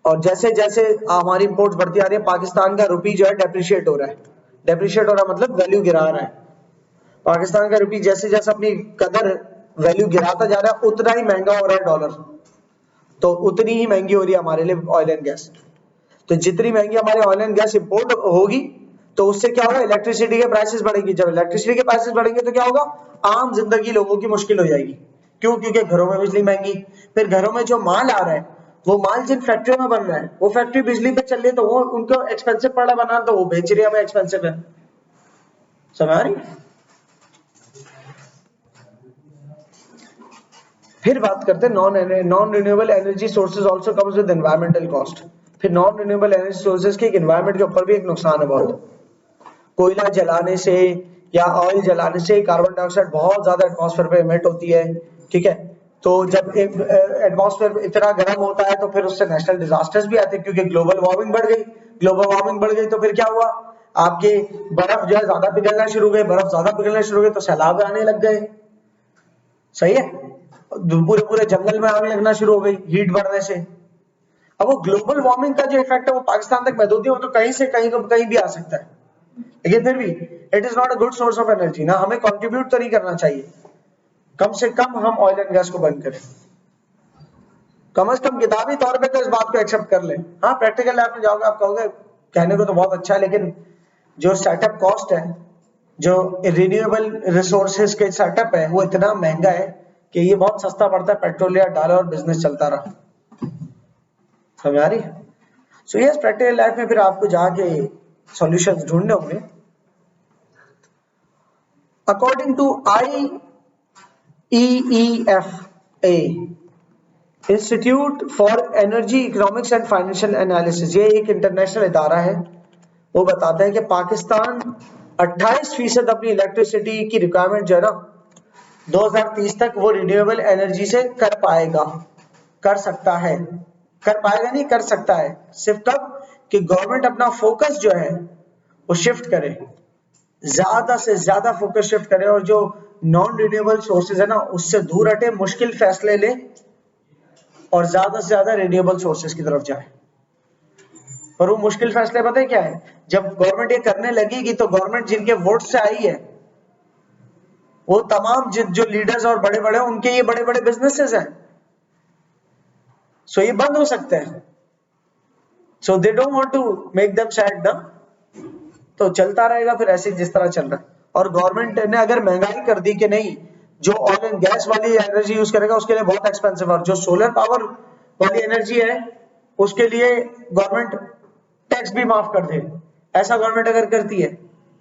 Speaker 1: और जैसे जैसे हमारी इंपोर्ट्स बढ़ती आ रही है, पाकिस्तान का रुपी जो है डेप्रिशिएट हो रहा है, डेप्रिशिएट हो रहा है मतलब वैल्यू गिरा रहा है। पाकिस्तान का रुपी जैसे जैसे अपनी कदर, वैल्यू गिराता जा रहा है, उतना ही महंगा हो रहा है डॉलर, तो उतनी ही महंगी हो रही है हमारे लिए ऑयल एंड गैस। तो जितनी महंगी हमारे ऑयल एंड गैस इंपोर्ट होगी तो उससे क्या होगा, इलेक्ट्रिसिटी के प्राइसेस बढ़ेंगे। जब इलेक्ट्रिसिटी के प्राइसेस बढ़ेंगे तो क्या होगा, आम जिंदगी लोगों की मुश्किल हो जाएगी। क्यों? क्योंकि घरों में बिजली महंगी, फिर घरों में जो माल आ रहा है वो माल जिन फैक्ट्रियों में बन रहा है वो फैक्ट्री बिजली पे चल रही है, तो वो उनको एक्सपेंसिव पड़ रहा बनाना, तो वो बेच रही है हमें एक्सपेंसिव है। समझ आ रही? फिर बात करते हैं non renewable energy sources also comes with environmental cost. फिर नॉन रिन्यूएबल एनर्जी सोर्सेज के एनवायरमेंट के ऊपर भी एक नुकसान है बहुत। कोयला जलाने से या ऑयल जलाने से कार्बन डाइऑक्साइड बहुत ज्यादा एटमॉस्फेयर पे इमिट होती है, ठीक है। तो जब एटमॉस्फेयर इतना गर्म होता है तो फिर उससे नेशनल डिजास्टर्स भी आते हैं, क्योंकि ग्लोबल वार्मिंग बढ़ गई। ग्लोबल वार्मिंग बढ़ गई तो फिर क्या हुआ, आपके बर्फ जो है ज्यादा पिघलना शुरू हो गई, बर्फ ज्यादा पिघलना शुरू हो गई तो सैलाब आने लग गए। सही है, पूरे पूरे जंगल में आग लगना शुरू हो गई हीट बढ़ने से। अब वो ग्लोबल वार्मिंग का जो इफेक्ट है वो पाकिस्तान तक महदूद नहीं हो, तो कहीं से कहीं भी आ सकता है, लेकिन फिर भी it is not a good source of energy ना। हमें कंट्रीब्यूट तो नहीं करना चाहिए, कम से कम हम ऑयल एंड गैस को बंद करें, कम से कम किताबी तौर पे तो इस बात को एक्सेप्ट कर लें। हाँ, प्रैक्टिकल लाइफ में जाओगे आप कहोगे कहने को तो बहुत अच्छा है, लेकिन जो सेटअप कॉस्ट है, जो रिन्यूएबल रिसोर्सेज के सेटअप है, वो इतना महंगा है कि ये बहुत सस्ता पड़ता है, पेट्रोल या डालो और बिजनेस चलता रहा। समझ आ रही? सो यस, प्रैक्टिकल लाइफ में फिर आपको जाके सॉल्यूशंस ढूंढने होंगे। According to IEEFA institute for energy economics and financial analysis, ये एक इंटरनेशनल इदारा है, वो बताता है कि पाकिस्तान 28% अपनी इलेक्ट्रिसिटी की रिक्वायरमेंट जो है ना 2030 तक वो रिन्यूएबल एनर्जी से कर पाएगा, कर सकता है, कर पाएगा नहीं, कर सकता है। सिर्फ कब कि गवर्नमेंट अपना फोकस जो है वो शिफ्ट करे, ज्यादा से ज्यादा फोकस शिफ्ट करे, और जो नॉन रिन्यूएबल सोर्सेज है ना उससे दूर हटे, मुश्किल फैसले ले और ज्यादा से ज्यादा रिन्यूएबल सोर्सेज की तरफ जाए। पर वो मुश्किल फैसले पता है क्या है, जब गवर्नमेंट ये करने लगेगी तो गवर्नमेंट जिनके वोट से आई है वो तमाम जो लीडर्स और बड़े बड़े उनके ये बड़े बड़े बिजनेसेस हैं, सो ये बंद हो सकते हैं। So they don't want to make them sad ना, तो चलता रहेगा फिर ऐसे जिस तरह चल रहा है। और गवर्नमेंट ने अगर महंगाई कर दी कि नहीं, जो ऑयल एंड गैस वाली एनर्जी यूज करेगा उसके लिए बहुत एक्सपेंसिव, और जो सोलर पावर वाली एनर्जी है उसके लिए गवर्नमेंट टैक्स भी माफ कर दे, ऐसा गवर्नमेंट अगर करती है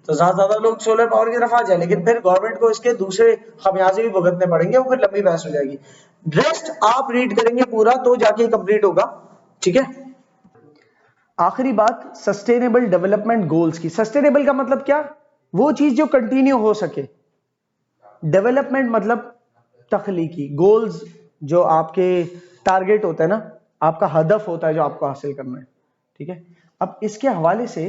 Speaker 1: तो ज्यादा लोग सोलर पावर की तरफ आ जाए, लेकिन फिर गवर्नमेंट को इसके दूसरे खमियाजे भी भुगतने पड़ेंगे, वो फिर लंबी बहस हो जाएगी। रेस्ट आप रीड करेंगे पूरा तो जाके कंप्लीट होगा, ठीक है। आखिरी बात सस्टेनेबल डेवलपमेंट गोल्स की। सस्टेनेबल का मतलब क्या, वो चीज जो कंटिन्यू हो सके। डेवलपमेंट मतलब तख्लीकी, गोल्स जो आपके टारगेट होता है ना, आपका हदफ होता है जो आपको हासिल करना है, ठीक है। अब इसके हवाले से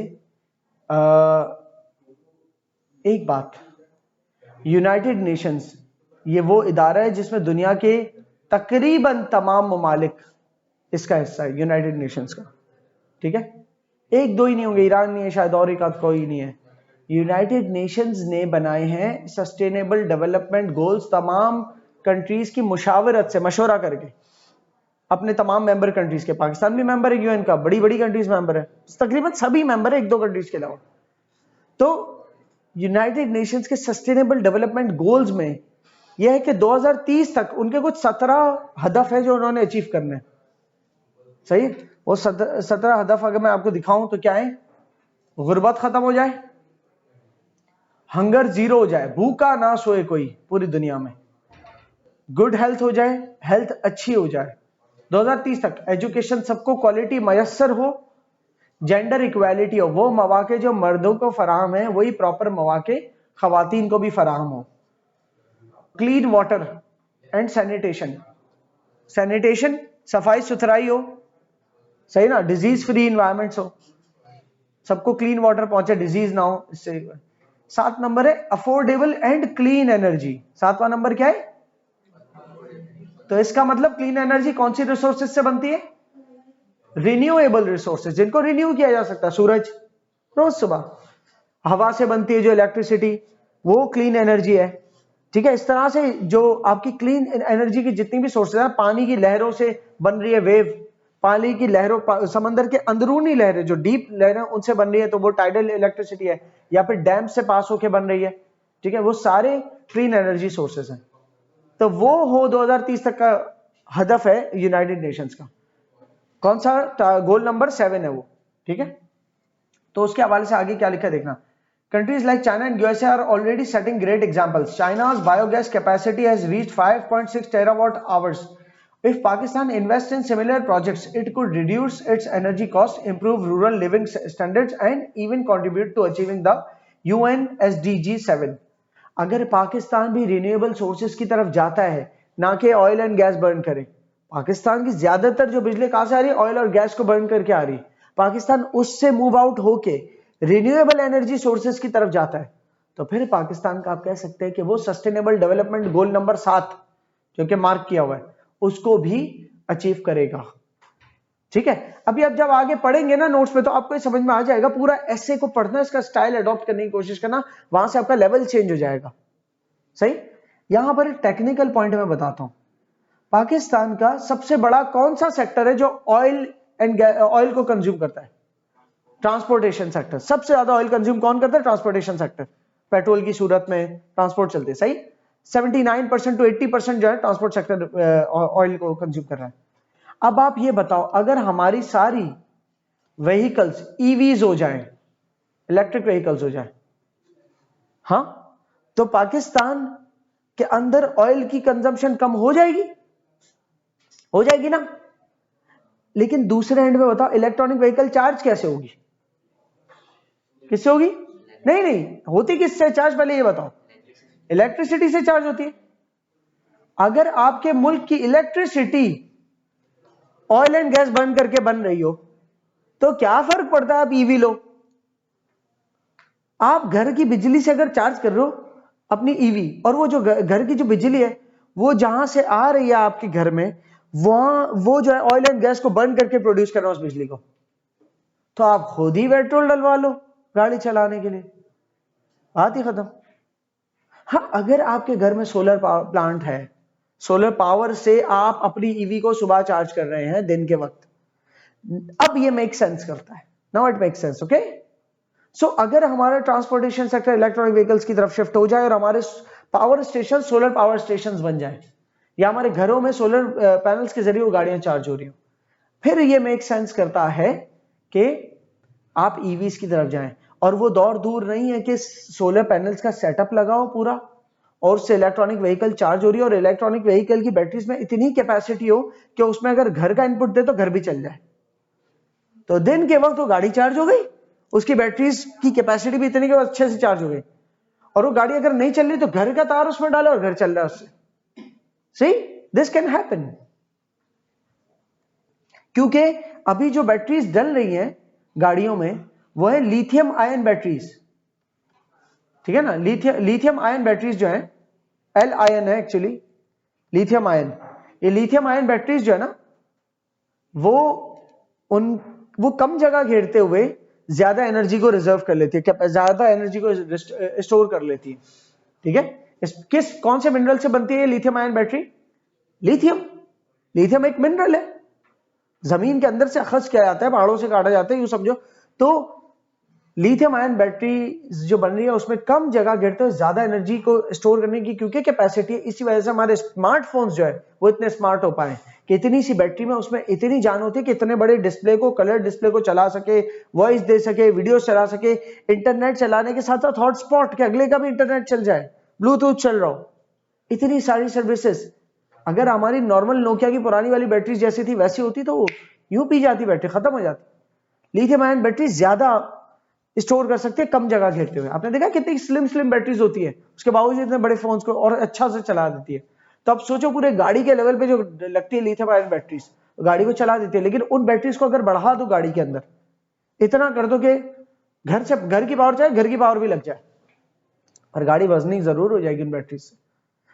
Speaker 1: एक बात, यूनाइटेड नेशंस ये वो इदारा है जिसमें दुनिया के तकरीबन तमाम ममालिक इसका हिस्सा है, यूनाइटेड नेशंस का, ठीक है। एक दो ही नहीं होंगे, ईरान नहीं है शायद, और एक आध कोई नहीं है। यूनाइटेड नेशंस ने बनाए हैं सस्टेनेबल डेवलपमेंट गोल्स, तमाम कंट्रीज की मुशावरत से, मशवरा करके, अपने तमाम मेंबर कंट्रीज के। पाकिस्तान भी मेंबर है यूएन का, बड़ी बड़ी कंट्रीज मेंबर है, तकरीबन सभी मेंबर है, एक दो कंट्रीज के अलावा। तो यूनाइटेड नेशंस के सस्टेनेबल डेवलपमेंट गोल्स में यह है कि 2030 तक उनके कुछ 17 हदफ है जो उन्होंने अचीव करने हैं। सही, वो 17 हदफ अगर मैं आपको दिखाऊं तो क्या है, गुर्बत खत्म हो जाए, हंगर जीरो हो जाए, भूखा ना सोए कोई पूरी दुनिया में, गुड हेल्थ हो जाए, हेल्थ अच्छी हो जाए 2030 तक, एजुकेशन सबको क्वालिटी मयसर हो, जेंडर इक्वालिटी हो, वो मौके जो मर्दों को फराहम है वही प्रॉपर मौके खवातीन को भी फराहम हो, clean water and sanitation, sanitation सफाई सुथराई हो, सही ना, डिजीज फ्री इन्वायरमेंट्स हो, सबको क्लीन वाटर पहुंचे, डिजीज ना हो इससे। 7 नंबर है अफोर्डेबल एंड क्लीन एनर्जी। 7वां नंबर क्या है, तो इसका मतलब क्लीन एनर्जी कौन सी रिसोर्सेज से बनती है, रिन्यूएबल रिसोर्सेज, जिनको रिन्यू किया जा सकता है, सूरज रोज सुबह, हवा से बनती है जो इलेक्ट्रिसिटी, वो क्लीन एनर्जी है, ठीक है। इस तरह से जो आपकी क्लीन एनर्जी की जितनी भी सोर्सेज है, पानी की लहरों से बन रही है वेव, पानी की लहरों, समंदर के अंदरूनी लहरें, जो डीप लहरें उनसे बन रही है, तो वो टाइडल इलेक्ट्रिसिटी है, या फिर डैम से पास होके बन रही है, ठीक है, वो सारे क्लीन एनर्जी सोर्सेस हैं। तो वो हो 2030 तक का हदफ है यूनाइटेड नेशंस का। कौन सा गोल नंबर 7 है वो, ठीक है। तो उसके हवाले से आगे क्या लिखा देखना। Countries like China and USA are already setting great examples. China's biogas capacity has reached 5.6 terawatt hours. If Pakistan invests in similar projects, it could reduce its energy costs, improve rural living standards, and even contribute to achieving the UN SDG 7. अगर पाकिस्तान भी renewable sources की तरफ जाता है, ना कि oil and gas burn करे, पाकिस्तान की ज्यादातर जो बिजली कहां से आ रही है, ऑयल और गैस को बर्न करके आ रही है, पाकिस्तान उससे मूव आउट होके रिन्यूएबल एनर्जी सोर्सेज की तरफ जाता है, तो फिर पाकिस्तान का आप कह सकते हैं कि वो सस्टेनेबल डेवलपमेंट गोल नंबर 7 जो कि मार्क किया हुआ है उसको भी अचीव करेगा, ठीक है। अभी अब जब आगे पढ़ेंगे ना नोट्स में, तो आपको समझ में आ जाएगा, पूरा ऐसे को पढ़ना, इसका स्टाइल अडॉप्ट करने की कोशिश करना, वहां से आपका लेवल चेंज हो जाएगा, सही। यहां पर एक टेक्निकल पॉइंट मैं बताता हूं। पाकिस्तान का सबसे बड़ा कौन सा सेक्टर है जो ऑयल को कंज्यूम करता है? Transportation sector. सबसे ज्यादा ऑयल कंज्यूम कौन करता है? Transportation sector. पेट्रोल की सूरत में ट्रांसपोर्ट चलते हैं, सही। 79% टू 80% जो है ट्रांसपोर्ट सेक्टर ऑयल को कंज्यूम कर रहा है। अब आप ये बताओ, अगर हमारी सारी व्हीकल्स ईवीज हो जाएं, इलेक्ट्रिक व्हीकल्स हो जाएं, हाँ, तो पाकिस्तान के अंदर ऑयल की कंजम्पशन कम हो जाएगी? हो जाएगी ना। लेकिन दूसरे एंड में बताओ, इलेक्ट्रॉनिक व्हीकल चार्ज कैसे होगी? किससे होगी? नहीं नहीं, होती किससे चार्ज? पहले ये बताओ। इलेक्ट्रिसिटी से चार्ज होती है। अगर आपके मुल्क की electricity oil and gas burn करके बन रही हो, तो क्या फर्क पड़ता है आप ईवी लो? आप घर की बिजली से अगर चार्ज कर रहे हो अपनी ईवी, और वो जो घर की जो बिजली है वो जहां से आ रही है आपके घर में, वहां वो जो है ऑयल एंड गैस को बर्न करके प्रोड्यूस कर रहा है उस बिजली को, तो आप खुद ही पेट्रोल डलवा लो गाड़ी चलाने के लिए, बात ही खत्म। हाँ, अगर आपके घर में सोलर प्लांट है, सोलर पावर से आप अपनी ईवी को सुबह चार्ज कर रहे हैं दिन के वक्त, अब ये मेक सेंस करता है। Now it make sense, okay. So अगर हमारा ट्रांसपोर्टेशन सेक्टर इलेक्ट्रॉनिक व्हीकल्स की तरफ शिफ्ट हो जाए और हमारे power station solar power stations बन जाए, या हमारे घरों में सोलर पैनल्स के जरिए वो गाड़ियां चार्ज हो रही हो, फिर ये मेक सेंस करता है कि आप ईवीज की तरफ जाएं। और वो दौर दूर नहीं है कि सोलर पैनल्स का सेटअप लगाओ पूरा और उससे इलेक्ट्रॉनिक व्हीकल चार्ज हो रही है, और इलेक्ट्रॉनिक व्हीकल की बैटरीज में इतनी कैपेसिटी हो कि उसमें अगर घर का इनपुट दे तो घर भी चल जाए, तो दिन के वक्त वो गाड़ी चार्ज हो गई, उसकी बैटरीज की कैपेसिटी भी इतनी कि अच्छे से चार्ज हो गई, और वो गाड़ी अगर नहीं चल रही तो घर का तार उसमें डालो और घर चल रहा है उससे। सी, दिस कैन हैपन। क्योंकि अभी जो बैटरीज डल रही हैं गाड़ियों में वो है लिथियम आयन बैटरीज, ठीक है ना। लिथियम आयन बैटरीज जो है, एल आयन है एक्चुअली, लिथियम आयन। ये लिथियम आयन बैटरीज जो है ना, वो कम जगह घेरते हुए ज्यादा एनर्जी को रिजर्व कर लेती है, ज्यादा एनर्जी को स्टोर कर लेती है, ठीक है। कौन से मिनरल से बनती है लिथियम आयन बैटरी? लिथियम एक मिनरल है, जमीन के अंदर से अखज किया जाता है, पहाड़ों से काटा जाता है, यूं समझो। तो लिथियम आयन बैटरी जो बन रही है उसमें कम जगह घेरते हुए ज्यादा एनर्जी को स्टोर करने की क्योंकि कैपेसिटी है। इसी वजह से हमारे स्मार्टफोन्स जो है वो इतने स्मार्ट हो पाए कि इतनी सी बैटरी में उसमें इतनी जान होती है कि इतने बड़े डिस्प्ले को, कलर डिस्प्ले को चला सके, वॉइस दे सके, वीडियो चला सके, इंटरनेट चलाने के साथ साथ हॉटस्पॉट के अगले का भी इंटरनेट चल जाए, ब्लूटूथ चल रहा हो, इतनी सारी सर्विसेज। अगर हमारी नॉर्मल नोकिया की पुरानी वाली बैटरी जैसी थी वैसी होती तो यूं पी जाती बैटरी, खत्म हो जाती। लिथियम आयन बैटरी ज्यादा स्टोर कर सकते हैं कम जगह घेरते हुए। आपने देखा कितनी स्लिम बैटरीज होती है, उसके बावजूद इतने बड़े फोन्स को और अच्छा से चला देती है। तो अब सोचो पूरे गाड़ी के लेवल पे जो लगती है लिथियम आयन बैटरीज, गाड़ी को चला देती है। लेकिन उन बैटरीज को अगर बढ़ा दो गाड़ी के अंदर, इतना कर दो कि घर की पावर चाहे घर की पावर भी लग जाए, और गाड़ी वजनी जरूर हो जाएगी उन बैटरीज से।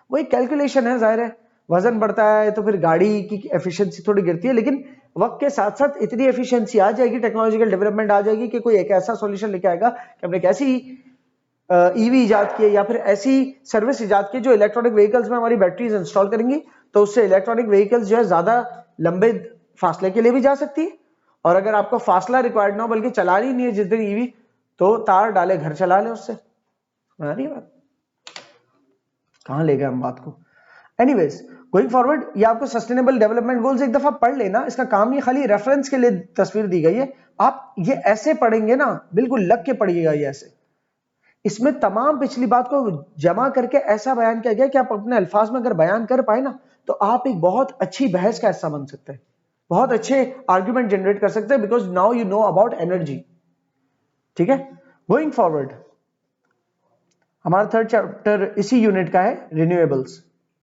Speaker 1: वही कैलकुलेशन है, जाहिर है वजन बढ़ता है तो फिर गाड़ी की एफिशिएंसी थोड़ी गिरती है, लेकिन वक्त के साथ साथ इतनी एफिशिएंसी आ जाएगी, टेक्नोलॉजिकल डेवलपमेंट आ जाएगी कि कोई एक ऐसा सॉल्यूशन लेके आएगा कि हमने एक ऐसी ईवी इजाद की है या फिर ऐसी सर्विस इजाद की जो इलेक्ट्रॉनिक व्हीकल्स में हमारी बैटरीज इंस्टॉल करेंगी, तो उससे इलेक्ट्रॉनिक व्हीकल्स जो है ज्यादा लंबे फासले के लिए भी जा सकती है, और अगर आपको फासला रिक्वायर्ड ना हो बल्कि चलानी नहीं है जिस दिन ईवी, तो तार डाले घर चला ले उससे। समझ रही बात? कहां ले गए हम बात को? एनीवेज गोइंग फॉरवर्ड, ये आपको सस्टेनेबल डेवलपमेंट गोल्स एक दफा पढ़ लेना, इसका काम ये खाली रेफरेंस के लिए तस्वीर दी गई है। आप ये ऐसे पढ़ेंगे ना, बिल्कुल लग के पढ़िएगा ये ऐसे। इसमें तमाम पिछली बात को जमा करके ऐसा बयान किया गया कि आप अपने अल्फाज में अगर बयान कर पाए ना, तो आप एक बहुत अच्छी बहस का हिस्सा बन सकते हैं, बहुत अच्छे आर्ग्यूमेंट जनरेट कर सकते हैं, because now you know about energy. ठीक है, गोइंग फॉरवर्ड, हमारा थर्ड चैप्टर इसी यूनिट का है, रिन्यूएबल्स।